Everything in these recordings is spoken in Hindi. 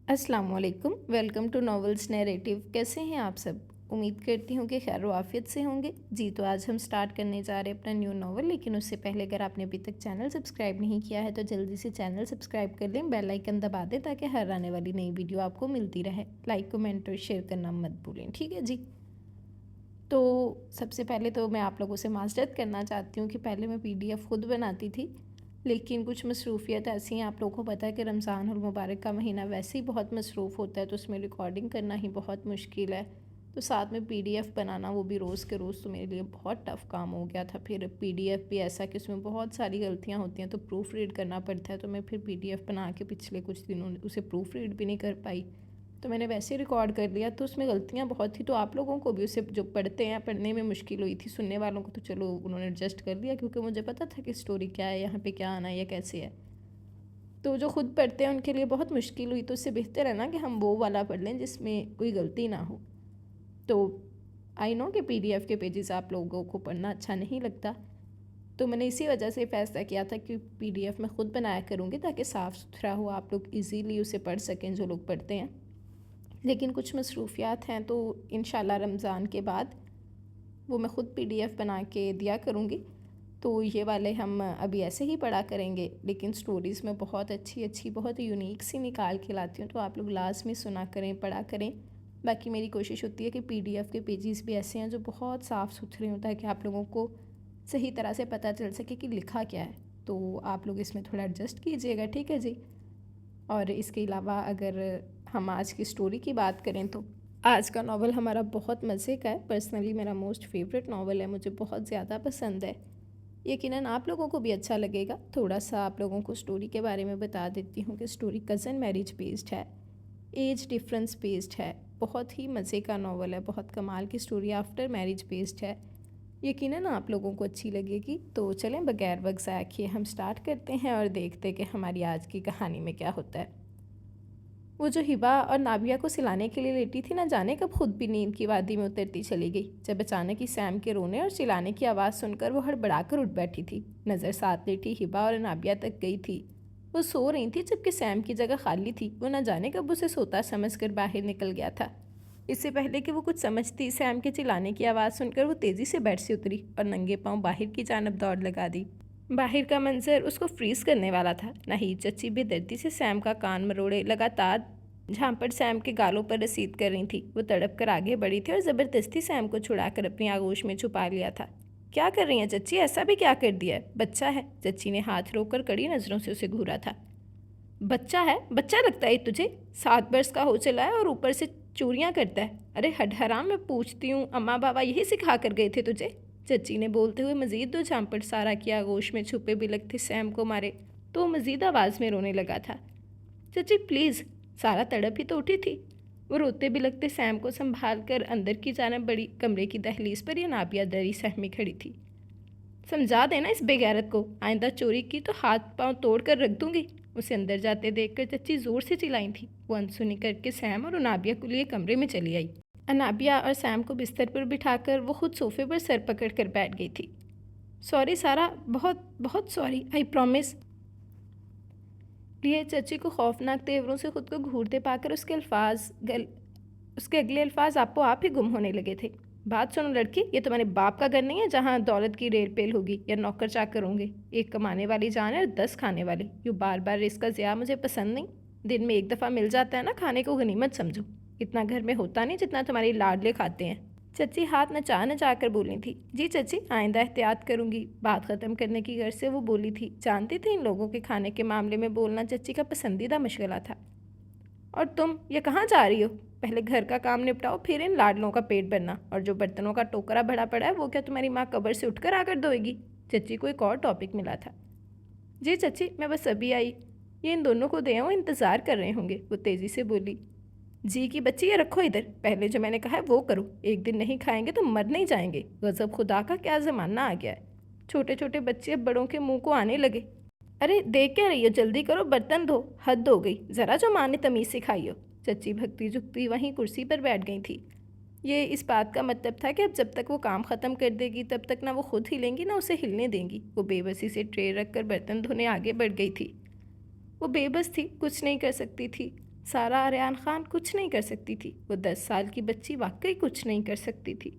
अस्सलाम वालेकुम, वेलकम टू नॉवेल्स नैरेटिव। कैसे हैं आप सब? उम्मीद करती हूँ कि खैर वाफियत से होंगे। जी, तो आज हम स्टार्ट करने जा रहे हैं अपना न्यू नॉवल, लेकिन उससे पहले अगर आपने अभी तक चैनल सब्सक्राइब नहीं किया है तो जल्दी से चैनल सब्सक्राइब कर लें, बेल आइकन दबा दें ताकि हर आने वाली नई वीडियो आपको मिलती रहे। लाइक, कमेंट और शेयर करना मत भूलें, ठीक है जी। तो सबसे पहले तो मैं आप लोगों से माजरत करना चाहती हूँ कि पहले मैं PDF खुद बनाती थी, लेकिन कुछ मसरूफ़ियत ऐसी हैं। आप लोगों को पता है कि रमज़ानुल मुबारक का महीना वैसे ही बहुत मसरूफ़ होता है, तो उसमें रिकॉर्डिंग करना ही बहुत मुश्किल है। तो साथ में PDF बनाना, वो भी रोज़ के रोज़, तो मेरे लिए बहुत टफ़ काम हो गया था। फिर PDF भी ऐसा कि उसमें बहुत सारी गलतियाँ होती हैं, तो प्रूफ़ रीड करना पड़ता है। तो मैं फिर PDF बना के पिछले कुछ दिनों उसे प्रूफ़ रीड भी नहीं कर पाई, तो मैंने वैसे रिकॉर्ड कर लिया। तो उसमें गलतियाँ बहुत थी, तो आप लोगों को भी उसे जो पढ़ते हैं पढ़ने में मुश्किल हुई थी। सुनने वालों को तो चलो उन्होंने एडजस्ट कर लिया, क्योंकि मुझे पता था कि स्टोरी क्या है, यहाँ पे क्या आना है या कैसे है। तो जो खुद पढ़ते हैं उनके लिए बहुत मुश्किल हुई, तो उससे बेहतर है ना कि हम वो वाला पढ़ लें जिसमें कोई गलती ना हो। तो आई नो कि PDF के पेजेस आप लोगों को पढ़ना अच्छा नहीं लगता, तो मैंने इसी वजह से फ़ैसला किया था कि PDF मैं ख़ुद बनाया करूँगी ताकि साफ़ सुथरा हो, आप लोग इजीली उसे पढ़ सकें जो लोग पढ़ते हैं। लेकिन कुछ मसरूफ़ियात हैं, तो इंशाल्लाह रमज़ान के बाद वो मैं ख़ुद PDF बना के दिया करूँगी। तो ये वाले हम अभी ऐसे ही पढ़ा करेंगे, लेकिन स्टोरीज़ में बहुत अच्छी अच्छी, बहुत यूनिक सी निकाल के लाती हूँ, तो आप लोग लाजमी सुना करें, पढ़ा करें। बाकी मेरी कोशिश होती है कि PDF के पेजेस भी ऐसे हैं जो बहुत साफ़ सुथरे हों, ताकि आप लोगों को सही तरह से पता चल सके कि लिखा क्या है। तो आप लोग इसमें थोड़ा एडजस्ट कीजिएगा, ठीक है जी। और इसके अलावा अगर हम आज की स्टोरी की बात करें, तो आज का नावल हमारा बहुत मज़े का है। पर्सनली मेरा मोस्ट फेवरेट नावल है, मुझे बहुत ज़्यादा पसंद है। यकीनन आप लोगों को भी अच्छा लगेगा। थोड़ा सा आप लोगों को स्टोरी के बारे में बता देती हूँ कि स्टोरी कज़न मैरिज बेस्ड है, एज डिफरेंस बेस्ड है। बहुत ही मज़े का नावल है, बहुत कमाल की स्टोरी आफ्टर मैरिज बेस्ड है। यकीनन आप लोगों को अच्छी लगेगी। तो चलें बगैर वक्त ज़ाया किए हम स्टार्ट करते हैं और देखते हैं कि हमारी आज की कहानी में क्या होता है। वो जो हिबा और नाबिया को सिलाने के लिए लेटी थी, ना जाने कब खुद भी नींद की वादी में उतरती चली गई, जब अचानक ही सैम के रोने और चिल्लाने की आवाज़ सुनकर वो हड़बड़ाकर उठ बैठी थी। नज़र साथ लेटी हिबा और नाबिया तक गई थी। वो सो रही थी जबकि सैम की जगह खाली थी। वो न जाने कब उसे सोता समझकर बाहर निकल गया था। इससे पहले कि वो कुछ समझती, सैम के चिल्लाने की आवाज़ सुनकर वो तेज़ी से बेड से उतरी और नंगे पाँव बाहर की जानब दौड़ लगा दी। बाहर का मंजर उसको फ्रीज करने वाला था। नाहीद चच्ची बेदर्दी से सैम का कान मरोड़े लगातार झांपड़ सैम के गालों पर रसीद कर रही थी। वो तड़प कर आगे बढ़ी थी और ज़बरदस्ती सैम को छुड़ाकर अपनी आगोश में छुपा लिया था। क्या कर रही हैं चच्ची? ऐसा भी क्या कर दिया है? बच्चा है। चच्ची ने हाथ रोककर कड़ी नज़रों से उसे घूरा था। बच्चा है? बच्चा लगता है तुझे? 7 वर्ष का हो चला है और ऊपर से चोरियां करता है। अरे हड हराम, मैं पूछती हूँ, अम्मा बाबा यही सिखा कर गए थे तुझे? चच्ची ने बोलते हुए मजीद 2 झांपड़ सारा की आगोश में छुपे बिलखते सैम को मारे, तो मजीद आवाज़ में रोने लगा था। चच्ची प्लीज़। सारा तड़प ही तो उठी थी। वो रोते बिलखते सैम को संभाल कर अंदर की जानब बड़ी कमरे की दहलीज पर यह नाबिया दरी सहमी खड़ी थी। समझा देना इस बेगैरत को, आइंदा चोरी की तो हाथ पांव तोड़ कर रख दूंगी। उसे अंदर जाते देखकर चच्ची जोर से चिल्लाई थी। वो अनसुनी करके सैम और अनाबिया को लिए कमरे में चली आई। अनाबिया और सैम को बिस्तर पर बिठाकर वो खुद सोफे पर सर पकड़ कर बैठ गई थी। सॉरी सारा, बहुत बहुत सॉरी, आई प्रॉमिस। लिए चच्ची को खौफनाक तेवरों से खुद को घूरते पाकर उसके अगले अल्फाज आपो आप ही गुम होने लगे थे। बात सुनो लड़की, ये तुम्हारे बाप का घर नहीं है जहाँ दौलत की रेल पेल होगी या नौकर चाकर होंगे। एक कमाने वाली जान है और 10 खाने वाले। यूँ बार बार इसका ज़िया मुझे पसंद नहीं। दिन में एक दफ़ा मिल जाता है ना, खाने को गनीमत समझो। इतना घर में होता नहीं जितना तुम्हारे लाडले खाते हैं। चच्ची हाथ नचा नचा कर बोली थी। जी चच्ची, आइंदा एहतियात करूंगी। बात ख़त्म करने की गर्ज से वो बोली थी। जानती थी इन लोगों के खाने के मामले में बोलना चच्ची का पसंदीदा मशगला था। और तुम ये कहाँ जा रही हो? पहले घर का काम निपटाओ, फिर इन लाडलों का पेट भरना। और जो बर्तनों का टोकरा भरा पड़ा है वो क्या तुम्हारी माँ कब्र से उठकर आकर धोएगी? चच्ची को एक और टॉपिक मिला था। जी चच्ची, मैं बस अभी आई। ये इन दोनों को दे आओ, इंतज़ार कर रहे होंगे, वो तेज़ी से बोली। जी की बच्ची, ये रखो इधर। पहले जो मैंने कहा है वो करो। एक दिन नहीं खाएंगे तो मर नहीं जाएंगे। गज़ब खुदा का क्या ज़माना आ गया है। छोटे छोटे बच्चे अब बड़ों के मुंह को आने लगे। अरे देख क्या रही हो, जल्दी करो, बर्तन धो, हद हो गई। ज़रा जो माँ ने तमीज़ सिखाई हो। चच्ची भक्ति झुकती वहीं कुर्सी पर बैठ गई थी। ये इस बात का मतलब था कि अब जब तक वो काम ख़त्म कर देगी तब तक ना वो खुद हिलेंगी ना उसे हिलने देंगी। वो बेबसी से ट्रे रख कर बर्तन धोने आगे बढ़ गई थी। वो बेबस थी, कुछ नहीं कर सकती थी। सारा आर्यन खान कुछ नहीं कर सकती थी। वो 10 साल की बच्ची वाकई कुछ नहीं कर सकती थी।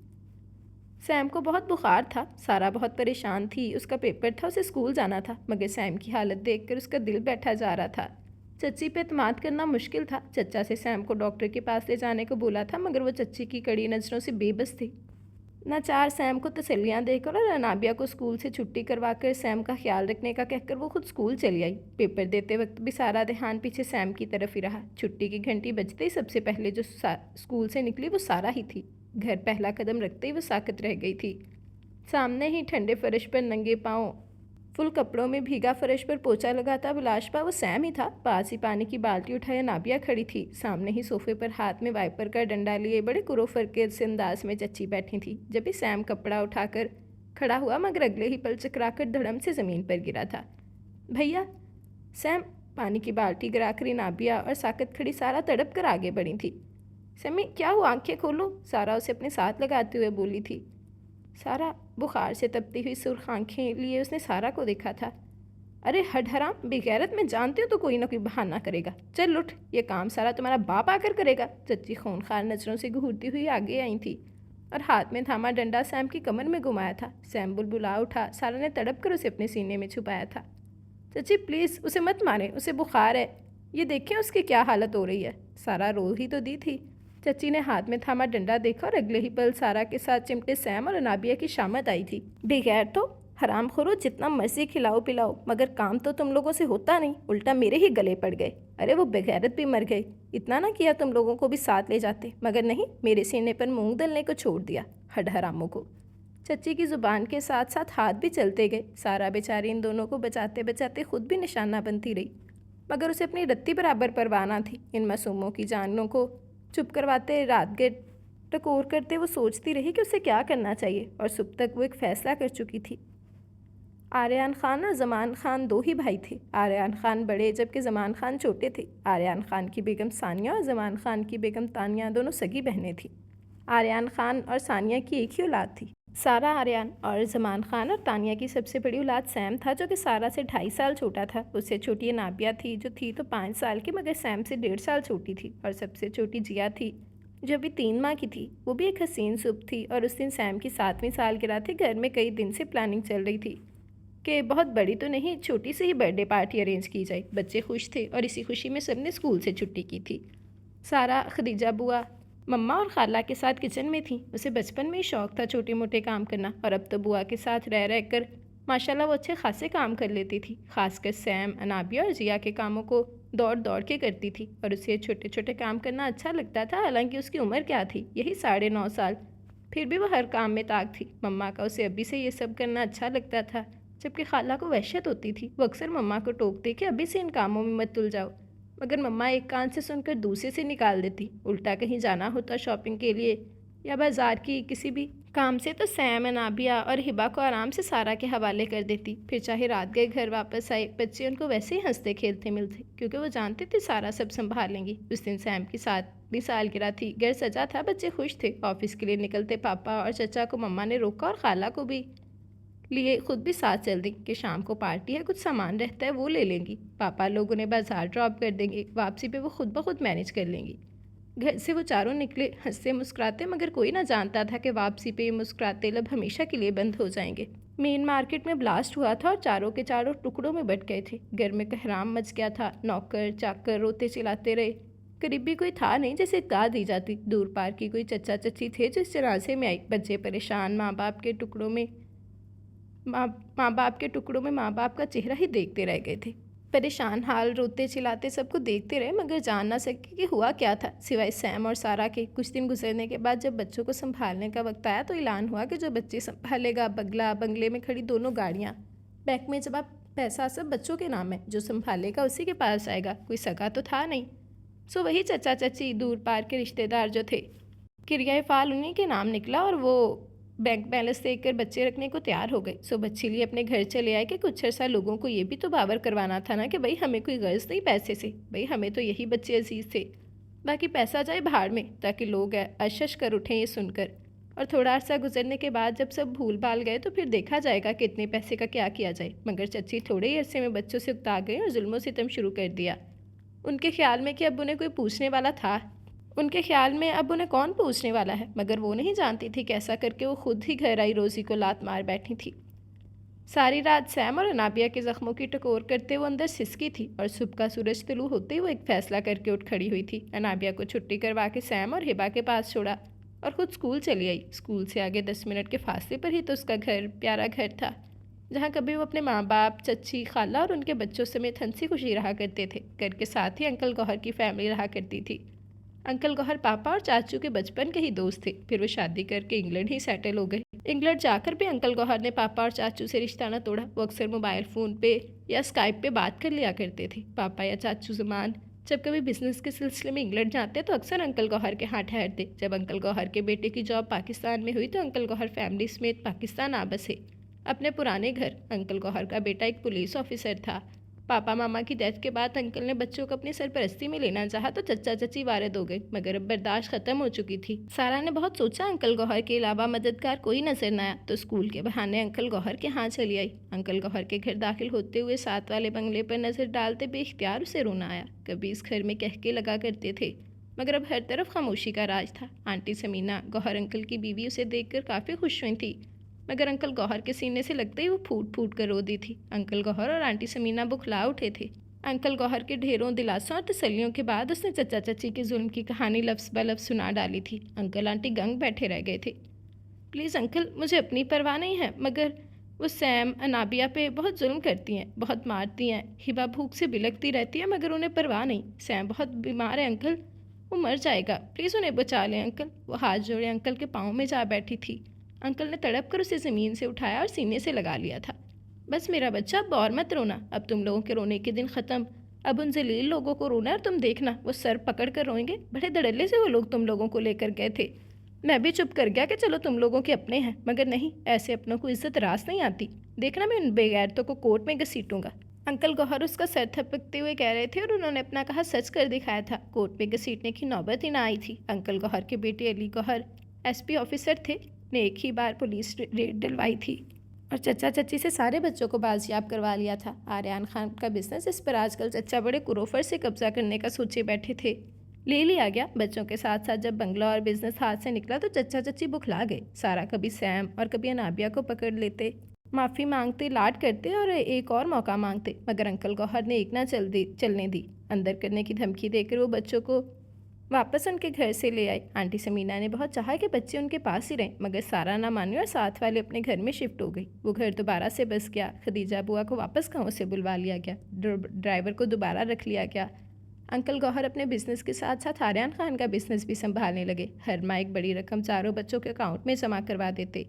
सैम को बहुत बुखार था। सारा बहुत परेशान थी। उसका पेपर था, उसे स्कूल जाना था, मगर सैम की हालत देखकर उसका दिल बैठा जा रहा था। चच्ची पे एतमाद करना मुश्किल था। चचा से सैम को डॉक्टर के पास ले जाने को बोला था, मगर वो चच्ची की कड़ी नज़रों से बेबस थी। नाचार सैम को तसल्लियाँ देकर और अनाबिया को स्कूल से छुट्टी करवाकर सैम का ख्याल रखने का कहकर वो खुद स्कूल चली आई। पेपर देते वक्त भी सारा ध्यान पीछे सैम की तरफ ही रहा। छुट्टी की घंटी बजते ही सबसे पहले जो स्कूल से निकली वो सारा ही थी। घर पहला कदम रखते ही वो साकत रह गई थी। सामने ही ठंडे फर्श पर नंगे पाँव फुल कपड़ों में भीगा फर्श पर पोछा लगाता बिलाशपा वो सैम ही था। पास ही पानी की बाल्टी उठाए नाबिया खड़ी थी। सामने ही सोफे पर हाथ में वाइपर का डंडा लिए बड़े कुरोफर के से अंदाज में चच्ची बैठी थी। जब भी सैम कपड़ा उठाकर खड़ा हुआ, मगर अगले ही पल चकराकर धड़म से ज़मीन पर गिरा था। भैया! सैम! पानी की बाल्टी गिराकर नाबिया और साकत खड़ी सारा तड़प कर आगे बढ़ी थी। सैमी, क्या हुआ? आंखें खोलो, सारा उसे अपने साथ लगाते हुए बोली थी। सारा बुखार से तपती हुई सुर्ख आंखें लिए उसने सारा को देखा था। अरे हड हराम, बेगैरत! मैं जानती हूँ तो कोई ना कोई बहाना करेगा। चल उठ, ये काम सारा तुम्हारा बाप आकर करेगा। चच्ची खूनखार नजरों से घूरती हुई आगे आई थी और हाथ में थामा डंडा सैम की कमर में घुमाया था। सैम बुलबुला उठा। सारा ने तड़प कर उसे अपने सीने में छुपाया था। चच्ची प्लीज़, उसे मत मारें, उसे बुखार है। ये देखें उसकी क्या हालत हो रही है। सारा रो ही तो दी थी। चच्ची ने हाथ में थामा डंडा देखा और अगले ही पल सारा के साथ चिमटे सैम और अनाबिया की शामत आई थी। बेगैर तो हराम खोरो, जितना मर्जी खिलाओ पिलाओ, मगर काम तो तुम लोगों से होता नहीं, उल्टा मेरे ही गले पड़ गए। अरे वो बेगैरत भी मर गई। इतना ना किया तुम लोगों को भी साथ ले जाते, मगर नहीं, मेरे सीने पर मूंग दलने को छोड़ दिया, हड हरामों को। चच्ची की ज़ुबान के साथ साथ हाथ भी चलते गए। सारा बेचारी इन दोनों को बचाते बचाते खुद भी निशाना बनती रही, मगर उसे अपनी रत्ती बराबर परवाह न थी। इन मासूमों की जानों को चुप करवाते, रात के टकोर करते वो सोचती रही कि उसे क्या करना चाहिए, और सुबह तक वो एक फ़ैसला कर चुकी थी। आर्यन खान और ज़मान खान दो ही भाई थे। आर्यन खान बड़े जबकि ज़मान खान छोटे थे। आर्यन खान की बेगम सानिया और ज़मान खान की बेगम तानिया दोनों सगी बहनें थीं। आर्यन खान और सानिया की एक ही औलाद थी। सारा आर्यन और ज़मान खान और तानिया की सबसे बड़ी औलाद सैम था, जो कि सारा से 2.5 साल छोटा था। उससे छोटी नाबिया थी, जो थी तो 5 साल की, मगर सैम से 1.5 साल छोटी थी। और सबसे छोटी जिया थी, जो अभी 3 माह की थी। वो भी एक हसीन सुबह थी, और उस दिन सैम की 7वीं सालगिरह थी। घर में कई दिन से प्लानिंग चल रही थी कि बहुत बड़ी तो नहीं, छोटी सी ही बर्थडे पार्टी अरेंज की जाए। बच्चे खुश थे और इसी खुशी में सबने स्कूल से छुट्टी की थी। सारा खदीजा बुआ, मम्मा और खाला के साथ किचन में थी। उसे बचपन में ही शौक़ था छोटे मोटे काम करना, और अब तो बुआ के साथ रह रह कर माशाल्लाह वो अच्छे खासे काम कर लेती थी। खासकर सैम, अनाबिया और जिया के कामों को दौड़ दौड़ के करती थी, और उसे छोटे छोटे काम करना अच्छा लगता था। हालांकि उसकी उम्र क्या थी, यही 9.5 साल, फिर भी वह हर काम में ताक थी। मम्मा का उसे अभी से ये सब करना अच्छा लगता था, जबकि खाला को वहशत होती थी। वो अक्सर मम्मा को टोकती कि अभी से इन कामों में मत तुल जाओ, मगर मम्मा एक कान से सुनकर दूसरे से निकाल देती। उल्टा कहीं जाना होता शॉपिंग के लिए या बाज़ार की किसी भी काम से, तो सैम, अनाबिया और हिबा को आराम से सारा के हवाले कर देती। फिर चाहे रात गए घर वापस आए, बच्चे उनको वैसे ही हंसते खेलते मिलते, क्योंकि वो जानते थे सारा सब संभालेंगी। उस दिन सैम की 7वीं सालगिरह थी। घर सजा था, बच्चे खुश थे। ऑफिस के लिए निकलते पापा और चचा को मम्मा ने रोका, और खाला को भी लिए खुद भी साथ चल दी कि शाम को पार्टी है, कुछ सामान रहता है वो ले लेंगी। पापा लोग उन्हें बाजार ड्रॉप कर देंगे, वापसी पे वो खुद ब खुद मैनेज कर लेंगी। घर से वो चारों निकले हंसते मुस्कुराते, मगर कोई ना जानता था कि वापसी पे ये मुस्कुराते लब हमेशा के लिए बंद हो जाएंगे। मेन मार्केट में ब्लास्ट हुआ था और चारों के चारों टुकड़ों में बट गए थे। घर में कहराम मच गया था। नौकर चाकर रोते चिल्लाते रहे। करीबी कोई था नहीं जैसे गा दी जाती। दूर पार की कोई चचा चची थे जो इस जनाजे में आई। बच्चे परेशान, माँ बाप के टुकड़ों में माँ बाप का चेहरा ही देखते रह गए थे। परेशान हाल, रोते चिल्लाते सबको देखते रहे, मगर जान ना सके कि हुआ क्या था, सिवाय सैम और सारा के। कुछ दिन गुजरने के बाद जब बच्चों को संभालने का वक्त आया, तो ऐलान हुआ कि जो बच्चे संभालेगा, बंगले में खड़ी दोनों गाड़ियाँ, बैंक में जब आप पैसा सब बच्चों के नाम है, जो संभालेगा उसी के पास आएगा। कोई सगा तो था नहीं, सो वही चचा चची, दूर पार के रिश्तेदार जो थे, किरिया फ़ाल उन्हीं के नाम निकला, और वो बैंक बैलेंस देखकर बच्चे रखने को तैयार हो गए। सो बच्चे लिए अपने घर चले आए कि कुछ अर्सा लोगों को ये भी तो बावर करवाना था ना कि भाई हमें कोई गर्ज नहीं पैसे से, भाई हमें तो यही बच्चे अजीज़ थे, बाकी पैसा जाए भाड़ में, ताकि लोग अशश कर उठें ये सुनकर। और थोड़ा अर्सा गुजरने के बाद जब सब भूल भाल गए, तो फिर देखा जाएगा कि इतने पैसे का क्या किया जाए। मगर चच्ची थोड़े ही अरसे में बच्चों से उकता गए और जुल्मों सितम शुरू कर दिया। उनके ख्याल में कि अब उन्हें कोई पूछने वाला था। उनके ख्याल में अब उन्हें कौन पूछने वाला है, मगर वो नहीं जानती थी कैसा करके वो खुद ही घर आई रोज़ी को लात मार बैठी थी। सारी रात सैम और अनाबिया के ज़ख्मों की टकोर करते वो अंदर सिसकी थी और सुबह का सूरज तुलू होते ही वो एक फ़ैसला करके उठ खड़ी हुई थी। अनाबिया को छुट्टी करवा के सैम और हिबा के पास छोड़ा और ख़ुद स्कूल चली आई। स्कूल से आगे 10 मिनट के फासले पर ही तो उसका घर प्यारा घर था, जहाँ कभी वो अपने माँ बाप, चच्ची, खाला और उनके बच्चों समेत हंसी खुशी रहा करते थे। घर के साथ ही अंकल गौहर की फैमिली रहा करती थी। अंकल गौहर पापा और चाचू के बचपन के ही दोस्त थे, फिर वो शादी करके इंग्लैंड ही सेटल हो गए। इंग्लैंड जाकर भी अंकल गौहर ने पापा और चाचू से रिश्ता न तोड़ा। वो अक्सर मोबाइल फ़ोन पे या स्काइप पे बात कर लिया करते थे। पापा या चाचू ज़मान जब कभी बिजनेस के सिलसिले में इंग्लैंड जाते तो अक्सर अंकल गौहर के यहाँ ठहरते। जब अंकल गौहर के बेटे की जॉब पाकिस्तान में हुई तो अंकल गौहर फैमिली समेत पाकिस्तान आ बसे अपने पुराने घर। अंकल गौहर का बेटा एक पुलिस ऑफिसर था। पापा मामा की डेथ के बाद अंकल ने बच्चों को अपनी सरपरस्ती में लेना चाहा तो चचा चची वारिद हो गए, मगर अब बर्दाश्त खत्म हो चुकी थी। सारा ने बहुत सोचा, अंकल गौहर के अलावा मददगार कोई नजर न आया तो स्कूल के बहाने अंकल गौहर के यहाँ चली आई। अंकल गौहर के घर दाखिल होते हुए साथ वाले बंगले पर नजर डालते बेख्तियार उसे रोना आया। कभी इस घर में कहके लगा करते थे, मगर अब हर तरफ खामोशी का राज था। आंटी समीना, गौहर अंकल की बीवी, उसे देखकर काफ़ी खुश हुई थी, मगर अंकल गौहर के सीने से लगते ही वो फूट फूट कर रो दी थी। अंकल गौहर और आंटी समीना बुखला उठे थे। अंकल गौहर के ढेरों दिलासों और तसल्लियों के बाद उसने चचा चची के जुल्म की कहानी लफ्ज़ ब लफ्ज़ सुना डाली थी। अंकल आंटी गंग बैठे रह गए थे। प्लीज़ अंकल, मुझे अपनी परवाह नहीं है, मगर वो सैम अनाबिया पे बहुत जुल्म करती हैं, बहुत मारती हैं। हिबा भूख से बिलखती रहती है, मगर उन्हें परवाह नहीं। सैम बहुत बीमार है अंकल, वो मर जाएगा, प्लीज़ उन्हें बचा लें अंकल। वो हाथ जोड़े अंकल के पाँव में जा बैठी थी। अंकल ने तड़प कर उसे ज़मीन से उठाया और सीने से लगा लिया था। बस मेरा बच्चा, अब और मत रोना, अब तुम लोगों के रोने के दिन ख़त्म। अब उन जलील लोगों को रोना और तुम देखना वो सर पकड़ कर रोएंगे। बड़े धड़ल्ले से वो लोग तुम लोगों को लेकर गए थे। मैं भी चुप कर गया कि चलो तुम लोगों के अपने हैं, मगर नहीं, ऐसे अपनों को इज्जत रास नहीं आती। देखना मैं उन बेगैरतों को कोर्ट में घसीटूंगा। अंकल गौहर उसका सर थपकते हुए कह रहे थे और उन्होंने अपना कहा सच कर दिखाया था। कोर्ट में घसीटने की नौबत ही ना आई थी। अंकल गौहर के बेटे अली गौहर एसपी ऑफिसर थे, ने एक ही बार पुलिस रेड डलवाई थी और चचा चची से सारे बच्चों को बाजियाब करवा लिया था। आर्यान खान का बिजनेस, इस पर आजकल चचा बड़े कुरोफर से कब्जा करने का सोचे बैठे थे, ले लिया गया। बच्चों के साथ साथ जब बंगला और बिजनेस हाथ से निकला तो चचा चची बुखला गए। सारा कभी सैम और कभी अनाबिया को पकड़ लेते, माफ़ी मांगते, लाड करते और एक और मौका मांगते, मगर अंकल गौहर ने एक ना चलने दी। अंदर करने की धमकी देकर वो बच्चों को वापस उनके घर से ले आई। आंटी समीना ने बहुत चाहा कि बच्चे उनके पास ही रहें, मगर सारा ना मानी और साथ वाले अपने घर में शिफ्ट हो गई। वो घर दोबारा से बस गया। खदीजा बुआ को वापस गाँव से बुलवा लिया गया। ड्राइवर को दोबारा रख लिया गया। अंकल गौहर अपने बिजनेस के साथ साथ आर्यान खान का बिजनेस भी संभालने लगे। हर माह एक बड़ी रकम चारों बच्चों के अकाउंट में जमा करवा देते।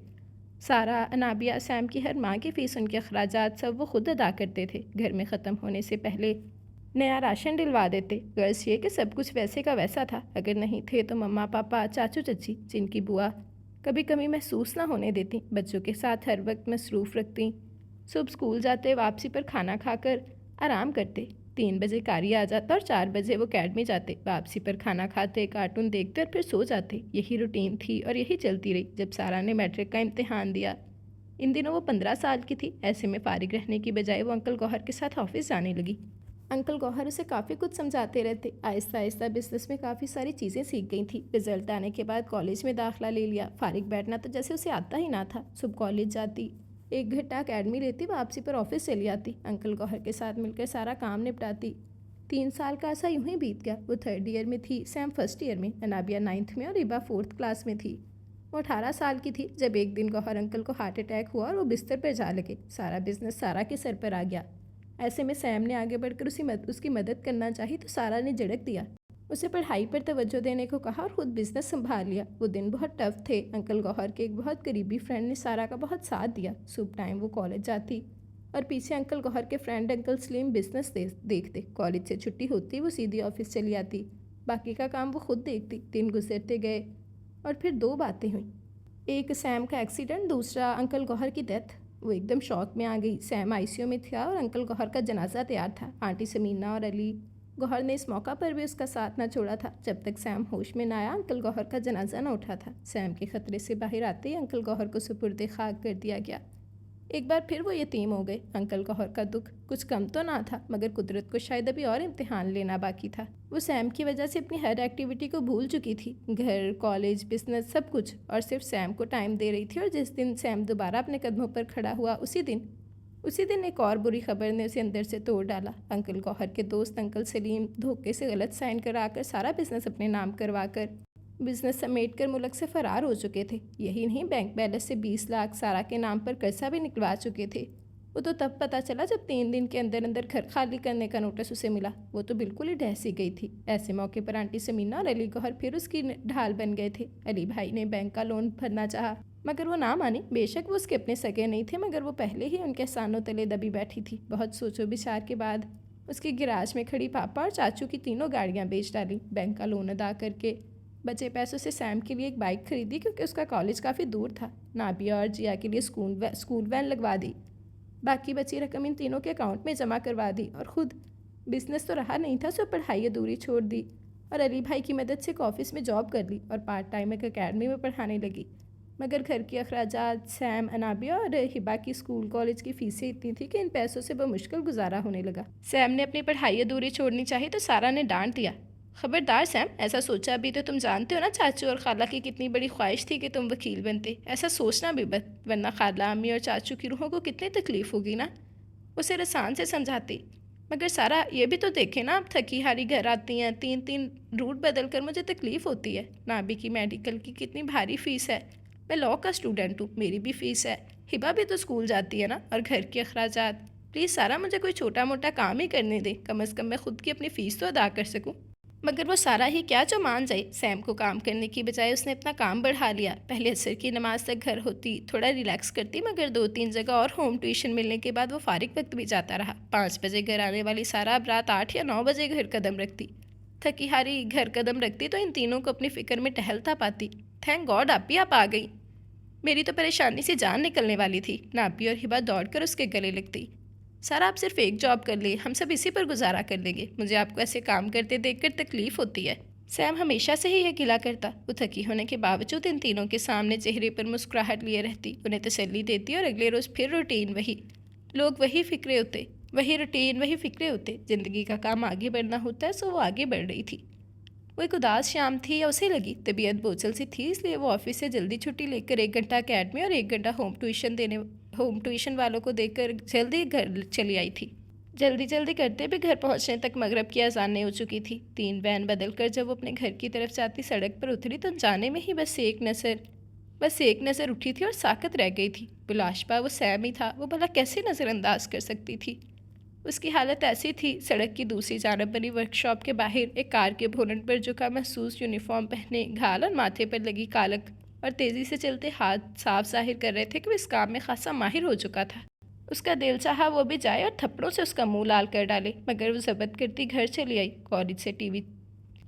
सारा, अनाबिया, सैम की हर माह की फ़ीस, उनके अखराजात सब वो खुद अदा करते थे। घर में ख़त्म होने से पहले नया राशन दिलवा देते। गर्ज ये कि सब कुछ वैसे का वैसा था। अगर नहीं थे तो मम्मा पापा, चाचू चची, जिनकी बुआ कभी कमी महसूस ना होने देती, बच्चों के साथ हर वक्त मसरूफ़ रखती। सुबह स्कूल जाते, वापसी पर खाना खाकर आराम करते। 3 बजे कारी आ जाता और 4 बजे वो अकेडमी जाते। वापसी पर खाना खाते, कार्टून देखते और फिर सो जाते। यही रूटीन थी और यही चलती रही जब सारा ने मैट्रिक का इम्तिहान दिया। इन दिनों वो 15 साल की थी। ऐसे में फारिग रहने की बजाय वो अंकल गौहर के साथ ऑफिस जाने लगी। अंकल गौहर उसे काफ़ी कुछ समझाते रहते। आहिस्ता आहिस्ता बिजनेस में काफ़ी सारी चीज़ें सीख गई थी। रिजल्ट आने के बाद कॉलेज में दाखिला ले लिया। फारिग बैठना तो जैसे उसे आता ही ना था। सुबह कॉलेज जाती, 1 घंटा अकेडमी लेती, वापसी पर ऑफिस चली आती। अंकल गौहर के साथ मिलकर सारा काम निपटाती। 3 साल का ऐसा यूं ही बीत गया। वो 3rd ईयर में थी, सैम 1st ईयर में, अनाबिया 9th में और इबा 4th क्लास में थी। वो 18 साल की थी जब एक दिन गौहर अंकल को हार्ट अटैक हुआ और वो बिस्तर पर जा लगे। सारा बिजनेस सारा के सर पर आ गया। ऐसे में सैम ने आगे बढ़कर उसकी मदद करना चाही तो सारा ने झिड़क दिया। उसे पढ़ाई पर तवज्जो देने को कहा और ख़ुद बिजनेस संभाल लिया। वो दिन बहुत टफ थे। अंकल गौहर के एक बहुत करीबी फ्रेंड ने सारा का बहुत साथ दिया। सुबह टाइम वो कॉलेज जाती और पीछे अंकल गौहर के फ्रेंड अंकल सलीम बिजनेस देखते। कॉलेज से छुट्टी होती वो सीधी ऑफिस चली आती। बाकी का काम वो खुद देखती। दिन गुजरते गए और फिर 2 बातें हुई। एक सैम का एक्सीडेंट, दूसरा अंकल गौहर की डेथ। वो एकदम शॉक में आ गई। सैम आईसीयू में था और अंकल गौहर का जनाजा तैयार था। आंटी समीना और अली गौहर ने इस मौका पर भी उसका साथ ना छोड़ा था। जब तक सैम होश में ना आया अंकल गौहर का जनाजा ना उठा था। सैम के खतरे से बाहर आते ही अंकल गौहर को सुपुर्द खाक कर दिया गया। एक बार फिर वो यतीम हो गए। अंकल गौहर का दुख कुछ कम तो ना था, मगर कुदरत को शायद अभी और इम्तिहान लेना बाकी था। वो सैम की वजह से अपनी हर एक्टिविटी को भूल चुकी थी, घर, कॉलेज, बिजनेस, सब कुछ, और सिर्फ सैम को टाइम दे रही थी। और जिस दिन सैम दोबारा अपने कदमों पर खड़ा हुआ, उसी दिन एक और बुरी खबर ने उसे अंदर से तोड़ डाला। अंकल गौहर के दोस्त अंकल सलीम धोखे से गलत साइन कराकर सारा बिजनेस अपने नाम करवाकर बिजनेस समेट कर मुल्क से फ़रार हो चुके थे। यही नहीं, बैंक बैलेंस से 20 लाख सारा के नाम पर कर्जा भी निकलवा चुके थे। वो तो तब पता चला जब 3 दिन के अंदर अंदर घर खाली करने का नोटिस उसे मिला। वो तो बिल्कुल ही ढहसी गई थी। ऐसे मौके पर आंटी समीना और अली गौहर फिर उसकी ढाल बन गए थे। अली भाई ने बैंक का लोन भरना चाहा, मगर वो ना मानी। बेशक वो उसके अपने सगे नहीं थे, मगर वो पहले ही उनके एहसानों तले दबी बैठी थी। बहुत सोचो विचार के बाद उसके गिराज में खड़ी पापा और चाचू की तीनों गाड़ियाँ बेच डाली। बैंक का लोन अदा करके बचे पैसों से सैम के लिए एक बाइक खरीदी, क्योंकि उसका कॉलेज काफ़ी दूर था। नाबिया और जिया के लिए स्कूल वैन लगवा दी। बाकी बची रकम इन तीनों के अकाउंट में जमा करवा दी। और ख़ुद बिजनेस तो रहा नहीं था, सो पढ़ाई अधूरी छोड़ दी और अली भाई की मदद से एक ऑफिस में जॉब कर ली और पार्ट टाइम एक अकेडमी में पढ़ाने लगी। मगर घर के अखराजात, सैम, अनाबिया और हिबा की स्कूल कॉलेज की फ़ीसें इतनी थी कि इन पैसों से मुश्किल गुजारा होने लगा। सैम ने अपनी पढ़ाई अधूरी छोड़नी चाहिए तो सारा ने डांट दिया, खबरदार सैम, ऐसा सोचा भी तो तुम जानते हो ना चाचू और खाला की कितनी बड़ी ख्वाहिश थी कि तुम वकील बनते। ऐसा सोचना भी मत, वरना खाला, अम्मी और चाचू की रूहों को कितनी तकलीफ़ होगी ना। उसे रसान से समझाती, मगर सारा ये भी तो देखे ना, आप थकी हारी घर आती हैं, 3 रूट बदल कर मुझे तकलीफ़ होती है। नाबी की मेडिकल की कितनी भारी फ़ीस है, मैं लॉ का स्टूडेंट हूँ, मेरी भी फ़ीस है। हिबा भी तो स्कूल जाती है ना, और घर के अखराजात। प्लीज़ सारा, मुझे कोई छोटा मोटा काम ही करने दे, कम अज़ कम मैं खुद की अपनी फ़ीस तो अदा कर सकूँ। मगर वो सारा ही क्या जो मान जाए। सैम को काम करने की बजाय उसने अपना काम बढ़ा लिया। पहले असर की नमाज तक घर होती, थोड़ा रिलैक्स करती, मगर 2-3 जगह और होम ट्यूशन मिलने के बाद वो फारिग वक्त भी जाता रहा। 5 बजे घर आने वाली सारा अब रात 8 या 9 बजे घर कदम रखती। थकी हारी घर कदम रखती तो इन तीनों को अपनी फ़िक्र में टहलता पाती। थैंक गॉड आप आ गई, मेरी तो परेशानी से जान निकलने वाली थी। नाबी और हिबा दौड़कर उसके गले लगती। सारा, आप सिर्फ एक जॉब कर ले, हम सब इसी पर गुजारा कर लेंगे। मुझे आपको ऐसे काम करते देखकर तकलीफ़ होती है। सैम हमेशा से ही यह गिला करता। वो थकी होने के बावजूद इन तीनों के सामने चेहरे पर मुस्कुराहट लिए रहती, उन्हें तसल्ली देती, और अगले रोज़ फिर रूटीन वही। लोग वही फ़िक्रे होते, वही रूटीन, वही फ़िक्रे होते। ज़िंदगी का काम आगे बढ़ना होता है, सो वो आगे बढ़ रही थी। वो एक उदास शाम थी, या उसे लगी तबीयत बोझल सी थी, इसलिए वो ऑफिस से जल्दी छुट्टी लेकर 1 घंटा अकेडमी और 1 घंटा होम ट्यूशन वालों को देखकर जल्दी घर चली आई थी। जल्दी करते भी घर पहुंचने तक मगरब की अज़ानें हो चुकी थी। 3 वैन बदल कर जब वो अपने घर की तरफ जाती सड़क पर उतरी तो जाने में ही बस एक नज़र उठी थी और साकत रह गई थी। बुलाशबा वो सैम ही था, वो भला कैसे नज़रअंदाज कर सकती थी। उसकी हालत ऐसी थी, सड़क की दूसरी जानब बनी वर्कशॉप के बाहर एक कार के बोनट पर झुका महसूस यूनिफॉर्म पहने, घाल और माथे पर लगी कालक और तेज़ी से चलते हाथ साफ जाहिर कर रहे थे कि वो इस काम में खासा माहिर हो चुका था। उसका दिल चाहा वो भी जाए और थप्पड़ों से उसका मुंह लाल कर डाले, मगर वो जबत करती घर चली आई। कॉलेज से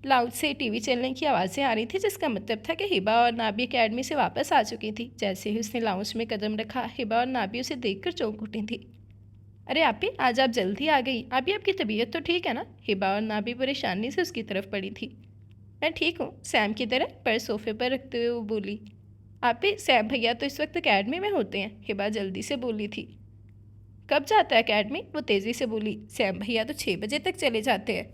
लाउड से टीवी चलने की आवाज़ें आ रही थी, जिसका मतलब था कि हिबा और नाबी अकेडमी से वापस आ चुकी थी। जैसे ही उसने लाउंज में कदम रखा, हिबा और नाबी उसे देखकर चौंक उठी थी। अरे आपी, आज आप जल्दी आ गई। आपी, आपकी तबीयत तो ठीक है ना? हिबा और नाबी परेशानी से उसकी तरफ पड़ी थी। मैं ठीक हूँ, सैम की तरह पर सोफे पर रखते हुए वो बोली। आपी, सैम भैया तो इस वक्त अकेडमी में होते हैं, हिबा जल्दी से बोली थी। कब जाता है अकेडमी? वो तेज़ी से बोली। सैम भैया तो 6 बजे तक चले जाते हैं।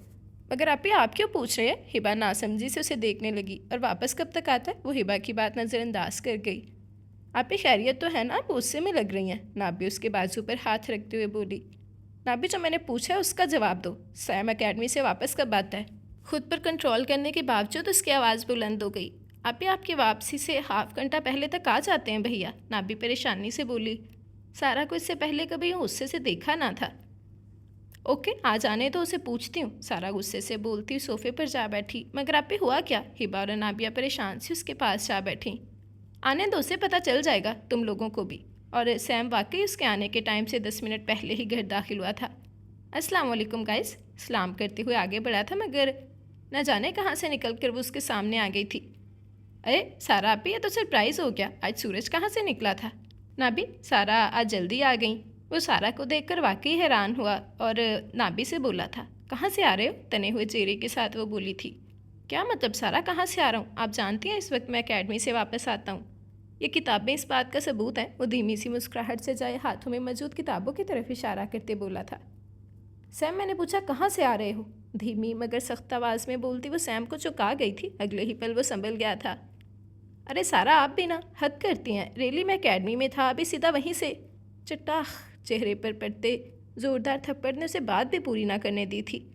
मगर आपी, आप क्यों पूछ रहे हैं? हिबा नासमझी से उसे देखने लगी। और वापस कब तक आता है? वो हिबा की बात नज़रअंदाज कर गई। आपी, खैरियत तो है ना? आप गुस्से में लग रही हैं। नाबी उसके बाजू पर हाथ रखते हुए बोली। नाबी, जो मैंने पूछा है उसका जवाब दो। सैम अकेडमी से वापस कब आता है? खुद पर कंट्रोल करने के बावजूद उसकी आवाज़ बुलंद हो गई। आपी, आपकी वापसी से हाफ घंटा पहले तक आ जाते हैं भैया। नाबी परेशानी से बोली। सारा को इससे पहले कभी गुस्से से देखा ना था। ओके, आ जाने तो उसे पूछती हूँ। सारा गुस्से से बोलती सोफे पर जा बैठी। मगर आपी, हुआ क्या? हिबा और नाबिया परेशान से उसके पास जा बैठी। आने दो, से पता चल जाएगा तुम लोगों को भी। और सैम वाकई उसके आने के टाइम से 10 मिनट पहले ही घर दाखिल हुआ था। अस्सलाम वालेकुम गाइस, सलाम करते हुए आगे बढ़ा था, मगर न जाने कहाँ से निकल कर वो उसके सामने आ गई थी। अरे सारा आपी, ये तो सरप्राइज़ हो गया। आज सूरज कहाँ से निकला था? नाबी, सारा आज जल्दी आ गई। वो सारा को देखकर वाकई हैरान हुआ और नाबी से बोला था, कहाँ से आ रहे हो? तने हुए चेहरे के साथ वो बोली थी। क्या मतलब सारा, कहाँ से आ रहा हूँ? आप जानती हैं इस वक्त मैं अकेडमी से वापस आता हूँ। ये किताबें इस बात का सबूत हैं। वो धीमी सी मुस्कुराहट से जाए हाथों में मौजूद किताबों की तरफ इशारा करते बोला था। सैम, मैंने पूछा कहाँ से आ रहे हो? धीमी मगर सख्त आवाज़ में बोलती वो सैम को चौंका गई थी। अगले ही पल वो संभल गया था। अरे सारा, आप भी ना हद करती हैं। रेली मैं अकेडमी में था, अभी सीधा वहीं से। चटाख चेहरे पर पड़ते जोरदार थप्पड़ ने उसे बात भी पूरी ना करने दी थी।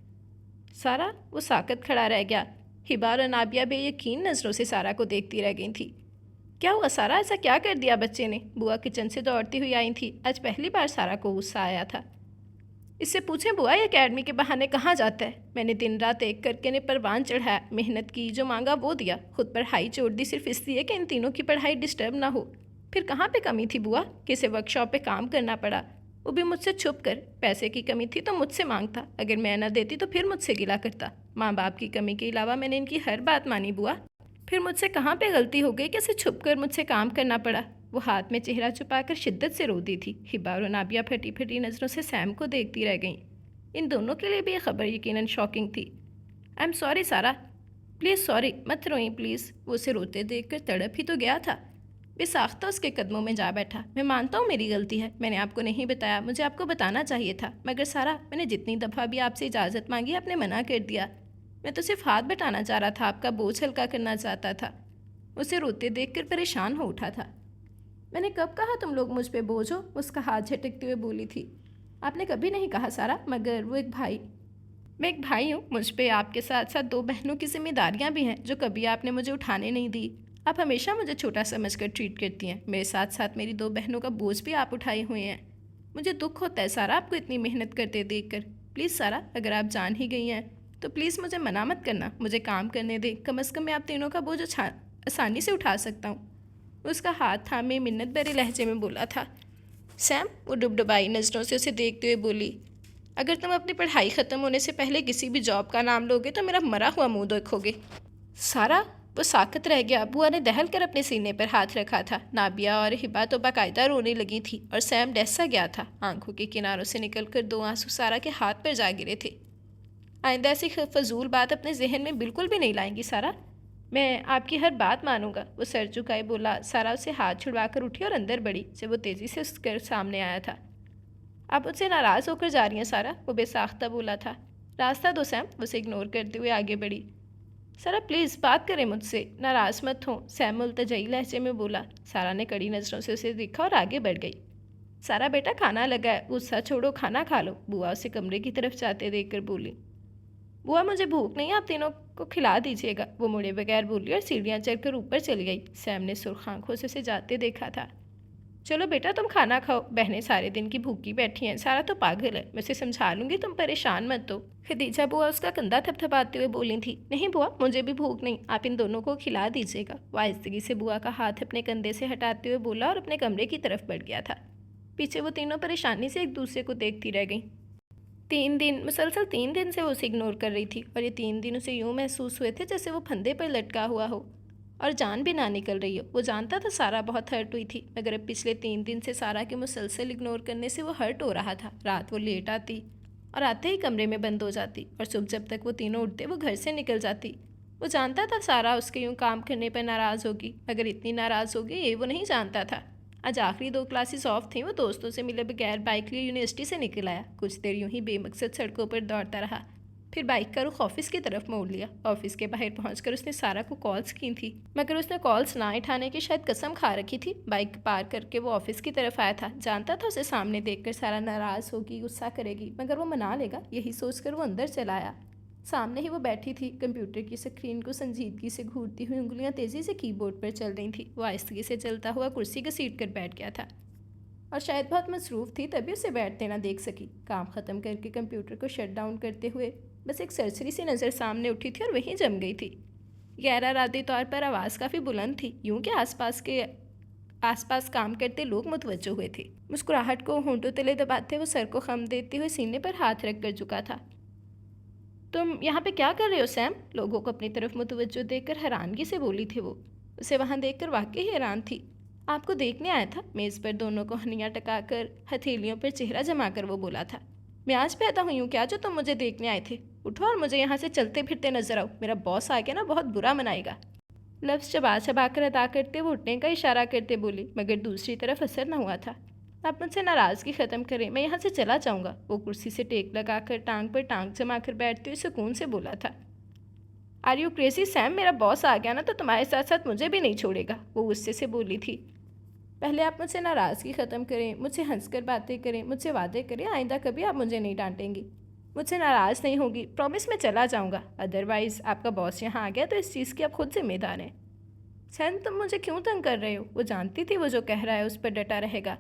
सारा, वो साकत खड़ा रह गया। हिबा और अनाबिया बेयकीन नज़रों से सारा को देखती रह गई थी। क्या हुआ सारा, ऐसा क्या कर दिया बच्चे ने? बुआ किचन से दौड़ती हुई आई थी। आज पहली बार सारा को गुस्सा आया था। इससे पूछें बुआ, ये अकेडमी के बहाने कहाँ जाता है? मैंने दिन रात एक करके ने परवान चढ़ाया, मेहनत की, जो मांगा वो दिया, खुद पर हाई छोड़ दी सिर्फ इसलिए कि इन तीनों की पढ़ाई डिस्टर्ब ना हो। फिर कहाँ पे कमी थी बुआ? किसे वर्कशॉप पे काम करना पड़ा, वो भी मुझसे छुप कर। पैसे की कमी थी तो मुझसे मांगता, अगर मैं ना देती तो फिर मुझसे गिला करता। माँ बाप की कमी के अलावा मैंने इनकी हर बात मानी बुआ। फिर मुझसे कहाँ पे गलती हो गई कि इसे छुप कर मुझसे काम करना पड़ा? वो हाथ में चेहरा छुपाकर शिद्दत से रोती थी। हिबा और नाबिया फटी फटी नज़रों से सैम को देखती रह गईं। इन दोनों के लिए भी यह खबर यकीनन शॉकिंग थी। आई एम सॉरी सारा, प्लीज़ सॉरी, मत रोई प्लीज़। वो उसे रोते देखकर तड़प ही तो गया था। बेसाख्ता उसके कदमों में जा बैठा। मैं मानता हूँ मेरी गलती है, मैंने आपको नहीं बताया, मुझे आपको बताना चाहिए था। मगर सारा, मैंने जितनी दफ़ा भी आपसे इजाज़त मांगी आपने मना कर दिया। मैं तो सिर्फ हाथ बटाना चाह रहा था, आपका बोझ हल्का करना चाहता था। उसे रोते देखकर परेशान हो उठा था। मैंने कब कहा तुम लोग मुझ पे बोझ हो? उसका हाथ झटकते हुए बोली थी। आपने कभी नहीं कहा सारा, मगर वो एक भाई, मैं एक भाई हूँ। मुझ पे आपके साथ साथ दो बहनों की जिम्मेदारियाँ भी हैं जो कभी आपने मुझे उठाने नहीं दी। आप हमेशा मुझे छोटा समझकर ट्रीट करती हैं। मेरे साथ साथ मेरी दो बहनों का बोझ भी आप उठाए हुए हैं। मुझे दुख होता है सारा आपको इतनी मेहनत करते देखकर। प्लीज़ सारा, अगर आप जान ही गई हैं तो प्लीज़ मुझे मना मत करना, मुझे काम करने दे। कम अज़ कम मैं आप तीनों का बोझ आसानी से उठा सकता हूँ। उसका हाथ थामे मिन्नत भरे लहजे में बोला था। सैम, वो डुबडुबाई नज़रों से उसे देखते हुए बोली, अगर तुम अपनी पढ़ाई ख़त्म होने से पहले किसी भी जॉब का नाम लोगे तो मेरा मरा हुआ मुंह देखोगे। सारा, वो साकत रह गया। बुआ ने दहल कर अपने सीने पर हाथ रखा था। नाबिया और हिबा तो बाकायदा रोने लगी थी और सैम डैसा गया था। आंखों के किनारों से निकलकर दो आंसू सारा के हाथ पर जा गिरे थे। आइंदा ऐसी फजूल बात अपने जहन में बिल्कुल भी नहीं लाएंगी सारा, मैं आपकी हर बात मानूंगा। वो सर झुकाए बोला। सारा उसे हाथ छुड़वाकर उठी और अंदर बढ़ी जब वो तेज़ी से उसके सामने आया था। आप मुझसे नाराज़ होकर जा रही हैं सारा, वो बेसाख्ता बोला था। रास्ता दो सैम, उसे इग्नोर करते हुए आगे बढ़ी। सारा प्लीज़ बात करें मुझसे, नाराज़ मत हो, सैम मुल्तजई लहजे में बोला। सारा ने कड़ी नज़रों से उसे देखा और आगे बढ़ गई। सारा बेटा, खाना लगा है, गुस्सा छोड़ो, खाना खा लो, बुआ उसे कमरे की तरफ जाते देखकर बोली। बुआ मुझे भूख नहीं, आप तीनों को खिला दीजिएगा, वो मुड़े बगैर बोली और सीढ़ियाँ चढ़कर ऊपर चली गई। सैम ने सुर्ख आंखों से उसे जाते देखा था। चलो बेटा तुम खाना खाओ, बहनें सारे दिन की भूखी बैठी हैं, सारा तो पागल है, मैं उसे समझा लूँगी, तुम परेशान मत हो। खदीजा बुआ उसका कंधा थपथपाते हुए बोली थी। नहीं बुआ, मुझे भी भूख नहीं, आप इन दोनों को खिला दीजिएगा। वो आहिस्तगी से बुआ का हाथ अपने कंधे से हटाते हुए बोला और अपने कमरे की तरफ बढ़ गया था। पीछे वो तीनों परेशानी से एक दूसरे को देखती रह गईं। 3 दिन, मुसलसल 3 दिन से वो उसे इग्नोर कर रही थी और ये 3 दिन उसे यूँ महसूस हुए थे जैसे वो फंदे पर लटका हुआ हो और जान भी ना निकल रही हो। वो जानता था सारा बहुत हर्ट हुई थी, मगर अब पिछले 3 दिन से सारा के मुसलसल इग्नोर करने से वो हर्ट हो रहा था। रात वो लेट आती और आते ही कमरे में बंद हो जाती और सुबह जब तक वो तीनों उठते वो घर से निकल जाती। वो जानता था सारा उसके यूँ काम करने पर नाराज़ होगी, मगर इतनी नाराज़ होगी ये वो नहीं जानता था। आज आखिरी 2 क्लासेस ऑफ थी। वो दोस्तों से मिले बगैर बाइक लिए यूनिवर्सिटी से निकल आया। कुछ देर यूं ही बेमकसद सड़कों पर दौड़ता रहा, फिर बाइक का रुख ऑफिस की तरफ मोड़ लिया। ऑफिस के बाहर पहुंचकर उसने सारा को कॉल्स की थी, मगर उसने कॉल्स ना उठाने की शायद कसम खा रखी थी। बाइक पार करके वो ऑफिस की तरफ आया था। जानता था उसे सामने देखकर सारा नाराज़ होगी, गुस्सा करेगी, मगर वो मना लेगा, यही सोचकर वो अंदर चला आया। सामने ही वो बैठी थी। कंप्यूटर की स्क्रीन को संजीदगी से घूरती हुई उंगलियां तेज़ी से कीबोर्ड पर चल रही थी। वो आहिस्तगी से चलता हुआ कुर्सी घसीट कर बैठ गया था और शायद बहुत मसरूफ़ थी तभी उसे बैठते ना देख सकी। काम ख़त्म करके कंप्यूटर को शट डाउन करते हुए बस एक सरसरी सी नज़र सामने उठी थी और वहीं जम गई थी। गैर इरादी तौर पर आवाज़ काफ़ी बुलंद थी, यूँ कि आसपास काम करते लोग मुतवज्जो हुए थे। मुस्कुराहट को होंठों तले दबाते वो सर को खम देते हुए सीने पर हाथ रख कर झुका था। तुम यहाँ पे क्या कर रहे हो सैम? लोगों को अपनी तरफ मुतवज्जो देखकर हैरानगी से बोली थी वो। उसे वहाँ देखकर वाकई हैरान थी। आपको देखने आया था। मेज़ पर दोनों को हनियाँ टकाकर हथेलियों पर चेहरा जमाकर वो बोला था। मैं आज पैदा हुई हूँ क्या जो तुम मुझे देखने आए थे? उठो और मुझे यहाँ से चलते फिरते नजर आओ, मेरा बॉस आ गया ना बहुत बुरा मनाएगा। लफ्ज़ चबा चबा कर अदा करते वो उठने का इशारा करते बोली, मगर दूसरी तरफ असर न हुआ था। आप मुझसे नाराज़गी ख़त्म करें, मैं यहाँ से चला जाऊँगा। वो कुर्सी से टेक लगाकर टांग पर टांग जमा कर बैठते हुए सुकून से बोला था। आर यू क्रेजी सैम, मेरा बॉस आ गया ना तो तुम्हारे साथ साथ मुझे भी नहीं छोड़ेगा, वो गुस्से से बोली थी। पहले आप मुझसे नाराज़गी ख़त्म करें, मुझसे हंसकर बातें करें, मुझसे वादे करें आइंदा कभी आप मुझे नहीं डांटेंगी, मुझसे नाराज़ नहीं होगी, प्रॉमिस मैं चला जाऊँगा। अदरवाइज़ आपका बॉस यहाँ आ गया तो इस चीज़ की आप खुद जिम्मेदार हैं। सैम तुम मुझे क्यों तंग कर रहे हो? वो जानती थी वो जो कह रहा है उस पर डटा रहेगा।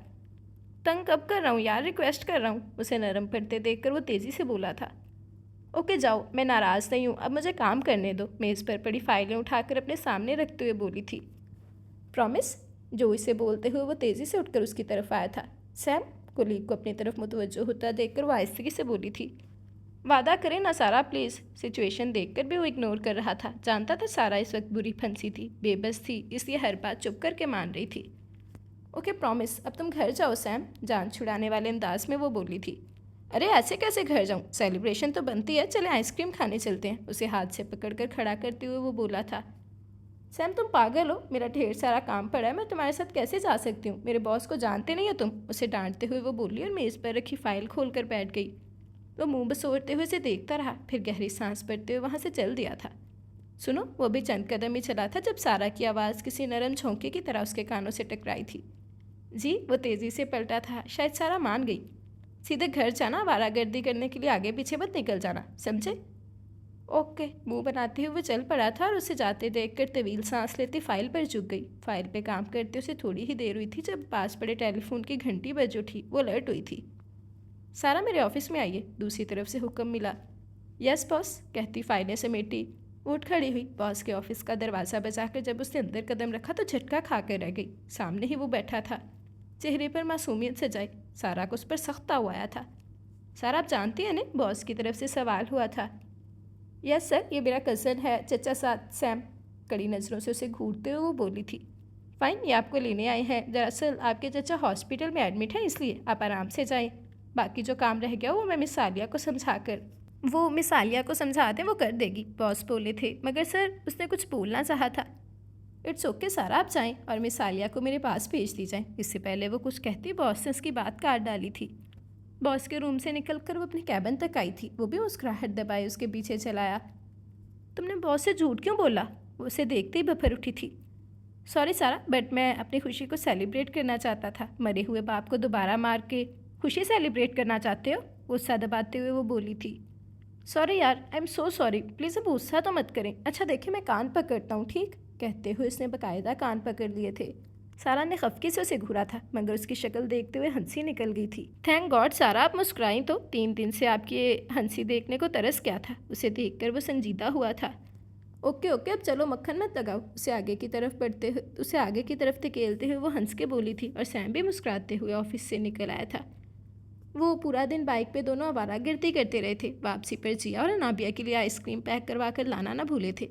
तंग कब कर रहा हूँ यार, रिक्वेस्ट कर रहा हूँ। उसे नरम पड़ते देखकर वो तेज़ी से बोला था। ओके जाओ, मैं नाराज़ नहीं हूँ, अब मुझे काम करने दो। मेज़ पर पड़ी फाइलें उठाकर अपने सामने रखते हुए बोली थी। प्रॉमिस? जो इसे बोलते हुए वो तेज़ी से उठकर उसकी तरफ आया था। सैम? कुलीग को अपनी तरफ मुतवज्जो होता देखकर वो आहिस्तगी से बोली थी। वादा करें ना सारा प्लीज़। सिचुएशन देखकर भी वो इग्नोर कर रहा था। जानता था सारा इस वक्त बुरी फंसी थी, बेबस थी, इसलिए हर बात चुप करके मान रही थी। ओके प्रॉमिस, अब तुम घर जाओ सैम, जान छुड़ाने वाले अंदाज में वो बोली थी। अरे ऐसे कैसे घर जाऊँ, सेलिब्रेशन तो बनती है, चले आइसक्रीम खाने चलते हैं। उसे हाथ से पकड़कर खड़ा करते हुए वो बोला था। सैम तुम पागल हो, मेरा ढेर सारा काम पड़ा है, मैं तुम्हारे साथ कैसे जा सकती हूँ? मेरे बॉस को जानते नहीं हो तुम? उसे डांटते हुए वो बोली और मेज़ पर रखी फाइल खोल कर बैठ गई। वो मुंह बसोरते हुए उसे देखता रहा, फिर गहरी सांस भरते हुए वहाँ से चल दिया था। सुनो, वो भी चंद कदम ही चला था जब सारा की आवाज़ किसी नरम झोंके की तरह उसके कानों से टकराई थी। जी, वो तेज़ी से पलटा था, शायद सारा मान गई। सीधे घर जाना, आवारागर्दी करने के लिए आगे पीछे मत निकल जाना, समझे? ओके, मुंह बनाते हुए वो चल पड़ा था और उसे जाते देखकर तवील सांस लेती फाइल पर झुक गई। फाइल पे काम करते उसे थोड़ी ही देर हुई थी जब पास पड़े टेलीफोन की घंटी बज उठी। वो अलर्ट हुई थी। सारा मेरे ऑफिस में आइए, दूसरी तरफ से हुक्म मिला। यस बॉस, कहती फाइलें समेटी उठ खड़ी हुई। बॉस के ऑफिस का दरवाज़ा बजाकर जब उसने अंदर कदम रखा तो झटका खाकर रह गई। सामने ही वो बैठा था, चेहरे पर मासूमियत सजाई। सारा को उस पर सख्त ताव आया था। सारा आप जानती हैं ना, बॉस की तरफ से सवाल हुआ था। यस सर, ये मेरा कज़न है, चचा साथ सैम। कड़ी नज़रों से उसे घूरते हुए वो बोली थी। फाइन, ये आपको लेने आए हैं। दरअसल आपके चचा हॉस्पिटल में एडमिट हैं, इसलिए आप आराम से जाएं। बाकी जो काम रह गया वो मैं मिस आलिया को समझा दें, वो कर देगी, बॉस बोले थे। मगर सर, उसने कुछ बोलना चाहा था। इट्स ओके सारा, आप जाएं और मिस आलिया को मेरे पास भेज दी जाए। इससे पहले वो कुछ कहती बॉस ने उसकी बात काट डाली थी। बॉस के रूम से निकलकर वो अपनी कैबिन तक आई थी। वो भी मुस्कुराहट दबाए उसके पीछे चलाया। तुमने बॉस से झूठ क्यों बोला? वो उसे देखते ही बफर उठी थी। सॉरी सारा, बट मैं अपनी खुशी को सेलिब्रेट करना चाहता था। मरे हुए बाप को दोबारा मार के खुशी सेलिब्रेट करना चाहते हो? गुस्सा दबाते हुए वो बोली थी। सॉरी यार, I am so sorry, please अब गुस्सा तो मत करें। अच्छा देखिए, मैं कान पकड़ता हूँ, ठीक? कहते हुए उसने बाकायदा कान पकड़ लिए थे। सारा ने खफकी से उसे घूरा था, मगर उसकी शक्ल देखते हुए हंसी निकल गई थी। थैंक गॉड सारा, आप मुस्कुराई तो। 3 दिन से आपकी ये हंसी देखने को तरस गया था। उसे देखकर वो संजीदा हुआ था। ओके ओके, अब चलो, मक्खन मत लगाओ। उसे आगे की तरफ धकेलते हुए वो हंस के बोली थी और सैम भी मुस्कुराते हुए ऑफिस से निकल आया था। वो पूरा दिन बाइक पे दोनों आवारागर्दी करते रहे थे। वापसी पर जिया और नाबिया के लिए आइसक्रीम पैक करवा कर लाना ना भूले थे।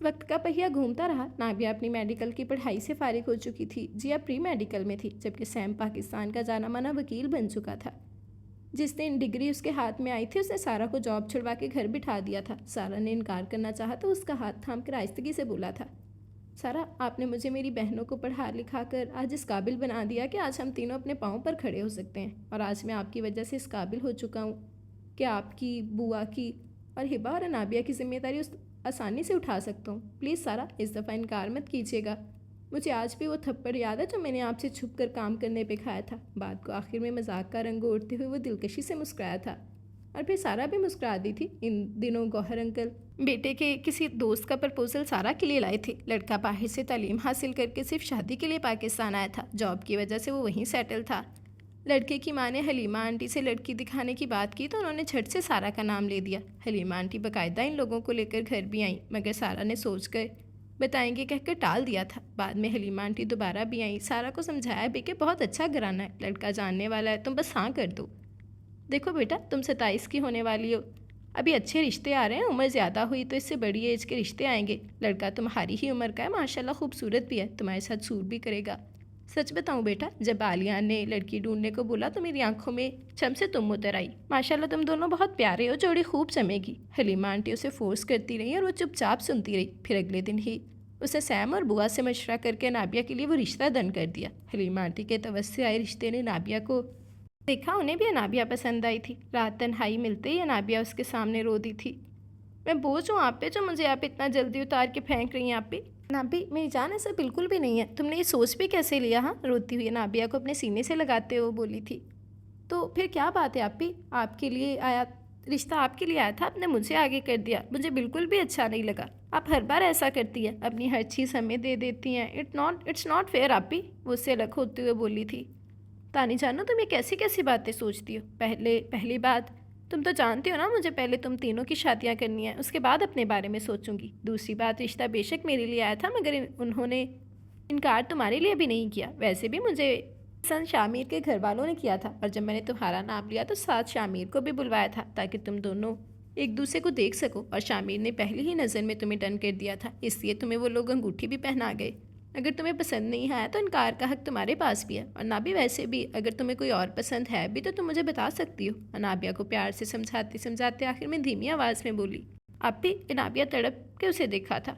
वक्त का पहिया घूमता रहा। नाबिया अपनी मेडिकल की पढ़ाई से फारिग हो चुकी थी। जिया प्री मेडिकल में थी, जबकि सैम पाकिस्तान का जाना माना वकील बन चुका था। जिस दिन डिग्री उसके हाथ में आई थी उसने सारा को जॉब छुड़वा के घर बिठा दिया था। सारा ने इनकार करना चाहा तो उसका हाथ थाम कर आहिस्तगी से बोला था। सारा, आपने मुझे मेरी बहनों को पढ़ा लिखा कर आज इस काबिल बना दिया कि आज हम तीनों अपने पाँव पर खड़े हो सकते हैं। और आज मैं आपकी वजह से इस काबिल हो चुका हूँ कि आपकी, बुआ की और हिबा और अनाबिया की जिम्मेदारी उस आसानी से उठा सकता हूँ। प्लीज़ सारा, इस दफ़ा इनकार मत कीजिएगा। मुझे आज भी वो थप्पड़ याद है जो मैंने आपसे छुप कर काम करने पे खाया था। बात को आखिर में मजाक का रंग ओढ़ते हुए वो दिलकशी से मुस्कुराया था और फिर सारा भी मुस्कुरा दी थी। इन दिनों गौहर अंकल बेटे के किसी दोस्त का प्रपोजल सारा के लिए लाए थे। लड़का बाहर से तालीम हासिल करके सिर्फ शादी के लिए पाकिस्तान आया था। जॉब की वजह से वो वहीं सेटल था। लड़के की माँ ने हलीमा आंटी से लड़की दिखाने की बात की तो उन्होंने झट से सारा का नाम ले दिया। हलीमा आंटी बाकायदा इन लोगों को लेकर घर भी आई, मगर सारा ने सोच कर बताएंगे कहकर टाल दिया था। बाद में हलीमा आंटी दोबारा भी आई। सारा को समझाया भी कि बहुत अच्छा घराना है, लड़का जानने वाला है, तुम बस हाँ कर दो। देखो बेटा, तुम 27 की होने वाली हो, अभी अच्छे रिश्ते आ रहे हैं। उम्र ज़्यादा हुई तो इससे बड़ी एज के रिश्ते आएंगे। लड़का तुम्हारी ही उम्र का है, माशाल्लाह खूबसूरत भी है, तुम्हारे साथ सूट भी करेगा। सच बताऊं बेटा, जब आलिया ने लड़की ढूंढने को बोला तो मेरी आंखों में छम से तुम उतर आई। माशाल्लाह तुम दोनों बहुत प्यारे हो, जोड़ी खूब जमेगी। हलीमा आंटी उसे फोर्स करती रही और वो चुपचाप सुनती रही। फिर अगले दिन ही उसे सैम और बुआ से मशवरा करके नाबिया के लिए वो रिश्ता डन कर दिया। हलीमा आंटी के तवस्से आए रिश्ते ने नाबिया को देखा, उन्हें भी अनाबिया पसंद आई थी। रात तन्हाई मिलते ही अनाबिया उसके सामने रो दी थी। मैं बोझ हूँ आप पे जो मुझे आप इतना जल्दी उतार के फेंक रही हैं आप पे। नाबी मेरी जान ऐसा बिल्कुल भी नहीं है, तुमने ये सोच भी कैसे लिया? हाँ, रोती हुई नाबिया को अपने सीने से लगाते हुए बोली थी। तो फिर क्या बात है आप भी, आपके लिए आया रिश्ता, आपके लिए आया था, आपने मुझे आगे कर दिया, मुझे बिल्कुल भी अच्छा नहीं लगा। आप हर बार ऐसा करती हैं, अपनी हर चीज़ हमें दे देती हैं। इट्स नॉट फेयर आप भी, वो उससे अलग होते हुए बोली थी। तानी जानो तुम ये कैसी कैसी बातें सोचती हो? पहली बात, तुम तो जानती हो ना मुझे पहले तुम तीनों की शादियां करनी है, उसके बाद अपने बारे में सोचूंगी। दूसरी बात, रिश्ता बेशक मेरे लिए आया था मगर उन्होंने इनकार तुम्हारे लिए भी नहीं किया। वैसे भी मुझे पसंद शामिर के घर वालों ने किया था, और जब मैंने तुम्हारा नाम लिया तो साथ शामिर को भी बुलवाया था ताकि तुम दोनों एक दूसरे को देख सको। और शामिर ने पहली ही नज़र में तुम्हें डन कर दिया था, इसलिए तुम्हें वो लोग अंगूठी भी पहना गए। अगर तुम्हें पसंद नहीं आया तो इनकार का हक तुम्हारे पास भी है। और ना भी वैसे भी अगर तुम्हें कोई और पसंद है भी तो तुम मुझे बता सकती हो। अनाबिया को प्यार से समझाते समझाते आखिर में धीमी आवाज़ में बोली। आप भी? अनाबिया तड़प के उसे देखा था।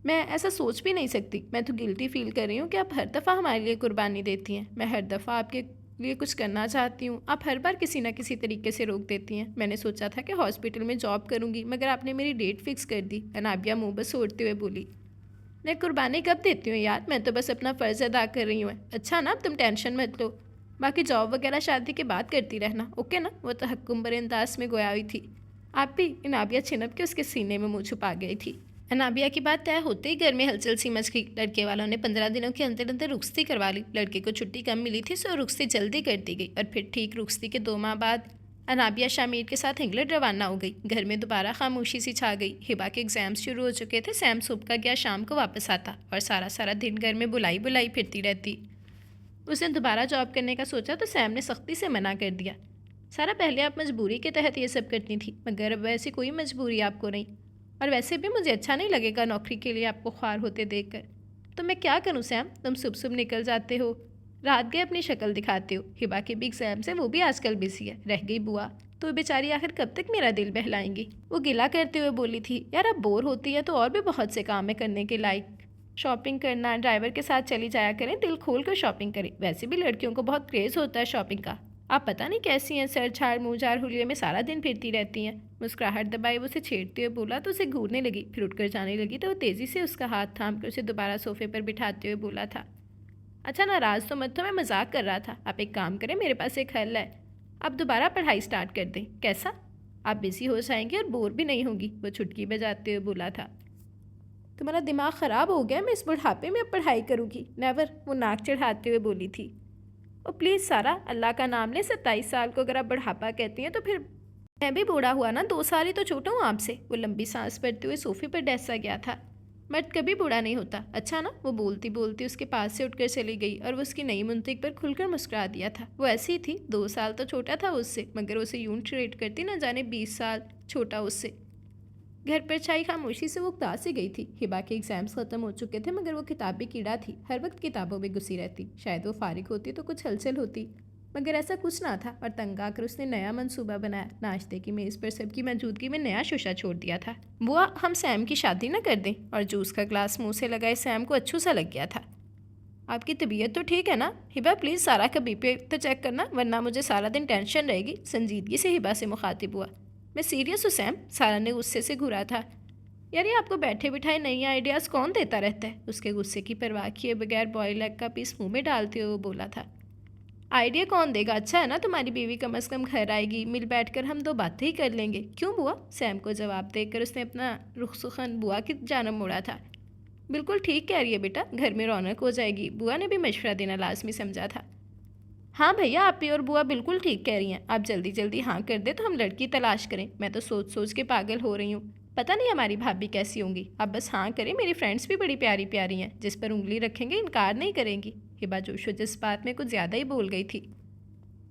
मैं ऐसा सोच भी नहीं सकती। मैं तो गिल्टी फील कर रही हूँ कि आप हर दफ़ा हमारे लिए कुर्बानी देती हैं। मैं हर दफ़ा आपके लिए कुछ करना चाहती हूँ, आप हर बार किसी ना किसी तरीके से रोक देती हैं। मैंने सोचा था कि हॉस्पिटल में जॉब करूँगी मगर आपने मेरी डेट फिक्स कर दी। अनाबिया मुँह बस ओढ़ते हुए बोली। मैं कुर्बानी कब देती हूँ यार, मैं तो बस अपना फ़र्ज़ अदा कर रही हूँ। अच्छा ना, अब तुम टेंशन मत लो, बाकी जॉब वगैरह शादी के बाद करती रहना, ओके ना? वो तो हक्कुम्बर अंदाज में गोया हुई थी। आप भी? अनाबिया छिनप के उसके सीने में मुँह छुपा गई थी। अनाबिया की बात तय होते ही घर में हलचल सी मच गई। लड़के वालों ने 15 दिनों के अंदर अंदर रुखसती करवा ली। लड़के को छुट्टी कम मिली थी सो रुखसती जल्दी कर दी गई, और फिर ठीक रुखसती के 2 माह बाद अनाबिया शामिर के साथ इंग्लैंड रवाना हो गई। घर में दोबारा खामोशी सी छा गई। हिबा के एग्जाम्स शुरू हो चुके थे। सैम सुबह का गया, शाम को वापस आता, और सारा सारा दिन घर में बुलाई बुलाई फिरती रहती। उसने दोबारा जॉब करने का सोचा तो सैम ने सख्ती से मना कर दिया। सारा, पहले आप मजबूरी के तहत ये सब करती थी मगर अब वैसी कोई मजबूरी आपको नहीं, और वैसे भी मुझे अच्छा नहीं लगेगा नौकरी के लिए आपको ख्वार होते देखकर। तो मैं क्या करूं सैम? तुम सुबह सुबह निकल जाते हो, रात गए अपनी शक्ल दिखाते हो। हिबा के भी एग्जाम से, वो भी आजकल बिजी है। रह गई बुआ, तो बेचारी आखिर कब तक मेरा दिल बहलाएंगी? वो गिला करते हुए बोली थी। यार अब बोर होती है तो और भी बहुत से काम है करने के लायक। शॉपिंग करना, ड्राइवर के साथ चली जाया करें, दिल खोल कर शॉपिंग करें। वैसे भी लड़कियों को बहुत क्रेज़ होता है शॉपिंग का। आप पता नहीं कैसी हैं, सर छाड़ मुँह झाड़ हुलिये में सारा दिन फिरती रहती हैं। मुस्कुराहट दबाए वो उसे छेड़ते हुए बोला तो उसे घूरने लगी। फिर उठकर जाने लगी तो वो तेज़ी से उसका हाथ थाम कर उसे दोबारा सोफे पर बिठाते हुए बोला था। अच्छा नाराज़ तो मत हो, मैं मजाक कर रहा था। आप एक काम करें, मेरे पास एक हल है। आप दोबारा पढ़ाई स्टार्ट कर दें। कैसा? आप बिजी हो जाएंगे और बोर भी नहीं होगी, वो छुटकी बजाते हुए बोला था। तुम्हारा दिमाग ख़राब हो गया, मैं इस बुढ़ापे में अब पढ़ाई करूँगी? नेवर, वो नाक चढ़ाते हुए बोली थी। ओ प्लीज़ सारा, अल्लाह का नाम ले, 27 साल को अगर आप बुढ़ापा कहती हैं तो फिर मैं भी बूढ़ा हुआ ना, 2 साल ही तो छोटा हूँ आपसे। वो लंबी सांस भरते हुए सोफे पर डैसा गया था। मर्द कभी बूढ़ा नहीं होता, अच्छा ना? वो बोलती बोलती उसके पास से उठकर चली गई और वो उसकी नई मुंतिक पर खुलकर मुस्कुरा दिया था। वो ऐसी ही थी, 2 साल तो छोटा था उससे, मगर उसे यूं ट्रीट करती ना जाने 20 साल छोटा उससे। घर पर छाई खामोशी से वो उदास सी गई थी। हिबा के एग्जाम्स ख़त्म हो चुके थे मगर वो किताबी कीड़ा थी, हर वक्त किताबों में घुसी रहती। शायद वो फारिग होती तो कुछ हलचल होती, मगर ऐसा कुछ ना था। और तंग आकर उसने नया मंसूबा बनाया। नाश्ते की मेज़ पर सबकी मौजूदगी में नया शीशा छोड़ दिया था। बुआ, हम सैम की शादी ना कर दें? और जूस का ग्लास मुंह से लगाए सैम को अच्छू सा लग गया था। आपकी तबीयत तो ठीक है ना? हिबा प्लीज़ सारा का बीपी तो चेक करना, वरना मुझे सारा दिन टेंशन रहेगी। संजीदगी से हिबा से मुखातिब हुआ। मैं सीरियस हूँ सैम, सारा ने गुस्से से घूरा था। यार ये आपको बैठे बिठाए नई आइडियाज़ कौन देता रहता है? उसके गुस्से की परवाह किए बगैर बॉयल एग का पीस मुंह में डालते हुए वो बोला था। आइडिया कौन देगा? अच्छा है ना तुम्हारी बीवी कम अज़ कम घर आएगी, मिल बैठकर हम 2 बातें ही कर लेंगे। क्यों बुआ? सैम को जवाब देकर उसने अपना रुख सुखन बुआ की जानब मुड़ा था। बिल्कुल ठीक कह रही है बेटा, घर में रौनक हो जाएगी। बुआ ने भी मशवरा देना लाजमी समझा था। हाँ भैया, आप भी और बुआ बिल्कुल ठीक कह रही हैं। आप जल्दी जल्दी हाँ कर दे तो हम लड़की तलाश करें। मैं तो सोच सोच के पागल हो रही हूँ, पता नहीं हमारी भाभी कैसी होंगी। आप बस हाँ करें, मेरी फ्रेंड्स भी बड़ी प्यारी प्यारी हैं, जिस पर उंगली रखेंगे इनकार नहीं करेंगी। हिबा जोशो जज्बात में कुछ ज़्यादा ही बोल गई थी।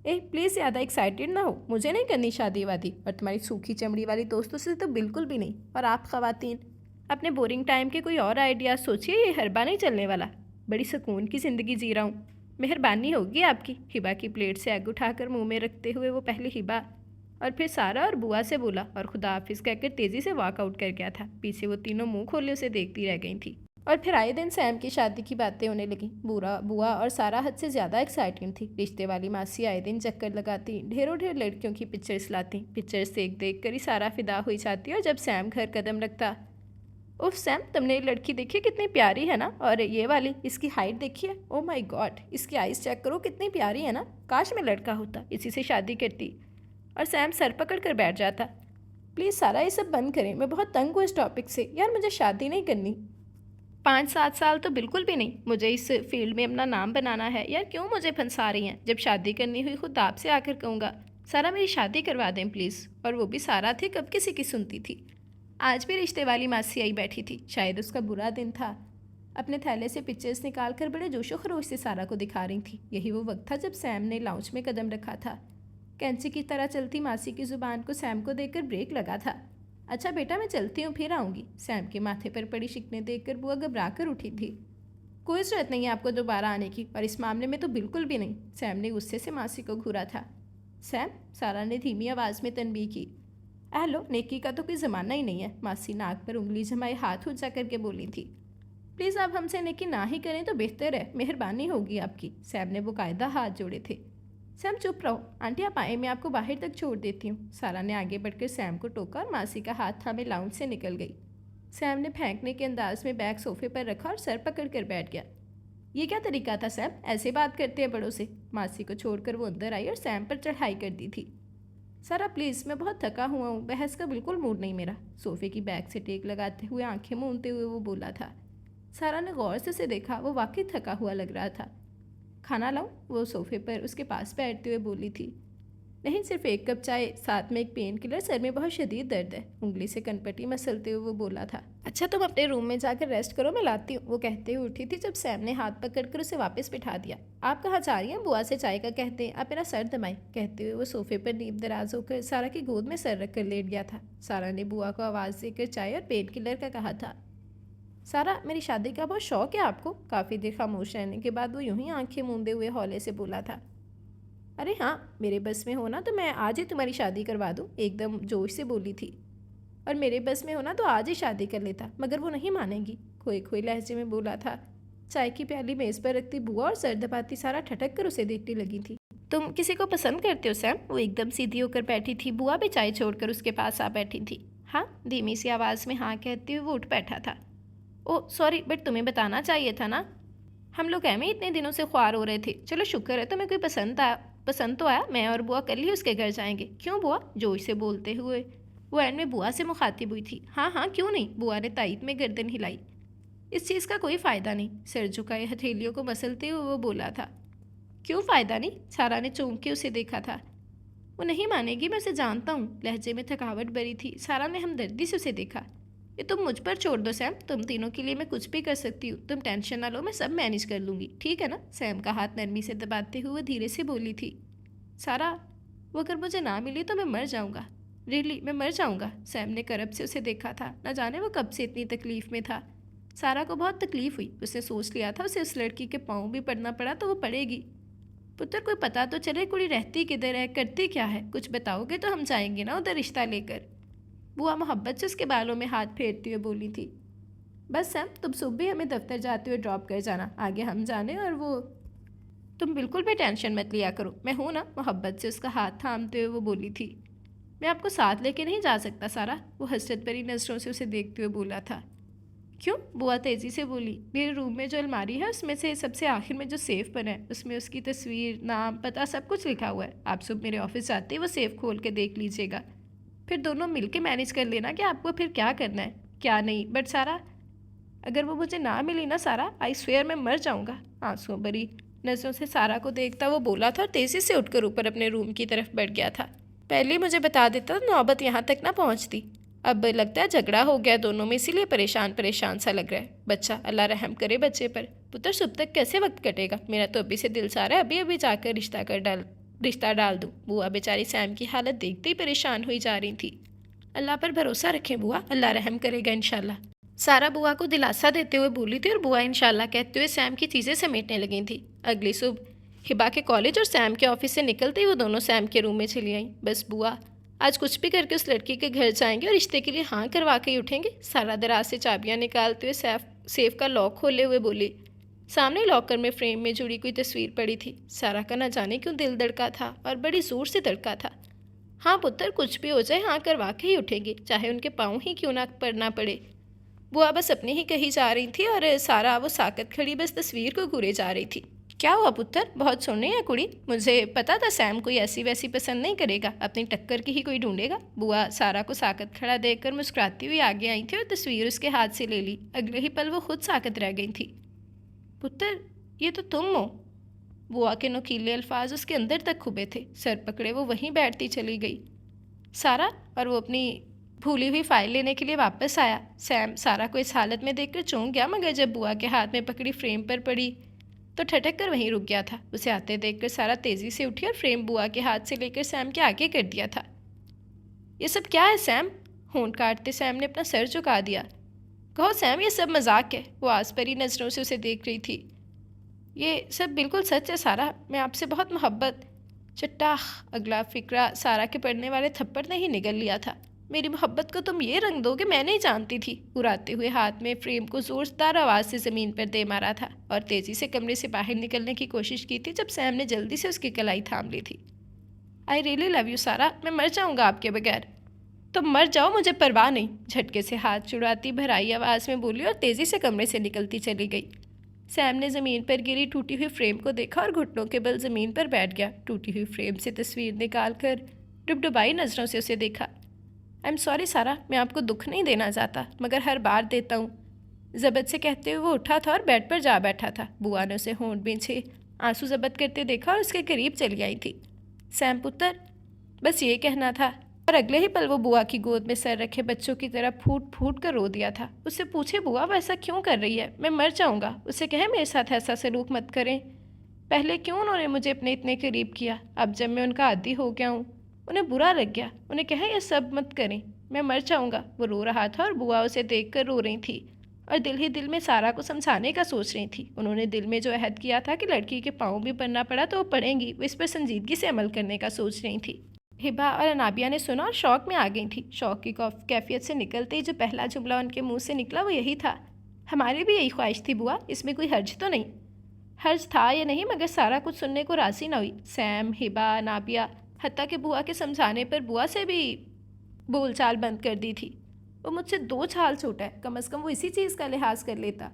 प्लीज़ ज़्यादा एक्साइटेड ना हो, मुझे नहीं करनी शादी वादी, और तुम्हारी सूखी चमड़ी वाली दोस्तों से तो बिल्कुल भी नहीं। और आप ख़वातीन अपने बोरिंग टाइम के कोई और आइडिया सोचिए, ये हर बार नहीं चलने वाला। बड़ी सुकून की ज़िंदगी जी रहा हूँ, मेहरबानी होगी आपकी। हिबा की प्लेट से एग उठाकर मुंह में रखते हुए वो पहले हिबा और फिर सारा और बुआ से बोला और खुदा हाफिज कहकर तेज़ी से वॉकआउट कर गया था। पीछे वो तीनों मुंह खोले उसे देखती रह गई थी। और फिर आए दिन सैम की शादी की बातें होने लगी। बुआ और सारा हद से ज़्यादा एक्साइटिंग थी। रिश्ते वाली मासी आए दिन चक्कर लगाती, ढेरों ढेर लड़कियों की पिक्चर्स लाती। पिक्चर्स देख कर ही सारा फिदा हुई जाती। और जब सैम घर कदम रखता, उफ सैम तुमने ये लड़की देखी कितनी प्यारी है ना, और ये वाली इसकी हाइट देखिए, ओ माय गॉड इसकी आइज़ चेक करो कितनी प्यारी है ना, काश मैं लड़का होता इसी से शादी करती। और सैम सर पकड़ कर बैठ जाता। प्लीज़ सारा ये सब बंद करें, मैं बहुत तंग हूँ इस टॉपिक से यार, मुझे शादी नहीं करनी। 5-7 साल तो बिल्कुल भी नहीं, मुझे इस फील्ड में अपना नाम बनाना है यार, क्यों मुझे फंसा रही हैं। जब शादी करनी हुई खुद आपसे आकर कहूँगा सारा मेरी शादी करवा दें प्लीज़। और वो भी सारा थे, कब किसी की सुनती थी। आज भी रिश्ते वाली मासी आई बैठी थी। शायद उसका बुरा दिन था। अपने थैले से पिक्चर्स निकाल कर बड़े जोशो खरोश से सारा को दिखा रही थी। यही वो वक्त था जब सैम ने लाउंज में कदम रखा था। कैंची की तरह चलती मासी की ज़ुबान को सैम को देखकर ब्रेक लगा था। अच्छा बेटा मैं चलती हूँ, फिर आऊँगी। सैम के माथे पर पड़ी शिकने देखकर बुआ घबरा कर उठी थी। कोई ज़रूरत नहीं है आपको दोबारा आने की, और इस मामले में तो बिल्कुल भी नहीं। सैम ने गुस्से से मासी को घूरा था। सैम, सारा ने धीमी आवाज़ में तनबीह की। हेलो, नेकी का तो कोई ज़माना ही नहीं है। मासी नाक पर उंगली जमाए हाथ ऊंचा करके बोली थी। प्लीज़ आप हमसे नेकी ना ही करें तो बेहतर है, मेहरबानी होगी आपकी। सैम ने बाकायदा हाथ जोड़े थे। सैम चुप रहो, आंटी आप आए, मैं आपको बाहर तक छोड़ देती हूँ। सारा ने आगे बढ़कर सैम को टोका और मासी का हाथ थामे लाउंज से निकल गई। सैम ने फेंकने के अंदाज में बैग सोफे पर रखा और सर पकड़ कर बैठ गया। ये क्या तरीका था सैम, ऐसे बात करते हैं बड़ों से। मासी को छोड़कर वो अंदर आई और सैम पर चढ़ाई कर दी थी। सारा प्लीज़, मैं बहुत थका हुआ हूँ, बहस का बिल्कुल मूड नहीं मेरा। सोफे की बैग से टेक लगाते हुए आंखें मूंदते हुए वो बोला था। सारा ने गौर से उसे देखा, वो वाकई थका हुआ लग रहा था। खाना लाऊं? वो सोफे पर उसके पास बैठते हुए बोली थी। नहीं, सिर्फ 1 कप चाय, साथ में एक पेन किलर, सर में बहुत शदीद दर्द है। उंगली से कनपटी मसलते हुए वो बोला था। अच्छा तुम अपने रूम में जाकर रेस्ट करो, मैं लाती हूँ। वो कहते हुए उठी थी जब सैम ने हाथ पकड़कर उसे वापस बिठा दिया। आप कहाँ जा रही हैं? बुआ से चाय का कहते हैं, आप मेरा सर दबाएं। कहते हुए वो सोफे पर नींब दराज होकर सारा की गोद में सर रखकर लेट गया था। सारा ने बुआ को आवाज़ देकर चाय और पेन किलर का कहा था। सारा, मेरी शादी का बहुत शौक है आपको? काफ़ी देर खामोश रहने के बाद वो यूं ही आंखें मूंदे हुए हौले से बोला था। अरे हाँ, मेरे बस में हो ना तो मैं आज ही तुम्हारी शादी करवा दूँ, एकदम जोश से बोली थी। और मेरे बस में हो ना तो आज ही शादी कर लेता, मगर वो नहीं मानेगी, खोए खोए लहजे में बोला था। चाय की प्याली मेज़ पर रखती बुआ और सर दबाती सारा ठटक कर उसे देखने लगी थी। तुम किसी को पसंद करते हो सैम? वो एकदम सीधी होकर बैठी थी। बुआ भी चाय छोड़कर उसके पास आ बैठी थी। हाँ, धीमी सी आवाज़ में हाँ कहते हुए वो उठ बैठा था। ओह सॉरी, बट तुम्हें बताना चाहिए था ना, हम लोग एम इतने दिनों से ख्वार हो रहे थे। चलो शुक्र है तुम्हें कोई पसंद तो आया। मैं और बुआ कल ही उसके घर जाएंगे। क्यों बुआ? जोश से बोलते हुए वो एंड में बुआ से मुखातिब हुई थी। हाँ हाँ क्यों नहीं, बुआ ने तायद में गर्दन हिलाई। इस चीज़ का कोई फ़ायदा नहीं, सिर झुकाए हथेलियों को मसलते हुए वो बोला था। क्यों फ़ायदा नहीं? सारा ने चौंक के उसे देखा था। वो नहीं मानेगी, मैं उसे जानता हूँ। लहजे में थकावट भरी थी। सारा ने हमदर्दी से उसे देखा। ये तुम मुझ पर छोड़ दो सैम, तुम तीनों के लिए मैं कुछ भी कर सकती हूँ। तुम टेंशन ना लो, मैं सब मैनेज कर लूँगी, ठीक है ना? सैम का हाथ नरमी से दबाते हुए धीरे से बोली थी। सारा, वो अगर मुझे ना मिली तो मैं मर जाऊँगा। रियली मैं मर जाऊँगा। सैम ने करब से उसे देखा था। न जाने वो कब से इतनी तकलीफ़ में था। सारा को बहुत तकलीफ़ हुई। उसने सोच लिया था उसे उस लड़की के पाँव भी पड़ना पड़ा तो वो पड़ेगी। पुत्र कोई पता तो चले कुड़ी रहती किधर है, करती क्या है, कुछ बताओगे तो हम जाएंगे ना उधर रिश्ता लेकर। बुआ मोहब्बत से उसके बालों में हाथ फेरती हुए बोली थी। बस सैम, तुम सुबह भी हमें दफ्तर जाते हुए ड्रॉप कर जाना, आगे हम जाने। और वो तुम बिल्कुल भी टेंशन मत लिया करो, मैं हूँ ना। मोहब्बत से उसका हाथ थामते हुए वो बोली थी। मैं आपको साथ लेके नहीं जा सकता सारा, वो हसरत भरी नज़रों से उसे देखते हुए बोला था। क्यों? बुआ तेज़ी से बोली। मेरे रूम में जो अलमारी है उसमें से सबसे आखिर में जो सेफ़ बना है उसमें उसकी तस्वीर, नाम, पता सब कुछ लिखा हुआ है। आप सब मेरे ऑफिस जाते ही वो सेफ़ खोल के देख लीजिएगा, फिर दोनों मिलके मैनेज कर लेना कि आपको फिर क्या करना है क्या नहीं। बट सारा, अगर वो मुझे ना मिली ना सारा, आई स्वेयर मैं मर जाऊँगा। आंसुओं भरी नज़रों से सारा को देखता वो बोला था और तेज़ी से उठकर ऊपर अपने रूम की तरफ बढ़ गया था। पहले मुझे बता देता तो नौबत यहाँ तक ना पहुँचती। अब लगता है झगड़ा हो गया दोनों में, इसीलिए परेशान सा लग रहा है बच्चा। अल्लाह रहम करे बच्चे पर। पुत्र सुबह तक कैसे वक्त कटेगा? मेरा तो अभी से दिल सा रहा है अभी अभी जाकर रिश्ता डाल दूँ। बुआ बेचारी सैम की हालत देखते ही परेशान हुई जा रही थी। अल्लाह पर भरोसा रखें बुआ, अल्लाह रहम करेगा इंशाल्लाह। सारा बुआ को दिलासा देते हुए बोली थी और बुआ इंशाल्लाह कहते हुए सैम की चीज़ें समेटने लगी थी। अगली सुबह हिबा के कॉलेज और सैम के ऑफिस से निकलते ही वो दोनों सैम के रूम में चली आई। बस बुआ आज कुछ भी करके उस लड़की के घर जाएंगे और रिश्ते के लिए हाँ करवा के ही उठेंगे। सारा दराज से चाबियां निकालते हुए सेफ का लॉक खोले हुए बोली। सामने लॉकर में फ्रेम में जुड़ी कोई तस्वीर पड़ी थी। सारा का न जाने क्यों दिल धड़का था और बड़ी जोर से धड़का था। हाँ पुत्र, कुछ भी हो जाए हाँ करवा के ही उठेंगे, चाहे उनके पाँव ही क्यों ना पड़ना पड़े। बुआ बस अपने ही कही जा रही थी और सारा वो साकत खड़ी बस तस्वीर को घूरे जा रही थी। क्या हुआ पुत्र, बहुत सोने है कुड़ी? मुझे पता था सैम कोई ऐसी वैसी पसंद नहीं करेगा, अपनी टक्कर की ही कोई ढूंढेगा। बुआ सारा को साकत खड़ा देखकर मुस्कुराती हुई आगे आई थी और तस्वीर उसके हाथ से ले ली। अगले ही पल वो खुद साकत रह गई थी। पुत्र, ये तो तुम हो। बुआ के नुकीले अल्फाज उसके अंदर तक खुबे थे। सर पकड़े वो वहीं बैठती चली गई। सारा, और वो अपनी भूली हुई फाइल लेने के लिए वापस आया। सैम सारा को इस हालत में देखकर चौंक गया, मगर जब बुआ के हाथ में पकड़ी फ्रेम पर पड़ी तो ठटक कर वहीं रुक गया था। उसे आते देखकर सारा तेज़ी से उठी और फ्रेम बुआ के हाथ से लेकर सैम के आगे कर दिया था। ये सब क्या है सैम? होंठ काटते सैम ने अपना सर झुका दिया। कहो सैम, ये सब मजाक है। वो आस परी नज़रों से उसे देख रही थी। ये सब बिल्कुल सच है सारा, मैं आपसे बहुत मोहब्बत। चट्टाह, अगला फिक्रा सारा के पड़ने वाले थप्पड़ ने ही निगल लिया था। मेरी मोहब्बत को तुम ये रंग दोगे, मैं नहीं जानती थी। उड़ाते हुए हाथ में फ्रेम को जोरदार आवाज़ से ज़मीन पर दे मारा था और तेज़ी से कमरे से बाहर निकलने की कोशिश की थी जब सैम ने जल्दी से उसकी कलाई थाम ली थी। आई रियली लव यू सारा, मैं मर जाऊँगा आपके बगैर। तुम मर जाओ, मुझे परवाह नहीं। झटके से हाथ छुड़ाती भराई आवाज़ में बोली और तेज़ी से कमरे से निकलती चली गई। सैम ने ज़मीन पर गिरी टूटी हुई फ्रेम को देखा और घुटनों के बल ज़मीन पर बैठ गया। टूटी हुई फ्रेम से तस्वीर निकाल कर डुबडुबाई नज़रों से उसे देखा। आई एम सॉरी सारा, मैं आपको दुख नहीं देना चाहता, मगर हर बार देता हूँ। ज़बत से कहते हुए वो उठा था और बेड पर जा बैठा था। बुआ ने उसे होंठ बींचे आंसू ज़बत करते देखा और उसके करीब चली आई थी। सैम पुत्र, बस ये कहना था। और अगले ही पल वो बुआ की गोद में सर रखे बच्चों की तरह फूट फूट कर रो दिया था। उससे पूछे बुआ वो ऐसा क्यों कर रही है? मैं मर जाऊँगा। उसे कहे मेरे साथ ऐसा सलूक मत करें। पहले क्यों उन्होंने मुझे अपने इतने करीब किया? अब जब मैं उनका आदी हो गया हूँ उन्हें बुरा लग गया। उन्हें कहे ये सब मत करें, मैं मर जाऊँगा। वो रो रहा था और बुआ उसे देख कर रो रही थी और दिल ही दिल में सारा को समझाने का सोच रही थी। उन्होंने दिल में जो अहद किया था कि लड़की के पाँव भी पड़ना पड़ा तो वो पड़ेंगी, वो इस पर संजीदगी से अमल करने का सोच रही थी। हिबा और अनाबिया ने सुना और शौक में आ गई थी। शौक की कैफियत से निकलते ही जो पहला जुमला उनके मुंह से निकला वो यही था, हमारी भी यही ख्वाहिश थी बुआ, इसमें कोई हर्ज तो नहीं? हर्ज था या नहीं, मगर सारा कुछ सुनने को राजी न हुई। सैम, हिबा, अनाबिया, हत्ता कि बुआ के समझाने पर बुआ से भी बोलचाल बंद कर दी थी। वो मुझसे 2 छाल छोटा है, कम से कम वो इसी चीज़ का लिहाज कर लेता।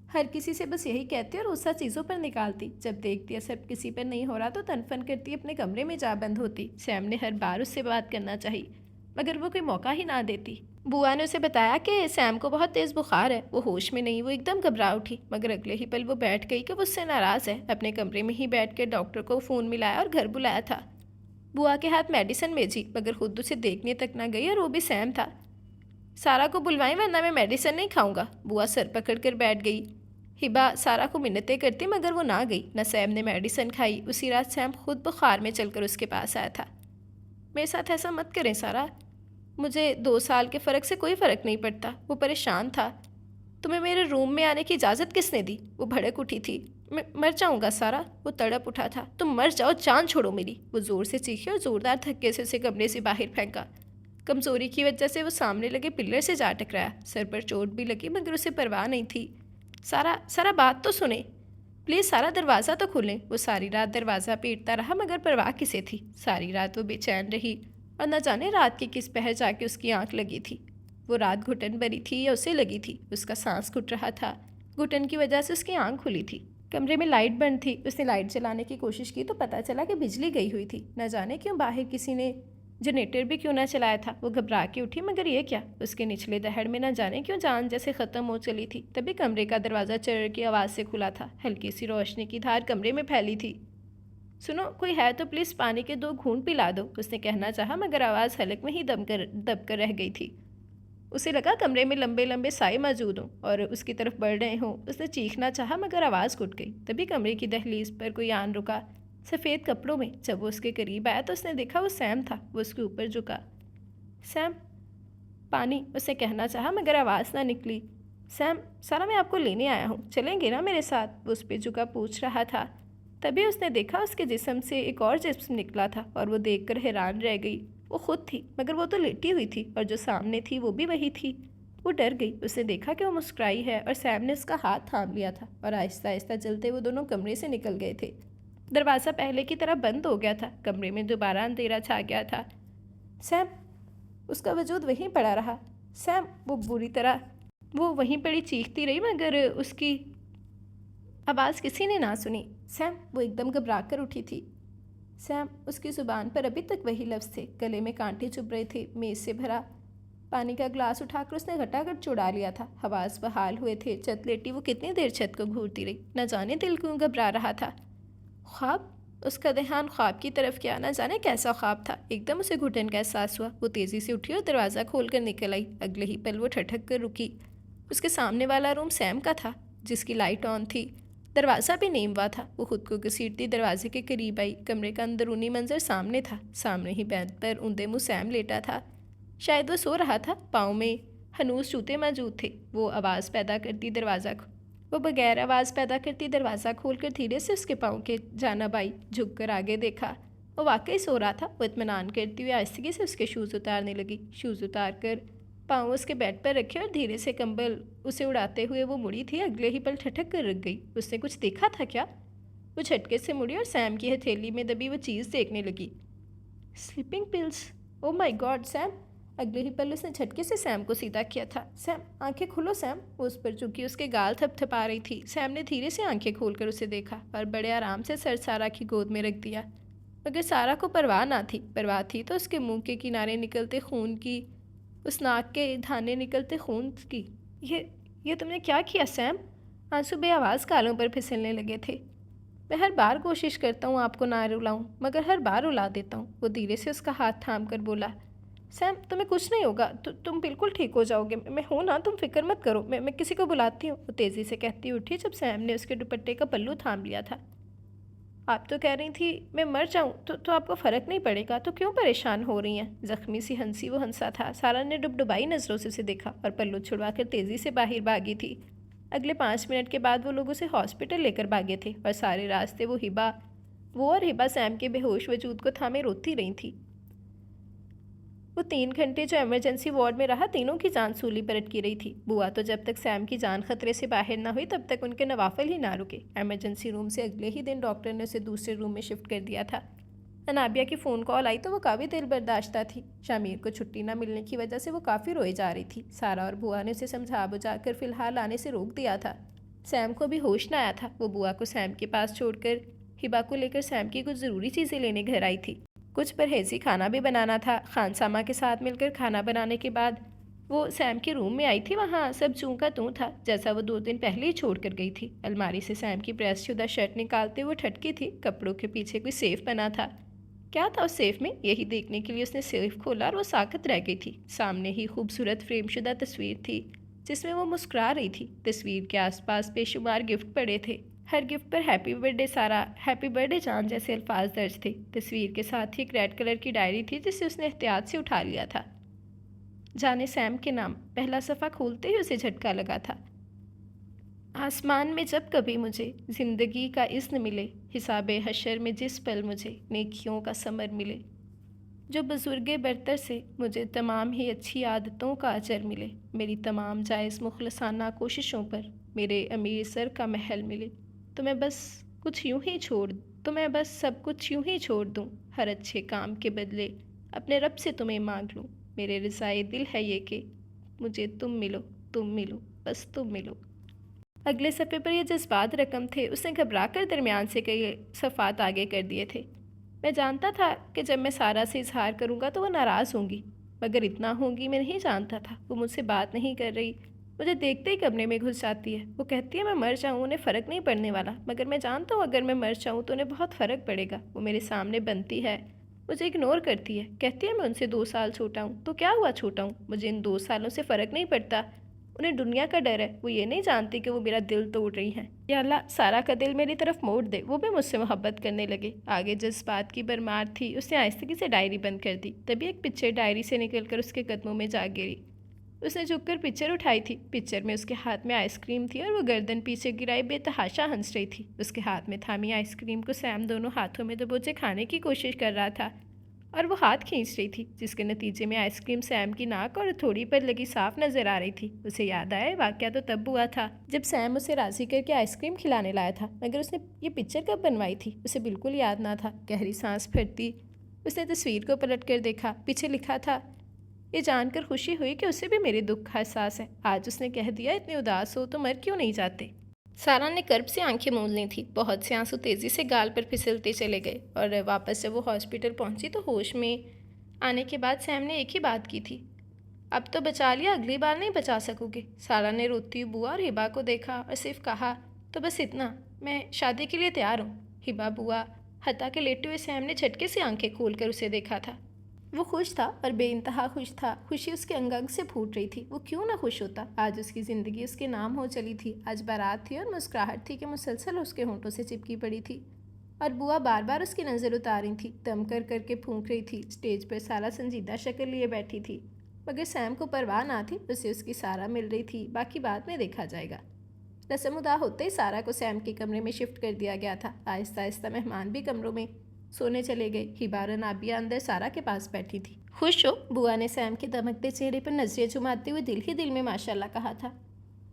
हर किसी से बस यही कहती और गुस्सा चीज़ों पर निकालती। जब देखती असर किसी पर नहीं हो रहा तो तनफन करती अपने कमरे में जा बंद होती। सैम ने हर बार उससे बात करना चाहिए, मगर वो कोई मौका ही ना देती। बुआ ने उसे बताया कि सैम को बहुत तेज़ बुखार है, वो होश में नहीं। वो एकदम घबरा उठी, मगर अगले ही पल वो बैठ गई कि वो उससे नाराज़ है। अपने कमरे में ही बैठ कर डॉक्टर को फ़ोन मिलाया और घर बुलाया था। बुआ के हाथ मेडिसिन भेजी, मगर खुद उसे देखने तक ना गई और वो भी सैम था। सारा को बुलवाएं वरना मैं मेडिसिन नहीं खाऊंगा। बुआ सर पकड़ कर बैठ गई। हिबा सारा को मिन्नतें करती, मगर वो ना गई। न सैम ने मेडिसिन खाई। उसी रात सैम खुद बुखार में चलकर उसके पास आया था। मेरे साथ ऐसा मत करें सारा, मुझे 2 साल के फ़र्क से कोई फ़र्क नहीं पड़ता। वो परेशान था। तुम्हें मेरे रूम में आने की इजाज़त किसने दी? वो भड़क उठी थी। मैं मर जाऊँगा सारा, वो तड़प उठा था। तुम मर जाओ, जान छोड़ो मेरी। वो ज़ोर से चीखी और ज़ोरदार धक्के से उसे कमरे से बाहर फेंका। कमज़ोरी की वजह से वो सामने लगे पिलर से जा टकराया। सर पर चोट भी लगी, मगर उसे परवाह नहीं थी। सारा बात तो सुने प्लीज़। सारा दरवाज़ा तो खोलें। वो सारी रात दरवाज़ा पीटता रहा, मगर परवाह किसे थी। सारी रात वो बेचैन रही और न जाने रात की किस पहर जाके उसकी आंख लगी थी। वो रात घुटन भरी थी या उसे लगी थी। उसका सांस घुट रहा था। घुटन की वजह से उसकी आंख खुली थी। कमरे में लाइट बंद थी। उसने लाइट जलाने की कोशिश की तो पता चला कि बिजली गई हुई थी। न जाने क्यों बाहर किसी ने जनरेटर भी क्यों ना चलाया था। वो घबरा के उठी, मगर ये क्या, उसके निचले दहड़ में न जाने क्यों जान जैसे ख़त्म हो चली थी। तभी कमरे का दरवाज़ा चढ़ की आवाज़ से खुला था। हल्की सी रोशनी की धार कमरे में फैली थी। सुनो, कोई है तो प्लीज़ पानी के 2 घूंट पिला दो, उसने कहना चाहा, मगर आवाज़ हलक में ही दब कर रह गई थी। उसे लगा कमरे में लंबे लंबे साए मौजूद हों और उसकी तरफ बढ़ रहे हों। उसने चीखना चाहा, मगर आवाज़ घुट गई। तभी कमरे की दहलीज पर कोई आन रुका, सफ़ेद कपड़ों में। जब वो उसके करीब आया तो उसने देखा वो सैम था। वो उसके ऊपर झुका। सैम, पानी, उसे कहना चाहा, मगर आवाज़ ना निकली। सैम, सारा मैं आपको लेने आया हूँ, चलेंगे ना मेरे साथ? वो उस पर झुका पूछ रहा था। तभी उसने देखा उसके जिस्म से एक और जिस्म निकला था और वो देखकर हैरान रह गई। वो खुद थी, मगर वो तो लेटी हुई थी और जो सामने थी वो भी वही थी। वो डर गई। उसने देखा कि वो मुस्कुराई है और सैम ने उसका हाथ थाम लिया था और आहिस्ता आहिस्ता चलते वो दोनों कमरे से निकल गए थे। दरवाज़ा पहले की तरह बंद हो गया था। कमरे में दोबारा अंधेरा छा गया था। सैम, उसका वजूद वहीं पड़ा रहा। सैम, वो बुरी तरह वो वहीं पड़ी चीखती रही, मगर उसकी आवाज़ किसी ने ना सुनी। सैम, वो एकदम घबरा कर उठी थी। सैम, उसकी ज़ुबान पर अभी तक वही लफ्ज़ थे। गले में कांटे चुभ रहे थे। मेज़ से भरा पानी का ग्लास उठाकर उसने घटाघट चुड़ा लिया था। हवास बहाल हुए थे। छत लेटी वो कितनी देर छत को घूरती रही। न जाने दिल क्यों घबरा रहा था। ख्वाब? उसका ध्यान ख्वाब की तरफ गया। न जाने कैसा ख्वाब था। एकदम उसे घुटन का एहसास हुआ। वो तेज़ी से उठी और दरवाज़ा खोलकर निकल आई। अगले ही पल वो ठठक कर रुकी। उसके सामने वाला रूम सैम का था, जिसकी लाइट ऑन थी। दरवाज़ा भी नीम हुआ था। वो खुद को घसीटती दरवाजे के करीब आई। कमरे का अंदरूनी मंजर सामने था। सामने ही बेड पर ऊंधे मुँह सैम लेटा था। शायद वो सो रहा था। पाँव में हनूस जूते मौजूद थे। वो आवाज़ पैदा करती दरवाज़ा वो बगैर आवाज़ पैदा करती दरवाज़ा खोलकर धीरे से उसके पाँव के जानिब आई। झुक कर आगे देखा। वो वाकई सो रहा था। वो इत्मीनान करती हुई आहिस्तगी से उसके शूज़ उतारने लगी। शूज़ उतार कर पाँव उसके बेड पर रखे और धीरे से कंबल उसे उड़ाते हुए वो मुड़ी थी। अगले ही पल ठठक कर रुक गई। उसने कुछ देखा था क्या? वो झटके से मुड़ी और सैम की हथेली में दबी वो चीज़ देखने लगी। Sleeping pills. Oh my God Sam! अगले ही पल उसने झटके से सैम को सीधा किया था। सैम, आंखें खोलो सैम! वो उस पर चूंकि उसके गाल थपथपा रही थी। सैम ने धीरे से आंखें खोलकर उसे देखा और बड़े आराम से सर सारा की गोद में रख दिया। मगर सारा को परवाह ना थी। परवाह थी तो उसके मुंह के किनारे निकलते खून की, उस नाक के धाने निकलते खून की। ये तुमने क्या किया सैम? आंसू बेआवाज़ गालों पर फिसलने लगे थे। मैं हर बार कोशिश करता हूँ आपको ना रुलाऊं, मगर हर बार रुला देता हूँ। वो धीरे से उसका हाथ थाम कर बोला। सैम, तुम्हें कुछ नहीं होगा। तुम बिल्कुल ठीक हो जाओगे। मैं हूँ ना, तुम फिक्र मत करो। मैं किसी को बुलाती हूँ। वो तेज़ी से कहती उठी जब सैम ने उसके दुपट्टे का पल्लू थाम लिया था। आप तो कह रही थी मैं मर जाऊँ तो आपको फ़र्क नहीं पड़ेगा, तो क्यों परेशान हो रही हैं? ज़ख्मी सी हंसी वो हंसा था। सारा ने डुबडुबाई नज़रों से उसे देखा और पल्लू छुड़वा कर तेज़ी से बाहर भागी थी। अगले 5 मिनट के बाद वो लोग उसे हॉस्पिटल लेकर भागे थे और सारे रास्ते वो और हिबा सैम के बेहोश वजूद को थामे रोती रही थी। वो 3 घंटे जो इमरजेंसी वार्ड में रहा, तीनों की जान सूली पर अटकी रही थी। बुआ तो जब तक सैम की जान खतरे से बाहर ना हुई तब तक उनके नवाफिल ही ना रुके। इमरजेंसी रूम से अगले ही दिन डॉक्टर ने उसे दूसरे रूम में शिफ्ट कर दिया था। अनाबिया की फ़ोन कॉल आई तो वो काफ़ी दिल बर्दाश्ता थी। शामिर को छुट्टी ना मिलने की वजह से वो काफ़ी रोई जा रही थी। सारा और बुआ ने उसे समझा बुझा कर फ़िलहाल आने से रोक दिया था। सैम को भी होश ना आया था। वो बुआ को सैम के पास छोड़कर हिबा को लेकर सैम की कुछ ज़रूरी चीज़ें लेने घर आई थी। कुछ परहेजी खाना भी बनाना था। खानसामा के साथ मिलकर खाना बनाने के बाद वो सैम के रूम में आई थी। वहाँ सब चूं का तूं था, जैसा वो 2 दिन पहले ही छोड़ कर गई थी। अलमारी से सैम की प्रेस शुदा शर्ट निकालते वो ठटकी थी। कपड़ों के पीछे कोई सेफ बना था। क्या था उस सेफ में? यही देखने के लिए उसने सेफ खोला और वो साकत रह गई थी। सामने ही खूबसूरत फ्रेमशुदा तस्वीर थी जिसमें वो मुस्कुरा रही थी। तस्वीर के आसपास बेशुमार गिफ्ट पड़े थे। हर गिफ्ट पर हैप्पी बर्थडे सारा, हैप्पी बर्थडे जान जैसे अल्फाज दर्ज थे। तस्वीर के साथ ही एक रेड कलर की डायरी थी जिसे उसने एहतियात से उठा लिया था। जाने सैम के नाम। पहला सफ़ा खोलते ही उसे झटका लगा था। आसमान में जब कभी मुझे ज़िंदगी का इज़्न मिले, हिसाब हशर में जिस पल मुझे नेकियों का समर मिले, जो बुज़ुर्ग बरतर से मुझे तमाम ही अच्छी आदतों का अजर मिले, मेरी तमाम जायज़ मुखलसाना कोशिशों पर मेरे अमीर सर का महल मिले, तो मैं बस सब कुछ यूं ही छोड़ दूं, हर अच्छे काम के बदले अपने रब से तुम्हें मांग लूं। मेरे रिज़ाए दिल है ये कि मुझे तुम मिलो, बस तुम मिलो। अगले सफ़े पर ये जज्बात रकम थे। उसने घबरा कर दरमियान से कई सफ़ात आगे कर दिए थे। मैं जानता था कि जब मैं सारा से इजहार करूँगा तो वह नाराज़ होंगी, मगर इतना होंगी मैं नहीं जानता था। वो मुझसे बात नहीं कर रही, मुझे देखते ही कमरे में घुस जाती है। वो कहती है मैं मर जाऊँ उन्हें फ़र्क नहीं पड़ने वाला, मगर मैं जानता हूँ अगर मैं मर जाऊँ तो उन्हें बहुत फ़र्क पड़ेगा। वो मेरे सामने बनती है, मुझे इग्नोर करती है, कहती है मैं उनसे 2 साल छोटा हूँ। तो क्या हुआ छोटा हूँ, मुझे इन 2 सालों से फ़र्क नहीं पड़ता। उन्हें दुनिया का डर है। वो ये नहीं जानती कि वो मेरा दिल तोड़ रही हैं। या अल्लाह, सारा का दिल मेरी तरफ मोड़ दे, वो भी मुझसे मोहब्बत करने लगे। आगे जिस बात की बरमार थी उसने आहिस्तगी से डायरी बंद कर दी। तभी एक पिक्चर डायरी से निकलकर उसके कदमों में जा गिरी। उसने झुककर पिक्चर उठाई थी। पिक्चर में उसके हाथ में आइसक्रीम थी और वो गर्दन पीछे गिराई बेतहाशा हंस रही थी। उसके हाथ में थामी आइसक्रीम को सैम दोनों हाथों में दबोचे खाने की कोशिश कर रहा था। और वो हाथ खींच रही थी, जिसके नतीजे में आइसक्रीम सैम की नाक और हथौड़ी पर लगी साफ नजर आ रही थी। उसे याद आया वाकया तो तब हुआ था जब सैम उसे राजी करके आइसक्रीम खिलाने लाया था, मगर उसने ये पिक्चर कब बनवाई थी उसे बिल्कुल याद ना था। गहरी सांस भरती उसने तस्वीर को पलट कर देखा। पीछे लिखा था, ये जानकर खुशी हुई कि उसे भी मेरे दुख का एहसास है। आज उसने कह दिया, इतने उदास हो तो मर क्यों नहीं जाते। सारा ने कर्ब से आंखें मूंद ली थी। बहुत से आंसू तेजी से गाल पर फिसलते चले गए और वापस जब वो हॉस्पिटल पहुंची तो होश में आने के बाद सैम ने एक ही बात की थी, अब तो बचा लिया, अगली बार नहीं बचा सकोगे। सारा ने रोती हुई बुआ और हिबा को देखा और सिर्फ कहा, तो बस इतना, मैं शादी के लिए तैयार हूँ। हिबा बुआ हता के लेटे हुए सैम ने झटके से आंखें खोलकर उसे देखा था। वो खुश था और बेइंतहा खुश था। खुशी उसके अंग अंग से फूट रही थी। वो क्यों ना खुश होता। आज उसकी ज़िंदगी उसके नाम हो चली थी। आज बारात थी और मुस्कुराहट थी कि मुसलसल उसके होंठों से चिपकी पड़ी थी। और बुआ बार बार उसकी नज़र उतार रही थी, दम कर करके फूंक रही थी। स्टेज पर सारा संजीदा शक्ल लिए बैठी थी, मगर सैम को परवाह ना थी। उसे उसकी सारा मिल रही थी, बाकी बाद में देखा जाएगा। रस्म उदा होते ही सारा को सैम के कमरे में शिफ्ट कर दिया गया था। आहिस्ता आहिस्ता मेहमान भी कमरों में सोने चले गए। हिबा और नाबिया अंदर सारा के पास बैठी थी। खुश हो? बुआ ने सैम के दमकते चेहरे पर नजरें झुमाते हुए दिल ही दिल में माशाल्लाह कहा था।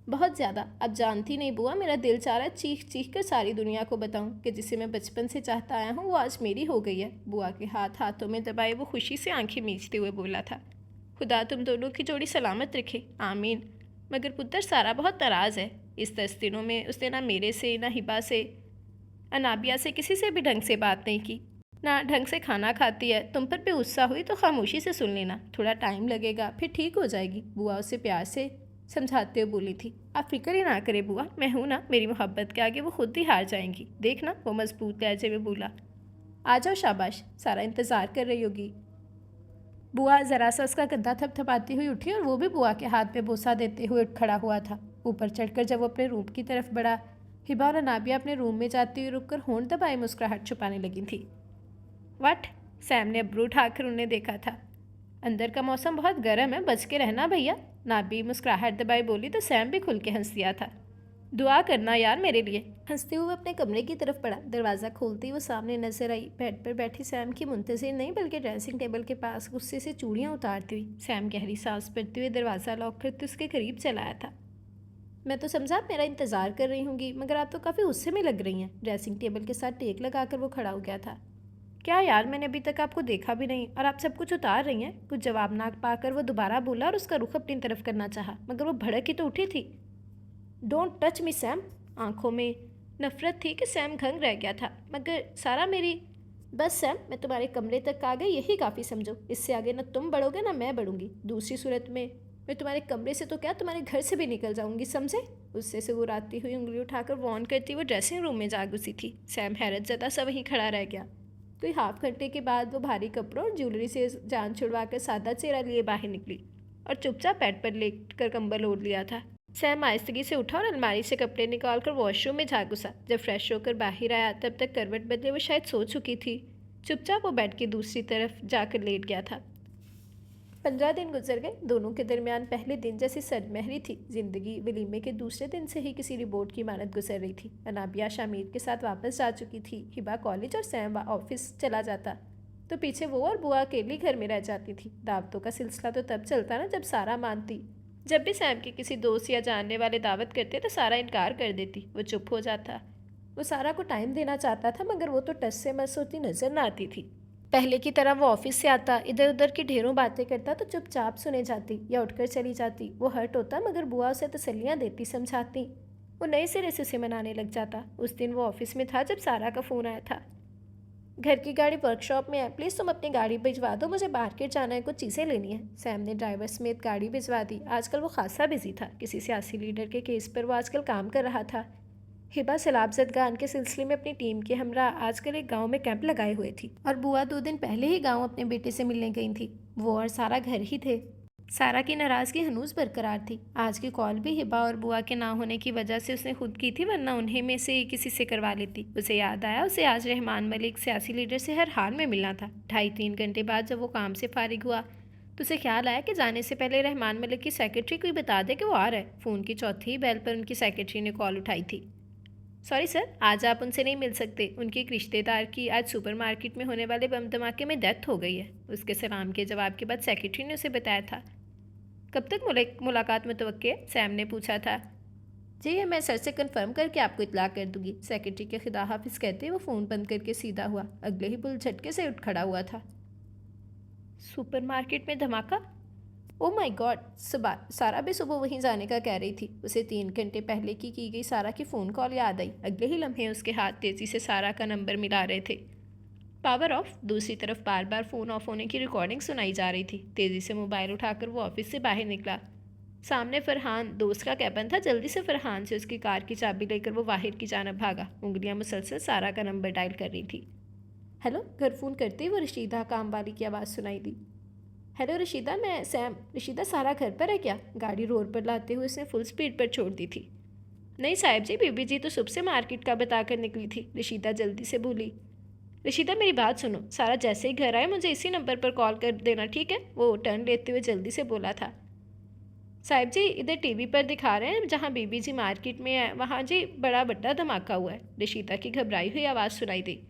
बहुत ज़्यादा। अब जानती नहीं बुआ, मेरा दिल चाह रहा है चीख चीख कर सारी दुनिया को बताऊं कि जिसे मैं बचपन से चाहता आया हूँ वो आज मेरी हो गई है। बुआ के हाथ हाथों में दबाए वो खुशी से आंखें मीचते हुए बोला था, खुदा तुम दोनों की जोड़ी सलामत रखे, आमीन। मगर पुत्र सारा बहुत नाराज़ है। इस 10 दिनों में उसने ना मेरे से, ना हिबा से, अनाबिया से किसी से भी ढंग से बात नहीं की, ना ढंग से खाना खाती है। तुम पर भी गुस्सा हुई तो खामोशी से सुन लेना, थोड़ा टाइम लगेगा फिर ठीक हो जाएगी। बुआ उसे प्यार से समझाते हुए बोली थी। आप फिक्र ही ना करें बुआ, मैं हूं ना, मेरी मोहब्बत के आगे वो खुद ही हार जाएंगी, देखना। वो मजबूत लहजे में बोला। आ जाओ, शाबाश, सारा इंतज़ार कर रही होगी। बुआ ज़रा सा उसका कंधा थपथपाती हुई उठी और वो भी बुआ के हाथ पे बोसा देते हुए उठ खड़ा हुआ था। ऊपर चढ़कर जब वो अपने रूम की तरफ बढ़ा, हिबा और नाबिया अपने रूम में जाते हुए रुककर होंठ दबाए मुस्कुराहट छुपाने लगी थी। वट? सैम ने अब्रू उठाकर उन्हें देखा था। अंदर का मौसम बहुत गर्म है, बच के रहना भैया। नाबी मुस्कुराहट दबाई बोली तो सैम भी खुल के हंस दिया था। दुआ करना यार मेरे लिए। हंसते हुए अपने कमरे की तरफ बढ़ा। दरवाज़ा खोलते ही वो सामने नजर आई, बेड पर बैठी सैम की मुंतज़िर नहीं बल्कि ड्रेसिंग टेबल के पास गुस्से से चूड़ियाँ उतारती हुई। सैम गहरी सांस भरते हुए दरवाज़ा लॉक करते उसके करीब चला आया था। मैं तो समझा आप मेरा इंतज़ार कर रही होंगी, मगर आप तो काफ़ी गुस्से में लग रही हैं। ड्रेसिंग टेबल के साथ टेक लगाकर वो खड़ा हो गया था। क्या यार, मैंने अभी तक आपको देखा भी नहीं और आप सब कुछ उतार रही हैं। कुछ जवाब ना पाकर वो दोबारा बोला और उसका रुख अपनी तरफ करना चाहा, मगर वो भड़क ही तो उठी थी। Don't touch me Sam. आंखों में नफरत थी कि सैम घंग रह गया था। मगर सारा मेरी, बस सैम, मैं तुम्हारे कमरे तक आ गई, यही काफ़ी समझो। इससे आगे ना तुम बढ़ोगे ना मैं बढ़ूंगी। दूसरी सूरत में मैं तुम्हारे कमरे से तो क्या तुम्हारे घर से भी निकल जाऊंगी, समझे। उससे सुगुराती हुई उंगली उठाकर वॉर्न करती हुई ड्रेसिंग रूम में जा घुसी थी। सैम हैरत ज़दा सा वहीं खड़ा रह गया। कोई हाफ घंटे के बाद वो भारी कपड़ों और ज्वेलरी से जान छुड़वाकर सादा चेहरा लिए बाहर निकली और चुपचाप बेड पर लेटकर कंबल ओढ़ लिया था। सैम आहिस्तगी से उठा और अलमारी से कपड़े निकालकर वॉशरूम में जा घुसा। जब फ्रेश होकर बाहर आया तब तक करवट बदले वो शायद सो चुकी थी। चुपचाप वो बेड की दूसरी तरफ जाकर लेट गया था। 15 दिन गुजर गए। दोनों के दरमियान पहले दिन जैसी सनमहरी थी। जिंदगी वलीमे के दूसरे दिन से ही किसी रिपोर्ट की मानद गुजर रही थी। अनाबिया शामिर के साथ वापस जा चुकी थी। हिबा कॉलेज और सैम ऑफिस चला जाता तो पीछे वो और बुआ अकेली घर में रह जाती थी। दावतों का सिलसिला तो तब चलता ना जब सारा मानती। जब भी सैम के किसी दोस्त या जानने वाले दावत करते तो सारा इनकार कर देती। वो चुप हो जाता। वो सारा को टाइम देना चाहता था, मगर वो तो टस से मस होती नजर ना आती थी। पहले की तरह वो ऑफिस से आता, इधर उधर की ढेरों बातें करता तो चुपचाप सुने जाती या उठकर चली जाती। वो हर्ट होता, मगर बुआ उसे तसल्लियाँ देती, समझाती। वो नए सिरे से उसे मनाने लग जाता। उस दिन वो ऑफिस में था जब सारा का फ़ोन आया था। घर की गाड़ी वर्कशॉप में है, प्लीज़ तुम अपनी गाड़ी भिजवा दो, मुझे मार्केट जाना है, कुछ चीज़ें लेनी है। सैम ने ड्राइवर समेत गाड़ी भिजवा दी। आजकल वो खासा बिजी था। किसी सियासी लीडर के केस पर वो आजकल काम कर रहा था। हिबा सैलाब ज़दगान के सिलसिले में अपनी टीम के हमरा आजकल एक गांव में कैंप लगाए हुए थी और बुआ 2 दिन पहले ही गांव अपने बेटे से मिलने गई थी। वो और सारा घर ही थे। सारा की नाराज़गी हनूज बरकरार थी। आज की कॉल भी हिबा और बुआ के ना होने की वजह से उसने खुद की थी, वरना उन्हें में से किसी से करवा लेती। उसे याद आया उसे आज रहमान मलिक सियासी लीडर से हर हाल में मिलना था। 2.5-3 घंटे बाद जब वो काम से फारिग हुआ तो उसे ख्याल आया कि जाने से पहले रहमान मलिक की सेक्रेटरी को ही बता दे कि वो आ रहा है। फ़ोन की चौथी बेल पर उनकी सेक्रेटरी ने कॉल उठाई थी। सॉरी सर, आज आप उनसे नहीं मिल सकते। उनके एक रिश्तेदार की आज सुपरमार्केट में होने वाले बम धमाके में डेथ हो गई है। उसके सलाम के जवाब के बाद सेक्रेटरी ने उसे बताया था। कब तक मुलाकात मुतवक्के है? सैम ने पूछा था। जी, ये मैं सर से कंफर्म करके आपको इत्तला कर दूंगी। सेक्रेटरी के खुदा हाफिज कहते वो फ़ोन बंद करके सीधा हुआ। अगले ही पुल झटके से उठ खड़ा हुआ था। सुपरमार्केट में धमाका? Oh my God! सारा भी सुबह वहीं जाने का कह रही थी। उसे 3 घंटे पहले की गई सारा की फ़ोन कॉल याद आई। अगले ही लम्हे उसके हाथ तेज़ी से सारा का नंबर मिला रहे थे। Power of. दूसरी तरफ बार बार फ़ोन ऑफ होने की रिकॉर्डिंग सुनाई जा रही थी। तेज़ी से मोबाइल उठाकर वो ऑफिस से बाहर निकला। सामने फरहान दोस्त का कैबिन था। जल्दी से फरहान से उसकी कार की चाबी लेकर वो बाहर की जानब भागा। उंगलियां मुसलसल सारा का नंबर डायल कर रही थी। हेलो। घर फ़ोन करते ही वो रशीदा काम वाली की आवाज़ सुनाई दी। हेलो रशीदा, मैं सैम। रशीदा, सारा घर पर है क्या? गाड़ी रोड पर लाते हुए उसने फुल स्पीड पर छोड़ दी थी। नहीं साहिब जी, बीबी जी तो सुबह से मार्केट का बताकर निकली थी। रशीदा जल्दी से बोली। रशीदा, मेरी बात सुनो। सारा जैसे ही घर आए मुझे इसी नंबर पर कॉल कर देना, ठीक है? वो टर्न लेते हुए जल्दी से बोला था। साहिब जी, इधर टीवी पर दिखा रहे हैं जहाँ बीबी जी मार्केट में है, वहाँ जी बड़ा धमाका हुआ है। रशीदा की घबराई हुई आवाज़ सुनाई दी।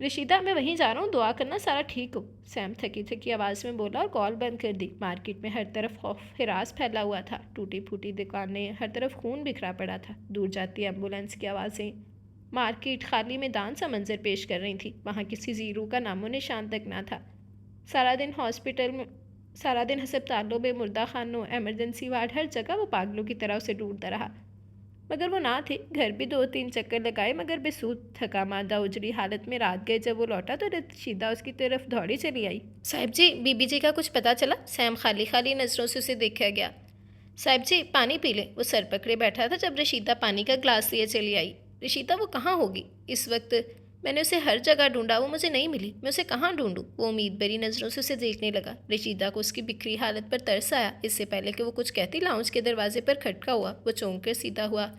रशीदा, मैं वहीं जा रहा हूँ, दुआ करना सारा ठीक हो। सैम थकी थकी आवाज़ में बोला और कॉल बंद कर दी। मार्केट में हर तरफ खौफ हिरास फैला हुआ था। टूटी फूटी दुकानें, हर तरफ खून बिखरा पड़ा था। दूर जाती एम्बुलेंस की आवाज़ें। मार्केट खाली मैदान सा मंजर पेश कर रही थी। वहाँ किसी जीरू का नामो निशान तक ना था। सारा दिन हस्पतालों में, मुर्दा खानों, एमरजेंसी वार्ड, हर जगह वो पागलों की तरह उसे ढूंढता रहा। मगर वो ना थे। घर भी 2-3 चक्कर लगाए मगर बेसूद, थका मांदा उजड़ी हालत में रात गए। जब वो लौटा तो रशीदा उसकी तरफ दौड़ी चली आई। साहिब जी, बीबी जी का कुछ पता चला? सैम खाली खाली नज़रों से उसे देखा गया। साहिब जी, पानी पी लें। वो सर पकड़े बैठा था जब रशीदा पानी का ग्लास लिए चली आई। रशीदा, वो कहाँ होगी इस वक्त? मैंने उसे हर जगह ढूंढा, वो मुझे नहीं मिली। मैं उसे कहाँ ढूंढूं? वो उम्मीद भरी नज़रों से उसे देखने लगा। रशीदा को उसकी बिखरी हालत पर तरस आया। इससे पहले कि वो कुछ कहती, लाउंज के दरवाजे पर खटका हुआ। वो चौंक कर सीधा हुआ।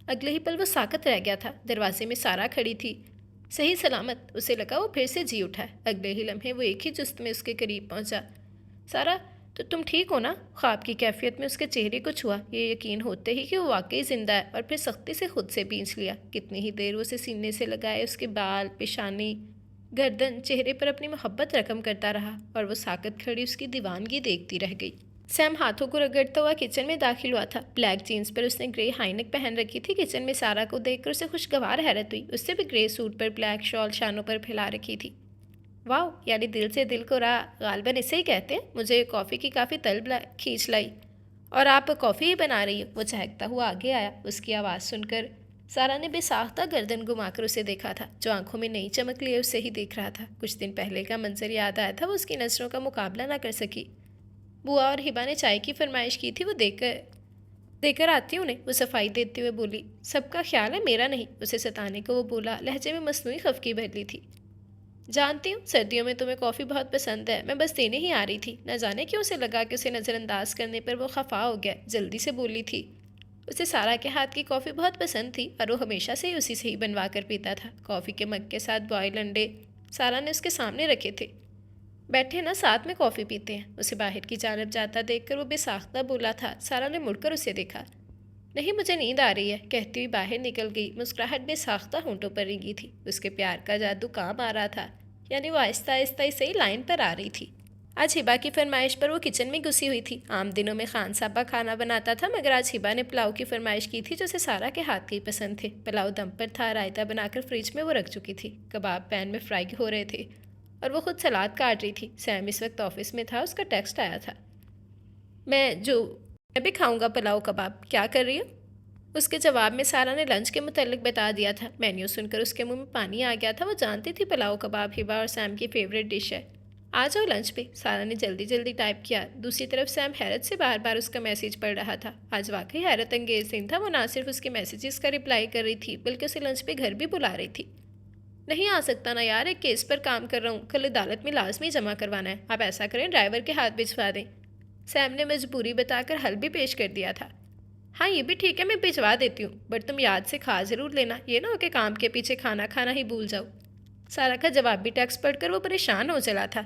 अगले ही पल वो साकत रह गया था। दरवाजे में सारा खड़ी थी, सही सलामत। उसे लगा वो फिर से जी उठा है। अगले ही लम्हे वो एक ही जुस्त में उसके करीब पहुंचा। सारा, तो तुम ठीक हो ना? ख्वाब की कैफियत में उसके चेहरे को छुआ। ये यकीन होते ही कि वो वाकई जिंदा है, और फिर सख्ती से खुद से पींछ लिया। कितनी ही देर उसे सीने से लगाए उसके बाल, पेशानी, गर्दन, चेहरे पर अपनी मोहब्बत रकम करता रहा, और वो साकत खड़ी उसकी दीवानगी देखती रह गई। सैम हाथों को रगड़ता हुआ किचन में दाखिल हुआ था। ब्लैक जीन्स पर उसने ग्रे हाईनेक पहन रखी थी। किचन में सारा को देखकर उसे खुशगवार हैरत हुई। उससे भी ग्रे सूट पर ब्लैक शॉल शानों पर फैला रखी थी। वाह, यानी दिल से दिल को रहा, गालबन इसे ही कहते हैं। मुझे कॉफ़ी की काफ़ी तलब खींच लाई। और आप कॉफ़ी ही बना रही हो? वो चहकता हुआ आगे आया। उसकी आवाज़ सुनकर सारा ने बेसाख्ता गर्दन घुमाकर उसे देखा था। जो आंखों में नई चमक लिए उसे ही देख रहा था। कुछ दिन पहले का मंजर याद आया था। वो उसकी नज़रों का मुकाबला ना कर सकी। बुआ और हिबा ने चाय की फरमाइश की थी, वो देकर आती हूँ उन्हें। वो सफाई देते हुए बोली। सबका ख्याल है, मेरा नहीं। उसे सताने को वो बोला। लहजे में मसनूई खफकी भरली थी। जानती हूँ सर्दियों में तुम्हें कॉफ़ी बहुत पसंद है, मैं बस देने ही आ रही थी। न जाने क्यों उसे लगा कि उसे नज़रअंदाज करने पर वो खफा हो गया। जल्दी से बोली थी। उसे सारा के हाथ की कॉफ़ी बहुत पसंद थी, और वो हमेशा से ही उसी से ही बनवा कर पीता था। कॉफ़ी के मग के साथ बॉयल अंडे सारा ने उसके सामने रखे थे। बैठे ना, साथ में कॉफ़ी पीते हैं। उसे बाहर की जानब जाता देखकर वो बेसाख्ता बोला था। सारा ने मुड़कर उसे देखा। नहीं, मुझे नींद आ रही है, कहती हुई बाहर निकल गई। मुस्कुराहट बेसाख्ता होंठों पर रेंगी थी। उसके प्यार का जादू काम आ रहा था, यानी वो आहिस्ता आहिस्ता ही सही लाइन पर आ रही थी। आज हिबा की फरमाइश पर वो किचन में घुसी हुई थी। आम दिनों में खान साहबा खाना बनाता था, मगर आज हिबा ने पुलाव की फरमाइश की थी, जो उसे सारा के हाथ के ही पसंद थे। पुलाव दम पर था। रायता बनाकर फ्रिज में वो रख चुकी थी। कबाब पैन में फ्राई हो रहे थे, और वो खुद सलाद काट रही थी। सैम इस वक्त ऑफिस में था। उसका टेक्स्ट आया था। मैं भी खाऊंगा पुलाव कबाब। क्या कर रही हो? उसके जवाब में सारा ने लंच के मुतल्लिक बता दिया था। मेन्यू सुनकर उसके मुंह में पानी आ गया था। वो जानती थी पुलाव कबाब हिबा और सैम की फेवरेट डिश है। आ जाओ लंच पे। सारा ने जल्दी जल्दी टाइप किया। दूसरी तरफ सैम हैरत से बार बार उसका मैसेज पढ़ रहा था। आज वाकई हैरत अंगेज दिन था। वो ना सिर्फ उसके मैसेजेस का रिप्लाई कर रही थी, बल्कि उसे लंच पे घर भी बुला रही थी। नहीं आ सकता ना यार, एक केस पर काम कर रहा हूँ, कल अदालत में लाजमी जमा करवाना है। आप ऐसा करें, ड्राइवर के हाथ भिजवा दें। सैम ने मजबूरी बताकर हल भी पेश कर दिया था। हाँ, ये भी ठीक है, मैं भिजवा देती हूँ, बट तुम याद से खा ज़रूर लेना। ये ना हो कि काम के पीछे खाना खाना ही भूल जाओ। सारा का जवाबी टेक्स्ट पढ़कर वो परेशान हो चला था।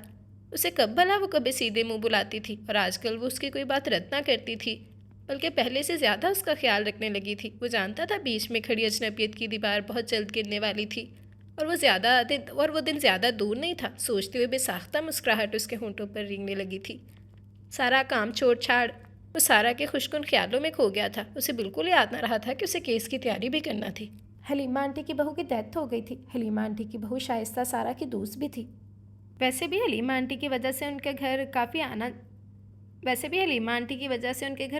उसे कब भला वो कभी सीधे मुंह बुलाती थी, और आजकल वो उसकी कोई बात रद्द ना करती थी। बल्कि पहले से ज़्यादा उसका ख्याल रखने लगी थी। वो जानता था बीच में खड़ी अजनबियत की दीवार बहुत जल्द गिरने वाली थी और वो दिन ज़्यादा दूर नहीं था। सोचते हुए बेसाख्ता मुस्कुराहट उसके होंठों पर रेंगने लगी थी। सारा काम छोड़ छाड़ वो सारा के खुशकुन ख्यालों में खो गया था। उसे बिल्कुल याद न रहा था कि उसे केस की तैयारी भी करना थी। हलीमा आंटी की बहू की डेथ हो गई थी। हलीमा आंटी की बहू शाइस्ता सारा की दोस्त भी थी। वैसे भी हलीमा आंटी की वजह से उनके घर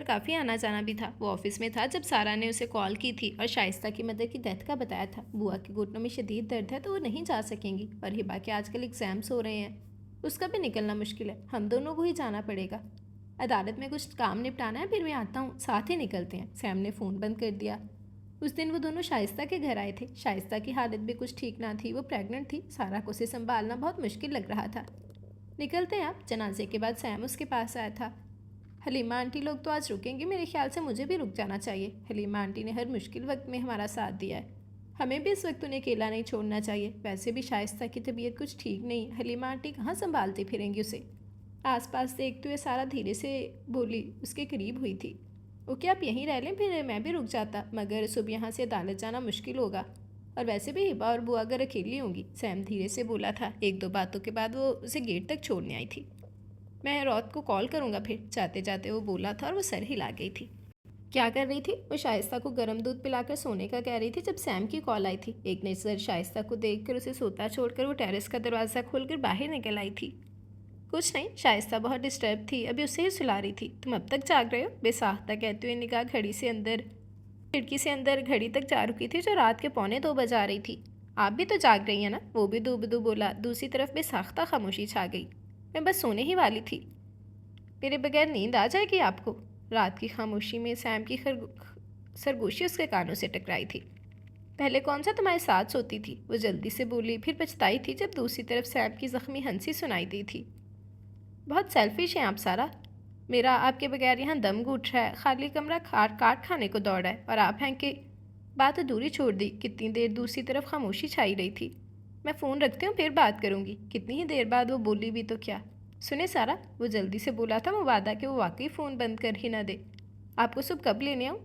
काफ़ी आना जाना भी था। वो ऑफिस में था जब सारा ने उसे कॉल की थी और शाइस्ता की मदर की डेथ का बताया था। बुआ के घुटनों में शदीद दर्द है तो वो नहीं जा सकेंगी और हिबा के आजकल एग्जाम्स हो रहे हैं, उसका भी निकलना मुश्किल है। हम दोनों को ही जाना पड़ेगा। अदालत में कुछ काम निपटाना है, फिर मैं आता हूँ, साथ ही निकलते हैं। सैम ने फ़ोन बंद कर दिया। उस दिन वो दोनों शाइस्ता के घर आए थे। शाइस्ता की हालत भी कुछ ठीक ना थी, वो प्रेग्नेंट थी। सारा को उसे संभालना बहुत मुश्किल लग रहा था। निकलते हैं आप। जनाजे के बाद सैम उसके पास आया था। हलीमा आंटी लोग तो आज रुकेंगे, मेरे ख्याल से मुझे भी रुक जाना चाहिए। हलीमा आंटी ने हर मुश्किल वक्त में हमारा साथ दिया है, हमें भी इस वक्त उन्हें अकेला नहीं छोड़ना चाहिए। वैसे भी शाइस्ता की तबीयत कुछ ठीक नहीं, हलीमा आंटी कहाँ संभालती फिरेंगी उसे। आसपास देखते हुए सारा धीरे से बोली, उसके करीब हुई थी। ओके आप यहीं रह लें, फिर मैं भी रुक जाता, मगर सुबह यहाँ से अदालत जाना मुश्किल होगा और वैसे भी हिबा और बुआ अगर अकेली होंगी। सैम धीरे से बोला था। एक दो बातों के बाद वो उसे गेट तक छोड़ने आई थी। मैं रौत को कॉल करूँगा फिर, जाते जाते वो बोला था और वो सर हिला गई थी। क्या कर रही थी? वो शाइस्ता को गर्म दूध पिलाकर सोने का कह रही थी जब सैम की कॉल आई थी। एक नज़र शाइस्ता को देखकर उसे सोता छोड़कर वो टेरेस का दरवाज़ा खोलकर बाहर निकल आई थी। कुछ नहीं, शाइस्ता बहुत डिस्टर्ब थी, अभी उसे ही सुला रही थी। तुम अब तक जाग रहे हो? बेसाख्ता कहते हुए निगाह खिड़की से अंदर घड़ी तक जा रुकी थी जो रात के 1:45 बजा रही थी। आप भी तो जाग रही हैं ना? वो भी दूबदू बोला। दूसरी तरफ बेसाख्ता खामोशी छा गई। मैं बस सोने ही वाली थी। मेरे बगैर नींद आ जाएगी आपको? रात की खामोशी में सैम की सरगोशी उसके कानों से टकराई थी। पहले कौन सा तुम्हारे साथ सोती थी? वो जल्दी से बोली, फिर पछताई थी जब दूसरी तरफ सैम की जख्मी हंसी सुनाई दी थी। बहुत सेल्फिश हैं आप सारा। मेरा आपके बगैर यहाँ दम घुट रहा है, खाली कमरा काट खाने को दौड़ा है और आप हैं कि बात अधूरी छोड़ दी। कितनी देर दूसरी तरफ खामोशी छाई रही थी। मैं फ़ोन रखती हूँ, फिर बात करूँगी। कितनी ही देर बाद वो बोली भी तो क्या। सुने सारा, वो जल्दी से बोला था मुबादा कि वो वाकई फ़ोन बंद कर ही ना दे। आपको सुबह कब लेने आऊँ?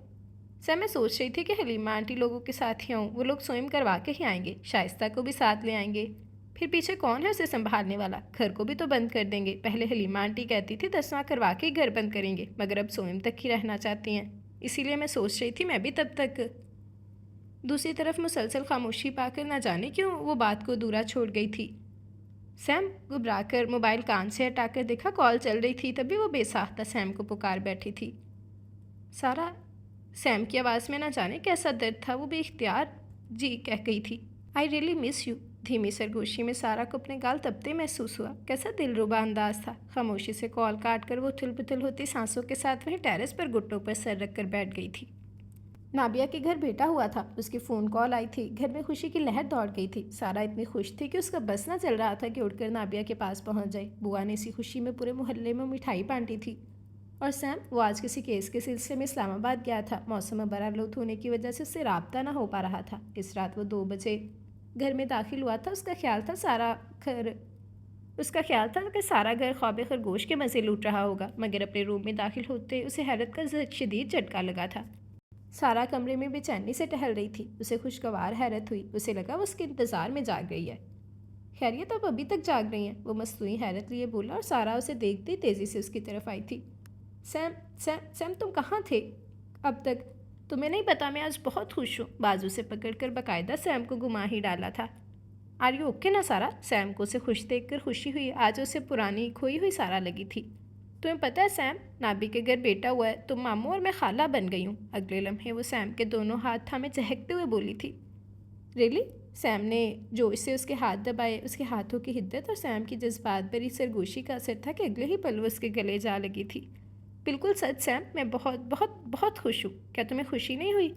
सर मैं सोच रही थी कि हलीमा आंटी लोगों के साथ ही आऊँ, वो लोग स्वयं करवा के ही आएंगे, शाइस्ता को भी साथ ले आएंगे। फिर पीछे कौन है उसे संभालने वाला? घर को भी तो बंद कर देंगे। पहले हलीमा आंटी कहती थी 10वां करवा के ही घर बंद करेंगे, मगर अब स्वयं तक ही रहना चाहती हैं। इसीलिए मैं सोच रही थी मैं भी तब तक। दूसरी तरफ मुसलसल खामोशी पाकर ना जाने क्यों वो बात को दूरा छोड़ गई थी। सैम घबराकर मोबाइल कान से हटाकर देखा कॉल चल रही थी। तभी वो बेसाख्ता सैम को पुकार बैठी थी। सारा। सैम की आवाज़ में ना जाने कैसा दर्द था। वो बेइख्तियार जी कह गई थी, आई रियली मिस यू। धीमी सरगोशी में सारा को अपने गाल तपते महसूस हुआ। कैसा दिलरुबा अंदाज था। खामोशी से कॉल काट कर वो उथल पुथल होती सांसों के साथ वहीं टेरेस पर घुटनों पर सर रख कर बैठ गई थी। नाबिया के घर बेटा हुआ था, उसकी फ़ोन कॉल आई थी। घर में खुशी की लहर दौड़ गई थी। सारा इतनी खुश थी कि उसका बस ना चल रहा था कि उठकर नाबिया के पास पहुंच जाए। बुआ ने इसी खुशी में पूरे मोहल्ले में मिठाई बांटी थी। और सैम, वो आज किसी केस के सिलसिले में इस्लामाबाद गया था। मौसम बरालूत होने की वजह से उससे राब्ता ना हो पा रहा था। इस रात वो 2 बजे घर में दाखिल हुआ था। उसका ख्याल था कि सारा घर ख्वाब खरगोश के मज़े लूट रहा होगा, मगर अपने रूम में दाखिल होते उसे हैरत का शदीद झटका लगा था। सारा कमरे में बेचैनी से टहल रही थी। उसे खुशगवार हैरत हुई। उसे लगा वो उसके इंतज़ार में जाग रही है। खैरियत, अब अभी तक जाग रही हैं? वो मस्तूरी हैरत लिए बोला और सारा उसे देखते तेज़ी से उसकी तरफ आई थी। सैम सैम सैम तुम कहाँ थे अब तक? तुम्हें नहीं पता मैं आज बहुत खुश हूँ। बाजू से पकड़कर बाकायदा सैम को घुमा ही डाला था। आर यू ओके ना सारा? सैम को उसे खुश देखकर खुशी हुई। आज उसे पुरानी खोई हुई सारा लगी थी। तुम्हें पता है सैम, नाबी के घर बेटा हुआ है, तुम मामू और मैं खाला बन गई हूँ। अगले लम्हे वो सैम के दोनों हाथ थामे चहकते हुए बोली थी। रियली? सैम ने जोश से उसके हाथ दबाए। उसके हाथों की हिद्दत और सैम की जज्बात भरी सरगोशी का असर था कि अगले ही पल वो उसके गले जा लगी थी। बिल्कुल सच सैम, मैं बहुत बहुत बहुत खुश हूँ। क्या तुम्हें खुशी नहीं हुई?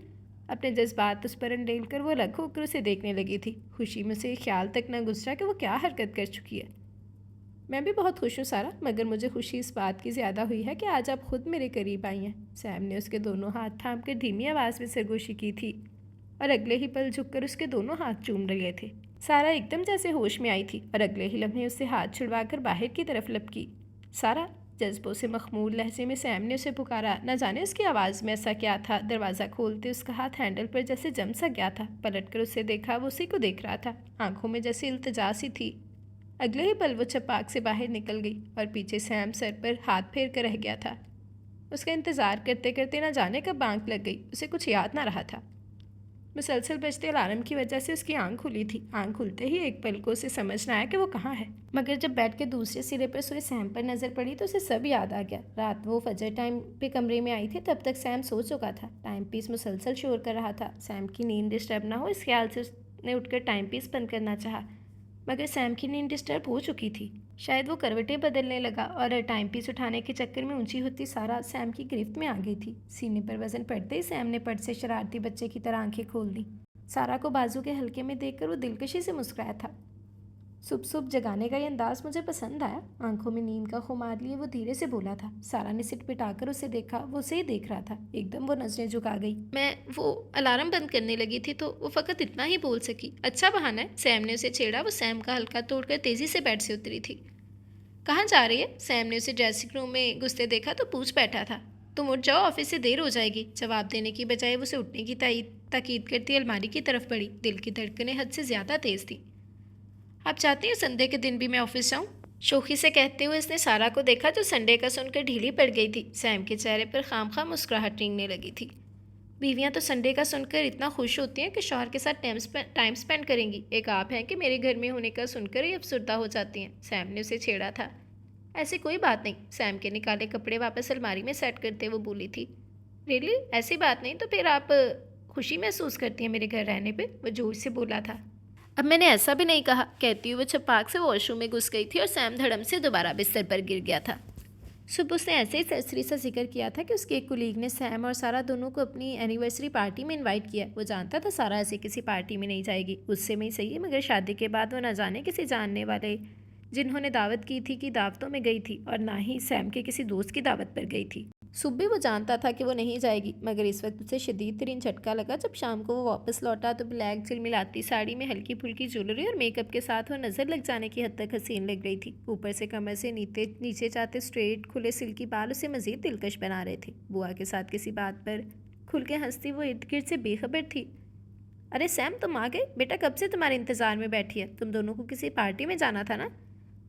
अपने जज्बात उस पर अंडेल कर वो अलग होकर उसे देखने लगी थी। खुशी में से ख्याल तक न गुजरा कि वो क्या हरकत कर चुकी है। मैं भी बहुत खुश हूँ सारा, मगर मुझे खुशी इस बात की ज़्यादा हुई है कि आज आप खुद मेरे करीब आई हैं। सैम ने उसके दोनों हाथ थाम कर धीमी आवाज़ में सरगोशी की थी और अगले ही पल झुककर उसके दोनों हाथ चूम रहे थे। सारा एकदम जैसे होश में आई थी और अगले ही लम्हे उससे हाथ छुड़वा कर बाहर की तरफ लपकी। सारा, जज्बों से मखमूर लहजे में सैम ने उसे पुकारा। न जाने उसकी आवाज़ में ऐसा क्या था। दरवाज़ा खोलते उसका हाथ हैंडल पर जैसे जम सा गया था। पलटकर उसे देखा, वो उसी को देख रहा था। आंखों में जैसे इल्तिजा सी थी। अगले ही पल वो छपाक से बाहर निकल गई और पीछे सैम सर पर हाथ फेर कर रह गया था। उसका इंतज़ार करते करते न जाने कब आंख लग गई, उसे कुछ याद ना रहा था। मुसलसल बजते अलार्म की वजह से उसकी आंख खुली थी। आंख खुलते ही एक पल को उसे समझ न आया कि वो कहाँ है, मगर जब बेड के दूसरे सिरे पर सोए सैम पर नज़र पड़ी तो उसे सब याद आ गया। रात वो फजर टाइम पे कमरे में आई थी, तब तक सैम सो चुका था। टाइम पीस मुसलसल शोर कर रहा था। सैम की नींद डिस्टर्ब ना हो, इस ख्याल से उसने उठकर टाइम पीस बंद करना चाहा, मगर सैम की नींद डिस्टर्ब हो चुकी थी। शायद वो करवटें बदलने लगा और टाइम पीस उठाने के चक्कर में ऊंची होती सारा सैम की गिरफ्त में आ गई थी। सीने पर वजन पड़ते ही सैम ने पट से शरारती बच्चे की तरह आंखें खोल दी। सारा को बाजू के हल्के में देखकर वो दिलकशी से मुस्कुराया था। सुबह सुबह जगाने का ये अंदाज मुझे पसंद आया। आंखों में नींद का खुमार लिए वो धीरे से बोला था। सारा ने सिट पिटाकर उसे देखा, वो उसे ही देख रहा था। एकदम वो नजरें झुका गई। मैं वो अलार्म बंद करने लगी थी तो वो फ़कत इतना ही बोल सकी। अच्छा बहाना है, सैम ने उसे छेड़ा। वो सैम का हल्का तोड़कर तेज़ी से बेड से उतरी थी। कहाँ जा रही है? सैम ने उसे ड्रेसिंग रूम में घुसते देखा तो पूछ बैठा था। तुम उठ जाओ, ऑफिस से देर हो जाएगी। जवाब देने की बजाय वो उसे उठने की ताकीद करती अलमारी की तरफ बढ़ी। दिल की धड़कनें हद से ज़्यादा तेज़ थी। आप चाहती हैं संडे के दिन भी मैं ऑफिस जाऊँ? शोखी से कहते हुए उसने सारा को देखा जो संडे का सुनकर ढीली पड़ गई थी। सैम के चेहरे पर खामखा मुस्कुराहट रेंगने लगी थी। बीवियाँ तो संडे का सुनकर इतना खुश होती हैं कि शौहर के साथ टाइम स्पेंड करेंगी। एक आप हैं कि मेरे घर में होने का सुनकर ही अफसरदा हो जाती हैं। सैम ने उसे छेड़ा था। ऐसी कोई बात नहीं। सैम के निकाले कपड़े वापस अलमारी में सेट करते वो बोली थी। रियली? ऐसी बात नहीं तो फिर आप खुशी महसूस करती हैं मेरे घर रहने पे? वो जोर से बोला था। अब मैंने ऐसा भी नहीं कहा, कहती हुई वो छपाक से वॉशरूम में घुस गई थी और सैम धड़म से दोबारा बिस्तर पर गिर गया था। सुबह उसने ऐसे ही सरसरी सा जिक्र किया था कि उसके एक कुलीग ने सैम और सारा दोनों को अपनी एनिवर्सरी पार्टी में इनवाइट किया। वो जानता था सारा ऐसी किसी पार्टी में नहीं जाएगी, गुस्से में ही सही है, मगर शादी के बाद वो न जाने किसी जानने वाले जिन्होंने दावत की थी कि दावतों में गई थी और ना ही सैम के किसी दोस्त की दावत पर गई थी। सुबह वो जानता था कि वो नहीं जाएगी, मगर इस वक्त उसे शदीद तरीन झटका लगा जब शाम को वो वापस लौटा तो ब्लैक झिलमिलाती साड़ी में हल्की फुल्की ज्वेलरी और मेकअप के साथ वो नज़र लग जाने की हद तक हसीन लग रही थी। ऊपर से कमर से नीचे जाते स्ट्रेट खुले सिल्की बाल उसे मज़ीद दिलकश बना रहे थे। बुआ के साथ किसी बात पर खुल के हंसती वो इर्द गिर्द से बेखबर थी। अरे सैम, तुम आ गए? बेटा कब से तुम्हारे इंतज़ार में बैठी है। तुम दोनों को किसी पार्टी में जाना था ना?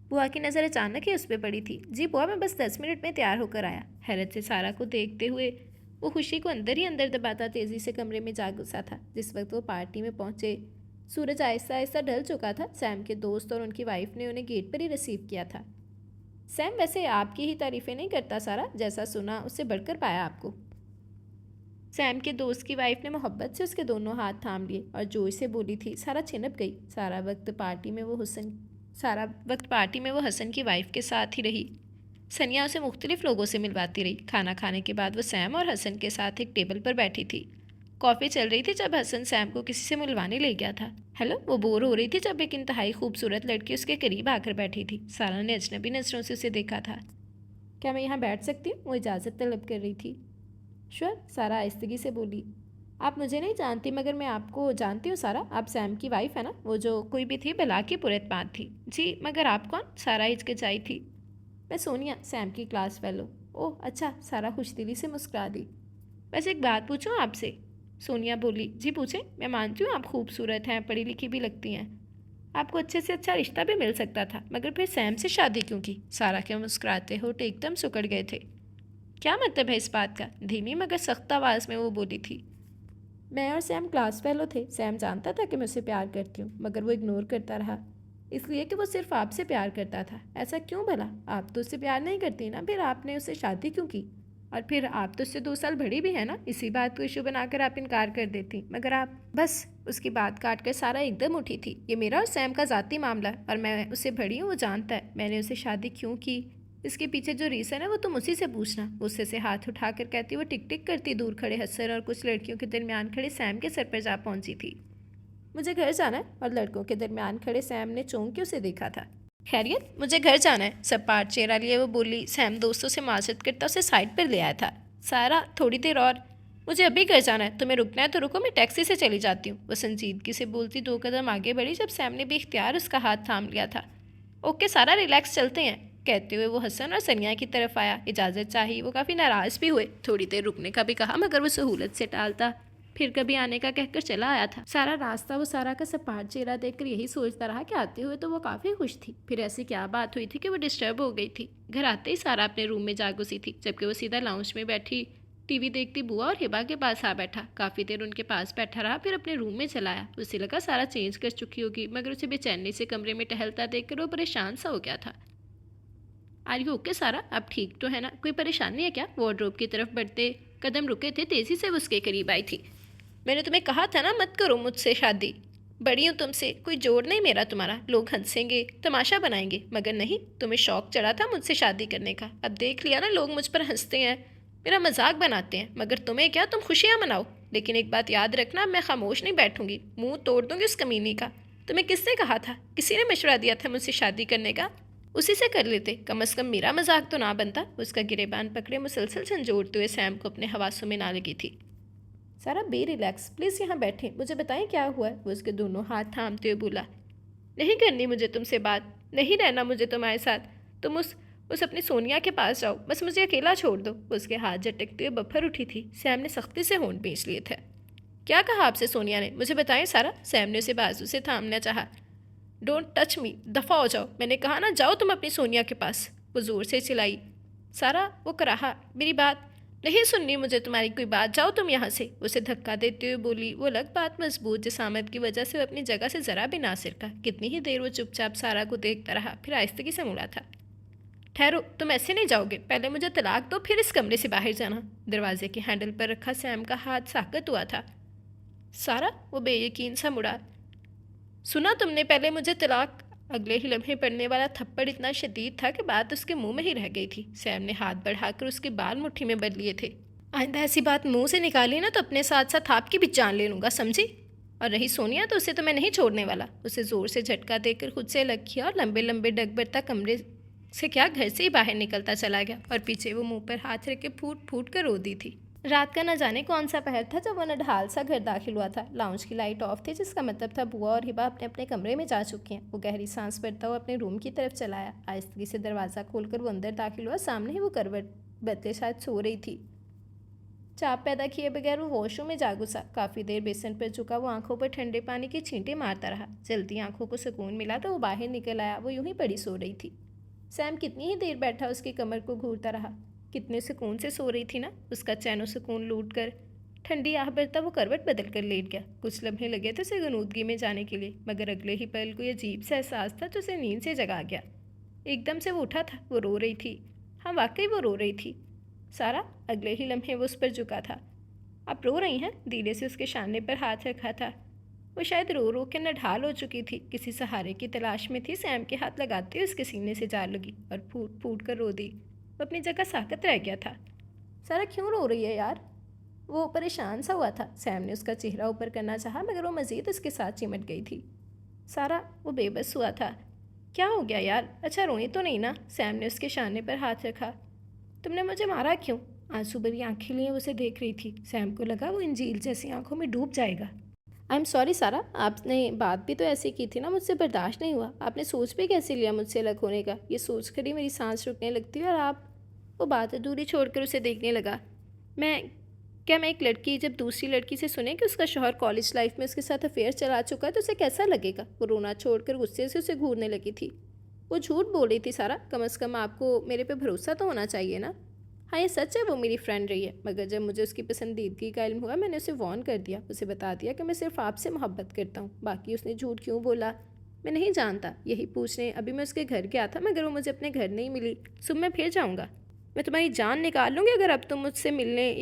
बुआ की नज़र अचानक ही उस पर पड़ी थी। जी बुआ, मैं बस 10 मिनट में तैयार होकर आया। हैरत से सारा को देखते हुए वो खुशी को अंदर ही अंदर दबाता तेज़ी से कमरे में जा घुसा था। जिस वक्त वो पार्टी में पहुंचे सूरज आहिस्ता आहिस्ता ढल चुका था। सैम के दोस्त और उनकी वाइफ ने उन्हें गेट पर ही रिसीव किया था। सैम वैसे आपकी ही तारीफ़ें नहीं करता सारा, जैसा सुना उससे बढ़कर पाया आपको। सैम के दोस्त की वाइफ ने मोहब्बत से उसके दोनों हाथ थाम लिए और जोर से बोली थी। सारा छिनप गई। सारा वक्त पार्टी में वो हसन की वाइफ के साथ ही रही। सनिया उसे मुख्तलिफ लोगों से मिलवाती रही। खाना खाने के बाद वो सैम और हसन के साथ एक टेबल पर बैठी थी। कॉफ़ी चल रही थी जब हसन सैम को किसी से मिलवाने ले गया था। हेलो, वो बोर हो रही थी जब एक इंतहाई खूबसूरत लड़की उसके करीब आकर बैठी थी। सारा ने अजनबी नज़रों से उसे देखा था। क्या मैं यहाँ बैठ सकती हूँ? वो इजाज़त तलब कर रही थी। श्योर, सारा आहिस्तगी से बोली। आप मुझे नहीं जानती मगर मैं आपको जानती हूँ सारा। आप सैम की वाइफ है ना? वो जो कोई भी थी बला की पुरतपात थी। जी, मगर आप कौन? सारा हिचकिचाई थी। मैं सोनिया, सैम की क्लास फेलो। ओह अच्छा, सारा खुशदिली से मुस्कुरा दी। बस एक बात पूछूं आपसे? सोनिया बोली। जी पूछें। मैं मानती हूँ आप खूबसूरत हैं, पढ़ी लिखी भी लगती हैं, आपको अच्छे से अच्छा रिश्ता भी मिल सकता था, मगर फिर सैम से शादी क्यों की? सारा के मुस्कुराते होठ एकदम सुकड़ गए थे। क्या मतलब है इस बात का? धीमी मगर सख्त आवाज़ में वो बोली थी। मैं और सैम क्लास फेलो थे। सैम जानता था कि मैं उसे प्यार करती हूँ, मगर वो इग्नोर करता रहा, इसलिए कि वो सिर्फ आपसे प्यार करता था। ऐसा क्यों भला? आप तो उससे प्यार नहीं करती ना, फिर आपने उससे शादी क्यों की? और फिर आप तो उससे 2 साल बड़ी भी है ना, इसी बात को इशू बनाकर आप इनकार कर देती। मगर आप बस उसकी बात काट कर सारा एकदम उठी थी। ये मेरा और सैम का ज़ाती मामला है और मैं उससे बड़ी हूँ, वो जानता है। मैंने उसे शादी क्यों की, इसके पीछे जो रीज़न है वो तुम उसी से पूछना। गुस्से से हाथ उठाकर कहती वो टिक टिक करती दूर खड़े हसन और कुछ लड़कियों के दरमियान खड़े सैम के सर पर जा पहुंची थी। मुझे घर जाना है। और लड़कों के दरमियान खड़े सैम ने चौंक के उसे देखा था। खैरियत? मुझे घर जाना है, सब पार्ट चेहरा लिए वो बोली। सैम दोस्तों से माजरत करता उसे साइड पर ले आया था। सारा, थोड़ी देर और, मुझे अभी घर जाना है, तुम्हें रुकना है तो रुको, मैं टैक्सी से चली जाती हूँ। वो संजीदगी से बोलती 2 कदम आगे बढ़ी जब सैम ने भी इख्तियार उसका हाथ थाम लिया था। ओके सारा, रिलैक्स, चलते हैं। कहते हुए वो हसन और सनिया की तरफ आया। इजाज़त चाही। वो काफ़ी नाराज़ भी हुए। थोड़ी देर रुकने का भी कहा मगर वो सहूलत से टालता। फिर कभी आने का कहकर चला आया था। सारा रास्ता वो सारा का सपाट चेहरा देखकर यही सोचता रहा कि आते हुए तो वो काफ़ी खुश थी। फिर ऐसी क्या बात हुई थी कि वो डिस्टर्ब हो गई थी। घर आते ही सारा अपने रूम में जा घुसी थी, जबकि वो सीधा लाउंज में बैठी टीवी देखती बुआ और हिबा के पास आ बैठा। काफ़ी देर उनके पास बैठा रहा, फिर अपने रूम में चला आया। उसे लगा सारा चेंज कर चुकी होगी, मगर उसे बेचैनी से कमरे में टहलता देखकर वो परेशान सा हो गया था। आर यू ओके सारा, अब ठीक तो है ना? कोई परेशानी है क्या? वार्डरोब की तरफ बढ़ते कदम रुके थे। तेज़ी से वो उसके करीब आई थी। मैंने तुम्हें कहा था ना मत करो मुझसे शादी। बड़ी हूँ तुमसे, कोई जोर नहीं मेरा तुम्हारा। लोग हंसेंगे, तमाशा बनाएंगे, मगर नहीं, तुम्हें शौक चढ़ा था मुझसे शादी करने का। अब देख लिया ना, लोग मुझ पर हंसते हैं, मेरा मजाक बनाते हैं, मगर तुम्हें क्या, तुम खुशियाँ मनाओ। लेकिन एक बात याद रखना, मैं खामोश नहीं बैठूंगी, मुंह तोड़ दूंगी उस कमीनी का। तुम्हें किसने कहा था? किसी ने मशवरा दिया था मुझसे शादी करने का? उसी से कर लेते, कम अज़ कम मेरा मजाक तो ना बनता। उसका गिरेबान पकड़े मुसलसल झंझोड़ते हुए सैम को अपने हवासों में ना लगी थी। सारा बी रिलैक्स, प्लीज़ यहाँ बैठें, मुझे बताएं क्या हुआ है। वो उसके दोनों हाथ थामते हुए बोला, नहीं करनी मुझे तुमसे बात, नहीं रहना मुझे तुम्हारे साथ। तुम उस अपनी सोनिया के पास जाओ, बस मुझे अकेला छोड़ दो। उसके हाथ झटकते हुए बफर उठी थी। सैम ने सख्ती से होंठ खींच लिए थे। क्या कहा आपसे सोनिया ने? मुझे बताएं सारा। सैम ने उसे बाजू से थामना चाहा। डोंट टच मी, दफ़ा हो जाओ, मैंने कहा ना, जाओ तुम अपनी सोनिया के पास। वो ज़ोर से चिल्लाई। सारा, वो कराहा, मेरी बात नहीं सुननी मुझे तुम्हारी कोई बात, जाओ तुम यहाँ से। उसे धक्का देते हुए बोली। वो अलग बात मजबूत जिसामत की वजह से वो अपनी जगह से ज़रा भी ना सिरका। कितनी ही देर वो चुपचाप सारा को देखता रहा, फिर आहिस्तगी से मुड़ा था। ठहरो, तुम ऐसे नहीं जाओगे, पहले मुझे तलाक दो, फिर इस कमरे से बाहर जाना। दरवाजे के हैंडल पर रखा सैम का हाथ साकत हुआ था। सारा, वो बेयकीन सा मुड़ा। सुना तुमने, पहले मुझे तलाक। अगले ही लम्हे पड़ने वाला थप्पड़ इतना शदीद था कि बात उसके मुंह में ही रह गई थी। सैम ने हाथ बढ़ाकर उसके बाल मुट्ठी में बद लिए थे। आइंदा ऐसी बात मुंह से निकाली ना तो अपने साथ साथ आपकी भी जान ले लूँगा, समझी? और रही सोनिया, तो उसे तो मैं नहीं छोड़ने वाला। उसे ज़ोर से झटका देकर खुद से अलग किया और लंबे लंबे डग भरता कमरे से क्या घर से ही बाहर निकलता चला गया। और पीछे वो मुंह पर हाथ रख के फूट फूट कर रो दी थी। रात का न जाने कौन सा पहर था जब वो नढाल सा घर दाखिल हुआ था। लाउंज की लाइट ऑफ थी, जिसका मतलब था बुआ और हिबा अपने अपने कमरे में जा चुकी हैं। वो गहरी सांस भरता हुआ अपने रूम की तरफ चला आया। आहिस्तगी से दरवाज़ा खोलकर वो अंदर दाखिल हुआ। सामने ही वो करवट बदले शायद सो रही थी। चाप पैदा किए बगैर वो वॉशरूम में जा घुसा। काफ़ी देर बेसन पर झुका वो आंखों पर ठंडे पानी की छींटे मारता रहा। जल्दी आंखों को सुकून मिला तो वो बाहर निकल आया। वो यूं ही पड़ी सो रही थी। सैम कितनी ही देर बैठा उसकी कमर को घूरता रहा। कितने सुकून से सो रही थी ना। उसका चैनो सुकून लूट कर ठंडी आह भरता वो करवट बदल कर लेट गया। कुछ लम्हे लगे थे उसे गनूदगी में जाने के लिए, मगर अगले ही पल कोई अजीब सा एहसास था जो उसे नींद से जगा गया। एकदम से वो उठा था। वो रो रही थी। हाँ, वाकई वो रो रही थी। सारा, अगले ही लम्हे वो उस पर झुका था। आप रो रही हैं? धीरे से उसके शाने पर हाथ रखा था। वो शायद रो रो के नढाल हो चुकी थी, किसी सहारे की तलाश में थी। सैम के हाथ लगाते हुए उसके सीने से जा लगी और फूट फूट कर रो दी। वो अपनी जगह साकत रह गया था। सारा, क्यों रो रही है यार? वो परेशान सा हुआ था। सैम ने उसका चेहरा ऊपर करना चाहा, मगर वो मज़ीद उसके साथ चिमट गई थी। सारा, वो बेबस हुआ था। क्या हो गया यार? अच्छा, रोई तो नहीं ना? सैम ने उसके शाने पर हाथ रखा। तुमने मुझे मारा क्यों? आंसू भरी आंखें लिए उसे देख रही थी। सैम को लगा वो इंजील जैसी आंखों में डूब जाएगा। आई एम सॉरी सारा, आपने बात भी तो ऐसी की थी ना, मुझसे बर्दाश्त नहीं हुआ। आपने सोच भी कैसे लिया मुझसे अलग होने का? ये सोच कर ही मेरी सांस रुकने लगती है और आप। वो बात अधूरी छोड़कर उसे देखने लगा। मैं एक लड़की जब दूसरी लड़की से सुने कि उसका शौहर कॉलेज लाइफ में उसके साथ अफेयर चला चुका है तो उसे कैसा लगेगा? वो रोना छोड़कर गुस्से से उसे घूरने लगी थी। वो झूठ बोल रही थी सारा, कम से कम आपको मेरे पे भरोसा तो होना चाहिए ना। हाँ, ये सच है, वो मेरी फ्रेंड रही है, मगर जब मुझे उसकी पसंदीदगी का इल्म हुआ मैंने उसे वार्न कर दिया। उसे बता दिया कि मैं सिर्फ आपसे मोहब्बत करता हूँ। बाकी उसने झूठ क्यों बोला मैं नहीं जानता। यही पूछने अभी मैं उसके घर गया था, मगर वो मुझे अपने घर नहीं मिली। सुबह मैं फिर जाऊँगा। मैं तुम्हारी जान निकाल लूँगी अगर अब तुम मुझसे मिलने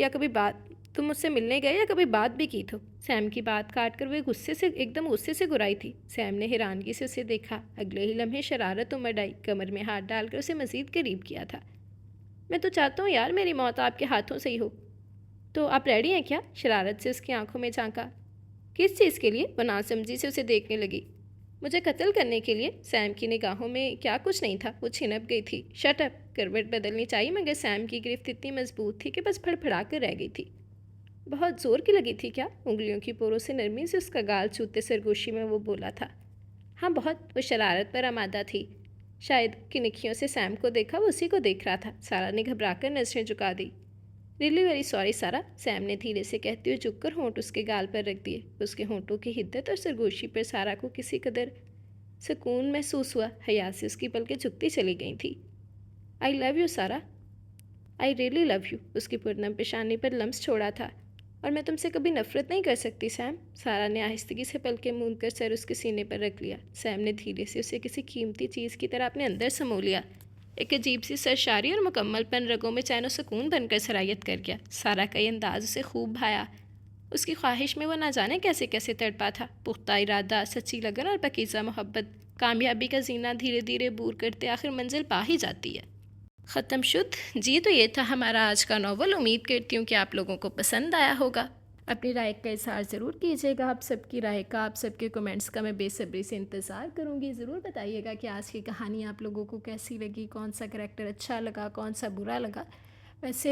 गए या कभी बात भी की तो। सैम की बात काट कर वे एकदम गुस्से से गुराई थी। सैम ने हैरानगी से उसे देखा। अगले ही लम्हे शरारत उमड़ आई। कमर में हाथ डालकर उसे मज़ीद करीब किया था। मैं तो चाहता हूँ यार मेरी मौत आपके हाथों से ही हो। तो आप रेडी हैं क्या? शरारत से उसकी आंखों में झांका। किस चीज़ के लिए? वो नासमझी से उसे देखने लगी। मुझे कत्ल करने के लिए। सैम की निगाहों में क्या कुछ नहीं था, वो छिनप गई थी। Shut up. करवट बदलनी चाहिए, मगर सैम की गिरफ्त इतनी मजबूत थी कि बस फड़फड़ा कर रह गई थी। बहुत ज़ोर की लगी थी क्या? उंगलियों की पोरों से नरमी से उसका गाल छूते सरगोशी में वो बोला था। हाँ बहुत। वो शरारत पर आमादा थी। शायद की निखियों से सैम को देखा, वो उसी को देख रहा था। सारा ने घबराकर नजरें झुका दी। रियली वेरी सॉरी सारा, सैम ने धीरे से कहते हुए झुककर होंठ उसके गाल पर रख दिए। उसके होंठों की हिद्दत और सरगोशी पर सारा को किसी कदर सुकून महसूस हुआ। हया से उसकी पलकें झुकती चली गई थी। आई लव यू सारा, आई रियली लव यू। उसकी पुरनम पेशानी पर लम्स छोड़ा था। और मैं तुमसे कभी नफरत नहीं कर सकती सैम। सारा ने आहिस्तगी से पलकें मूंद कर सर उसके सीने पर रख लिया। सैम ने धीरे से उसे किसी कीमती चीज़ की तरह अपने अंदर समो लिया। एक अजीब सी सरशारी और मुकम्मलपन रगों में चैन और सुकून बनकर सरायत कर गया। सारा का ये अंदाज उसे खूब भाया। उसकी ख्वाहिश में वो ना जाने कैसे कैसे तड़पा था। पुख्ता इरादा, सच्ची लगन और पकीज़ा मोहब्बत कामयाबी का जीना धीरे धीरे बूर करते आखिर मंजिल पा ही जाती है। ख़त्म शुद्ध जी। तो ये था हमारा आज का नावल। उम्मीद करती हूँ कि आप लोगों को पसंद आया होगा। अपनी राय का इज़हार ज़रूर कीजिएगा। आप सबकी राय का, आप सबके कमेंट्स का मैं बेसब्री से इंतज़ार करूँगी। ज़रूर बताइएगा कि आज की कहानी आप लोगों को कैसी लगी, कौन सा करैक्टर अच्छा लगा, कौन सा बुरा लगा। वैसे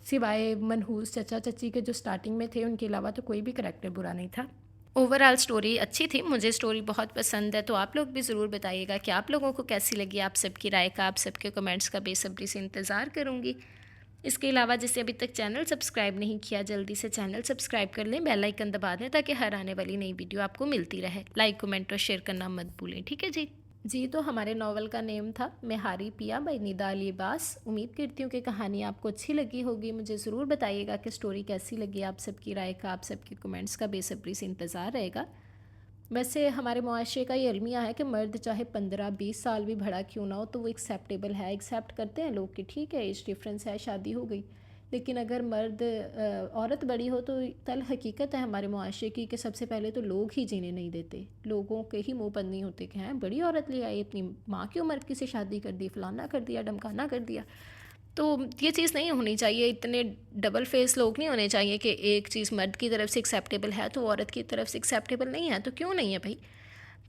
सिवाय मनहूस चचा चची के जो स्टार्टिंग में थे, उनके अलावा तो कोई भी करैक्टर बुरा नहीं था। ओवरऑल स्टोरी अच्छी थी, मुझे स्टोरी बहुत पसंद है। तो आप लोग भी ज़रूर बताइएगा कि आप लोगों को कैसी लगी। आप सबकी राय का, आप सबके कमेंट्स का बेसब्री से इंतज़ार करूँगी। इसके अलावा जिसे अभी तक चैनल सब्सक्राइब नहीं किया, जल्दी से चैनल सब्सक्राइब कर लें, बेल आइकन दबा दें ताकि हर आने वाली नई वीडियो आपको मिलती रहे। लाइक, कमेंट और शेयर करना मत भूलें, ठीक है जी। जी, तो हमारे नावल का नेम था मेहारी पिया बाय निदा अली अब्बास। उम्मीद करती हूँ कि कहानी आपको अच्छी लगी होगी। मुझे ज़रूर बताइएगा कि स्टोरी कैसी लगी। आप सबकी राय का, आप सबके कमेंट्स का बेसब्री से इंतज़ार रहेगा। वैसे हमारे मुआशरे का ये अलमिया है कि मर्द चाहे 15-20 साल भी बड़ा क्यों ना हो तो वो एक्सेप्टेबल है। एक्सेप्ट करते हैं लोग कि ठीक है, एज डिफरेंस है, शादी हो गई। लेकिन अगर मर्द औरत बड़ी हो तो तल हकीकत है हमारे मुआशरे की कि सबसे पहले तो लोग ही जीने नहीं देते। लोगों के ही मुंह बंद नहीं होते कि हैं बड़ी औरत ले आई, अपनी माँ की उम्र की से शादी कर दी, फलाना कर दिया, ढमकाना कर दिया। तो ये चीज़ नहीं होनी चाहिए। इतने डबल फेस लोग नहीं होने चाहिए कि एक चीज़ मर्द की तरफ से एक्सेप्टेबल है तो औरत की तरफ से एक्सेप्टेबल नहीं है। तो क्यों नहीं है भाई।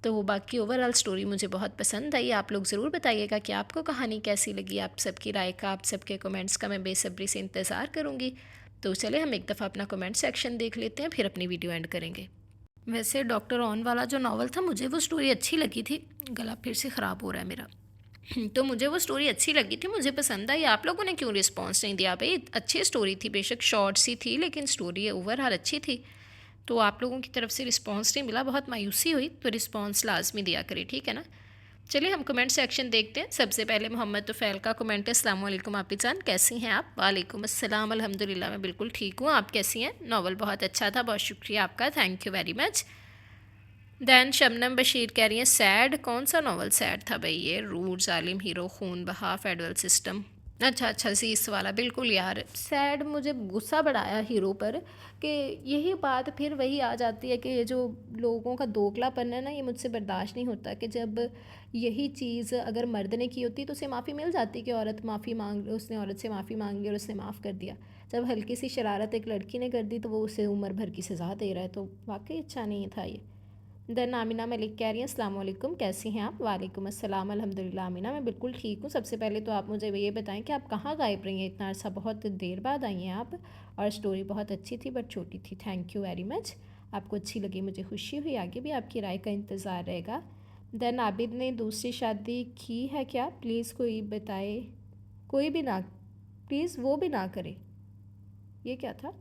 तो बाकी ओवरऑल स्टोरी मुझे बहुत पसंद आई। आप लोग ज़रूर बताइएगा कि आपको कहानी कैसी लगी। आप सबकी राय का, आप सबके कमेंट्स का मैं बेसब्री से इंतज़ार करूँगी। तो चले हम एक दफ़ा अपना कमेंट सेक्शन देख लेते हैं, फिर अपनी वीडियो एंड करेंगे। वैसे डॉक्टर ऑन वाला जो नावल था, मुझे वो स्टोरी अच्छी लगी थी। गला फिर से ख़राब हो रहा है मेरा। तो मुझे वो स्टोरी अच्छी लगी थी, मुझे पसंद आई। आप लोगों ने क्यों रिस्पॉन्स नहीं दिया भाई। अच्छी स्टोरी थी, बेशक शॉर्ट सी थी लेकिन स्टोरी ओवरऑल अच्छी थी। तो आप लोगों की तरफ से रिस्पॉन्स नहीं मिला, बहुत मायूसी हुई। तो रिस्पॉन्स लाजमी दिया करें, ठीक है ना। चलिए हम कमेंट सेक्शन देखते हैं। सबसे पहले मोहम्मद तुफ़ैल का कमेंट है, अस्सलाम वालेकुम आपी जान, कैसी हैं आप। वालेकुम अस्सलाम, अल्हम्दुलिल्लाह मैं बिल्कुल ठीक हूँ। आप कैसी हैं। नावल बहुत अच्छा था, बहुत शुक्रिया आपका, thank you very much. Then Shabnam Bashir कह रही हैं सैड। कौन सा नावल सैड था भाई ये। रूड जालिम हीरो, खून बहा, फेडरल सिस्टम। अच्छा जी, इस वाला बिल्कुल यार। सैड मुझे गुस्सा बढ़ाया हीरो पर कि यही बात फिर वही आ जाती है कि ये जो लोगों का दोगलापन है ना, ये मुझसे बर्दाश्त नहीं होता कि जब यही चीज़ अगर मर्द ने की होती तो उसे माफ़ी मिल जाती कि औरत माफ़ी मांग, उसने औरत से माफ़ी मांग ली और उसने माफ़ कर दिया। जब हल्की सी शरारत एक लड़की ने कर दी तो वो उसे उम्र भर की सज़ा दे रहा है, तो वाकई अच्छा नहीं था ये। देन आमिना मलिक कह रही हैं अस्सलाम वालेकुम, कैसी हैं आप। वालेकुम अस्सलाम, अल्हम्दुलिल्लाह आमिना मैं बिल्कुल ठीक हूँ। सबसे पहले तो आप मुझे ये बताएं कि आप कहाँ गायब रही हैं इतना अर्सा, बहुत देर बाद आई हैं आप। और स्टोरी बहुत अच्छी थी बट छोटी थी। थैंक यू वेरी मच, आपको अच्छी लगी, मुझे खुशी हुई। आगे भी आपकी राय का इंतज़ार रहेगा। देन आबिद ने दूसरी शादी की है क्या, प्लीज़ कोई बताए। कोई भी ना, प्लीज़ वो भी ना करे। ये क्या था।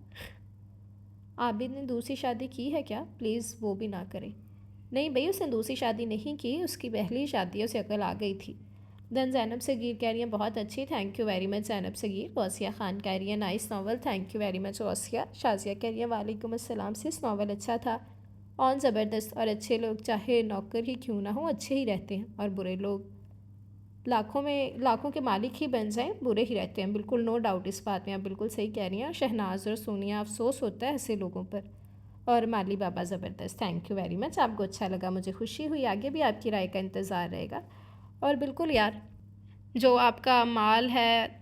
आबिद ने दूसरी शादी की है क्या, प्लीज़ वो भी ना करे। नहीं भाई, उसने दूसरी शादी नहीं की, उसकी पहली शादी है, उसे अकल आ गई थी। देन ज़ैनब सगीर कह रही हैं बहुत अच्छी, thank you very much Zainab Sagir. Wasiya Khan कह रही है nice novel, thank you very much Wasiya. Shazia कह रही है वालेकुम अस्सलाम सिस, नावल अच्छा था और ज़बरदस्त। और अच्छे लोग चाहे नौकर ही क्यों ना हो अच्छे ही रहते हैं, और बुरे लोग लाखों के मालिक ही बन जाएं बुरे ही रहते हैं। बिल्कुल नो डाउट इस बात में, आप बिल्कुल सही कह रही हैं। शहनाज और सोनिया, अफसोस होता है ऐसे लोगों पर। और माली बाबा ज़बरदस्त, थैंक यू वेरी मच, आपको अच्छा लगा, मुझे खुशी हुई। आगे भी आपकी राय का इंतज़ार रहेगा। और बिल्कुल यार, जो आपका माल है,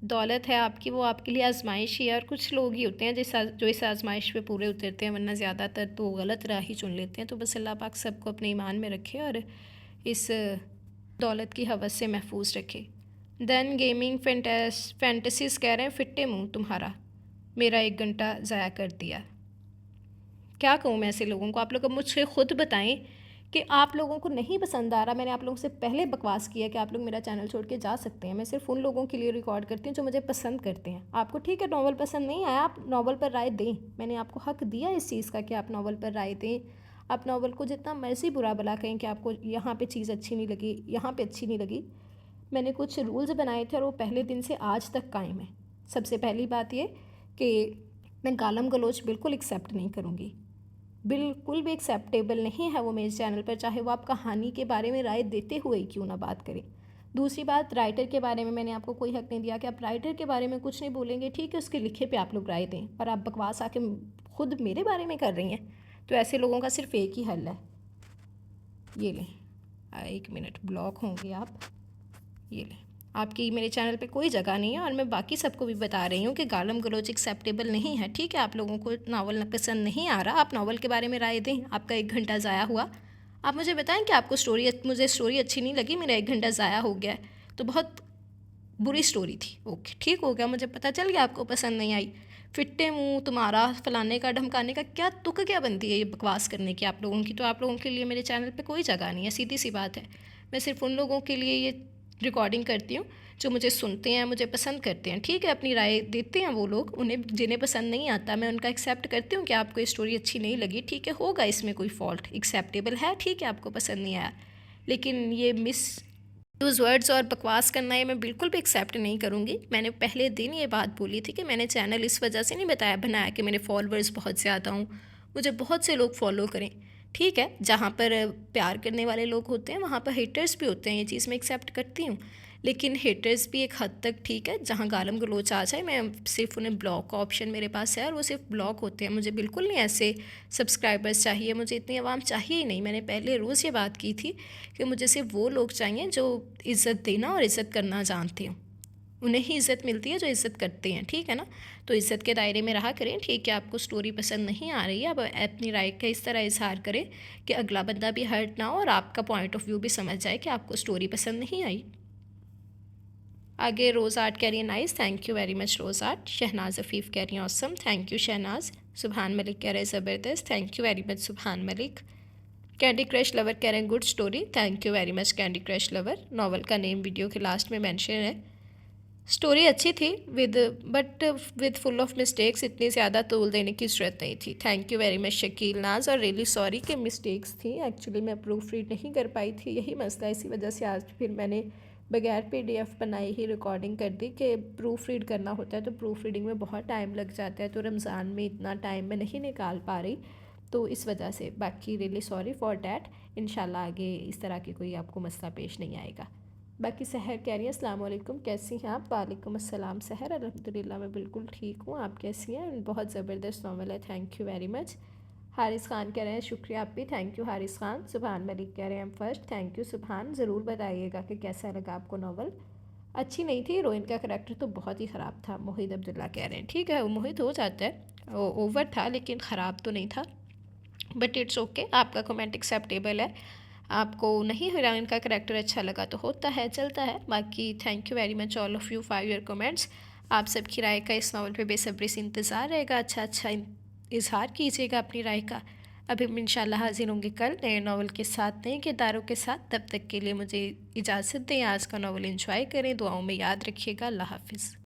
दौलत है आपकी, वो आपके लिए आजमाइश ही है। और कुछ लोग ही होते हैं जो इस आजमाइश पे पूरे उतरते हैं, वरना ज़्यादातर तो गलत राह ही चुन लेते हैं। तो बस अल्लाह पाक सबको अपने ईमान में रखे और इस दौलत की हवस से महफूज रखे। देन गेमिंग फैंटेसीज कह रहे हैं फिट्टे मुँह तुम्हारा, मेरा 1 घंटा ज़ाया कर दिया। क्या कहूँ मैं ऐसे लोगों को। आप लोग अब मुझसे ख़ुद बताएं कि आप लोगों को नहीं पसंद आ रहा। मैंने आप लोगों से पहले बकवास किया कि आप लोग मेरा चैनल छोड़ के जा सकते हैं। मैं सिर्फ उन लोगों के लिए रिकॉर्ड करती हूँ जो मुझे पसंद करते हैं। आपको ठीक है नॉवल पसंद नहीं आया, आप नॉवल पर राय दें, मैंने आपको हक दिया इस चीज़ का कि आप नॉवल पर राय दें। आप नॉवल को जितना मर्जी बुरा भला कहें कि आपको यहाँ पे चीज़ अच्छी नहीं लगी, यहाँ पे अच्छी नहीं लगी। मैंने कुछ रूल्स बनाए थे और वो पहले दिन से आज तक कायम है। सबसे पहली बात ये कि मैं गालम गलोच बिल्कुल एक्सेप्ट नहीं करूँगी, बिल्कुल भी एक्सेप्टेबल नहीं है वो मेरे चैनल पर, चाहे वो आप कहानी के बारे में राय देते हुए ही क्यों ना बात करें। दूसरी बात, राइटर के बारे में मैंने आपको कोई हक नहीं दिया कि आप राइटर के बारे में कुछ नहीं बोलेंगे, ठीक है, उसके लिखे पे आप लोग राय दें, और आप बकवास आके खुद मेरे बारे में कर रही हैं। तो ऐसे लोगों का सिर्फ एक ही हल है, ये लें, 1 मिनट, ब्लॉक होंगे आप, ये लें, आपकी मेरे चैनल पे कोई जगह नहीं है। और मैं बाकी सबको भी बता रही हूँ कि गालम गलोच एक्सेप्टेबल नहीं है, ठीक है। आप लोगों को नावल पसंद नहीं आ रहा, आप नावल के बारे में राय दें, आपका 1 घंटा ज़ाया हुआ। आप मुझे बताएं कि आपको मुझे स्टोरी अच्छी नहीं लगी, मेरा 1 घंटा ज़ाया हो गया है, तो बहुत बुरी स्टोरी थी, ओके ठीक हो गया, मुझे पता चल गया आपको पसंद नहीं आई। फिट्टे मुँह तुम्हारा, फलाने का ढमकाने का क्या तुक क्या बनती है ये बकवास करने की आप लोगों की। तो आप लोगों के लिए मेरे चैनल पे कोई जगह नहीं है, सीधी सी बात है। मैं सिर्फ उन लोगों के लिए ये रिकॉर्डिंग करती हूँ जो मुझे सुनते हैं, मुझे पसंद करते हैं, ठीक है। अपनी राय देते हैं वो लोग, उन्हें जिन्हें पसंद नहीं आता मैं उनका एक्सेप्ट करती हूँ कि आपको ये स्टोरी अच्छी नहीं लगी, ठीक है, होगा इसमें कोई फॉल्ट, एक्सेप्टेबल है, ठीक है, आपको पसंद नहीं आया। लेकिन ये मिस यूज़ वर्ड्स और बकवास करना ये मैं बिल्कुल भी एक्सेप्ट नहीं करूँगी। मैंने पहले दिन ये बात बोली थी कि मैंने चैनल इस वजह से नहीं बनाया कि मेरे फॉलोअर्स बहुत ज़्यादा हों, मुझे बहुत से लोग फॉलो करें, ठीक है। जहाँ पर प्यार करने वाले लोग होते हैं वहाँ पर हेटर्स भी होते हैं, ये चीज़ मैं एक्सेप्ट करती हूँ। लेकिन हेटर्स भी एक हद तक ठीक है, जहाँ गालम गलोच आ जाए मैं सिर्फ उन्हें ब्लॉक का ऑप्शन मेरे पास है और वो सिर्फ ब्लॉक होते हैं। मुझे बिल्कुल नहीं ऐसे सब्सक्राइबर्स चाहिए, मुझे इतनी आवाम चाहिए ही नहीं। मैंने पहले रोज़ ये बात की थी कि मुझे सिर्फ वो लोग चाहिए जो इज़्ज़त देना और इज़्ज़त करना जानते हो, उन्हें ही इज़्ज़त मिलती है जो इज़्ज़त करते हैं, ठीक है ना। तो इज़्ज़त के दायरे में रहा करें, ठीक है। आपको स्टोरी पसंद नहीं आ रही है, अब अपनी राय का इस तरह इजहार करें कि अगला बंदा भी हर्ट ना हो और आपका पॉइंट ऑफ व्यू भी समझ जाए कि आपको स्टोरी पसंद नहीं आई। आगे रोज़ आर्ट कह रही है nice, thank you very much Rose Art. Shahnaz Afif कह रही है ऑसम, थैंक यू शहनाज। सुबहान मलिक कह रहे हैं ज़बरदस्त, थैंक यू वेरी मच सुबहान मलिक। कैंडी क्रश लवर कह रहे हैं good story, thank you very much candy crush lover. Novel का नेम वीडियो के लास्ट में मेंशन है। स्टोरी अच्छी थी but with full of mistakes, इतनी ज़्यादा तोल देने की ज़रूरत नहीं थी। Thank you very much Shakeel नाज, और रियली सॉरी कि मिस्टेक्स थी, एक्चुअली मैं प्रूफ रीड नहीं कर पाई थी, यही मसला, इसी वजह से आज फिर मैंने बगैर PDF बनाई ही रिकॉर्डिंग कर दी कि प्रूफ रीड करना होता है तो प्रूफ रीडिंग में बहुत टाइम लग जाता है, तो रमज़ान में इतना टाइम मैं नहीं निकाल पा रही, तो इस वजह से। बाकी रियली सॉरी फॉर डैट, इंशाल्लाह आगे इस तरह की कोई आपको मसला पेश नहीं आएगा। बाकी सहर कह रही है अस्सलाम वालेकुम, कैसी हैं आप? वालेकुम अस्सलाम सहर, अल्हम्दुलिल्लाह मैं बिल्कुल ठीक हूँ, आप कैसी हैं? बहुत ज़बरदस्त नावल है, thank you very much. Haris Khan कह रहे हैं शुक्रिया, आप भी, थैंक यू हारिस खान। सुबहान मलिक कह रहे हैं फर्स्ट, थैंक यू सुबहान। ज़रूर बताइएगा कि कैसा लगा आपको नावल। अच्छी नहीं थी, हीरोइन का करैक्टर तो बहुत ही ख़राब था। मोहित अब्दुल्ला कह रहे हैं ठीक है, मोहित हो जाता है, ओवर था लेकिन ख़राब तो नहीं था, बट इट्स ओके, आपका कमेंट एक्सेप्टेबल है। आपको नहीं हीरोइन का करैक्टर अच्छा लगा तो होता है, चलता है। बाकी thank you very much all of you for your comments. आप सबकी राय का इस नावल पे बेसब्री से इंतज़ार रहेगा, अच्छा इजहार कीजिएगा अपनी राय का। अभी हम इंशाल्लाह हाजिर होंगे कल नए नावल के साथ, नए किरदारों के साथ। तब तक के लिए मुझे इजाज़त दें, आज का नावल एंजॉय करें, दुआओं में याद रखिएगा। अल्लाह हाफिज़।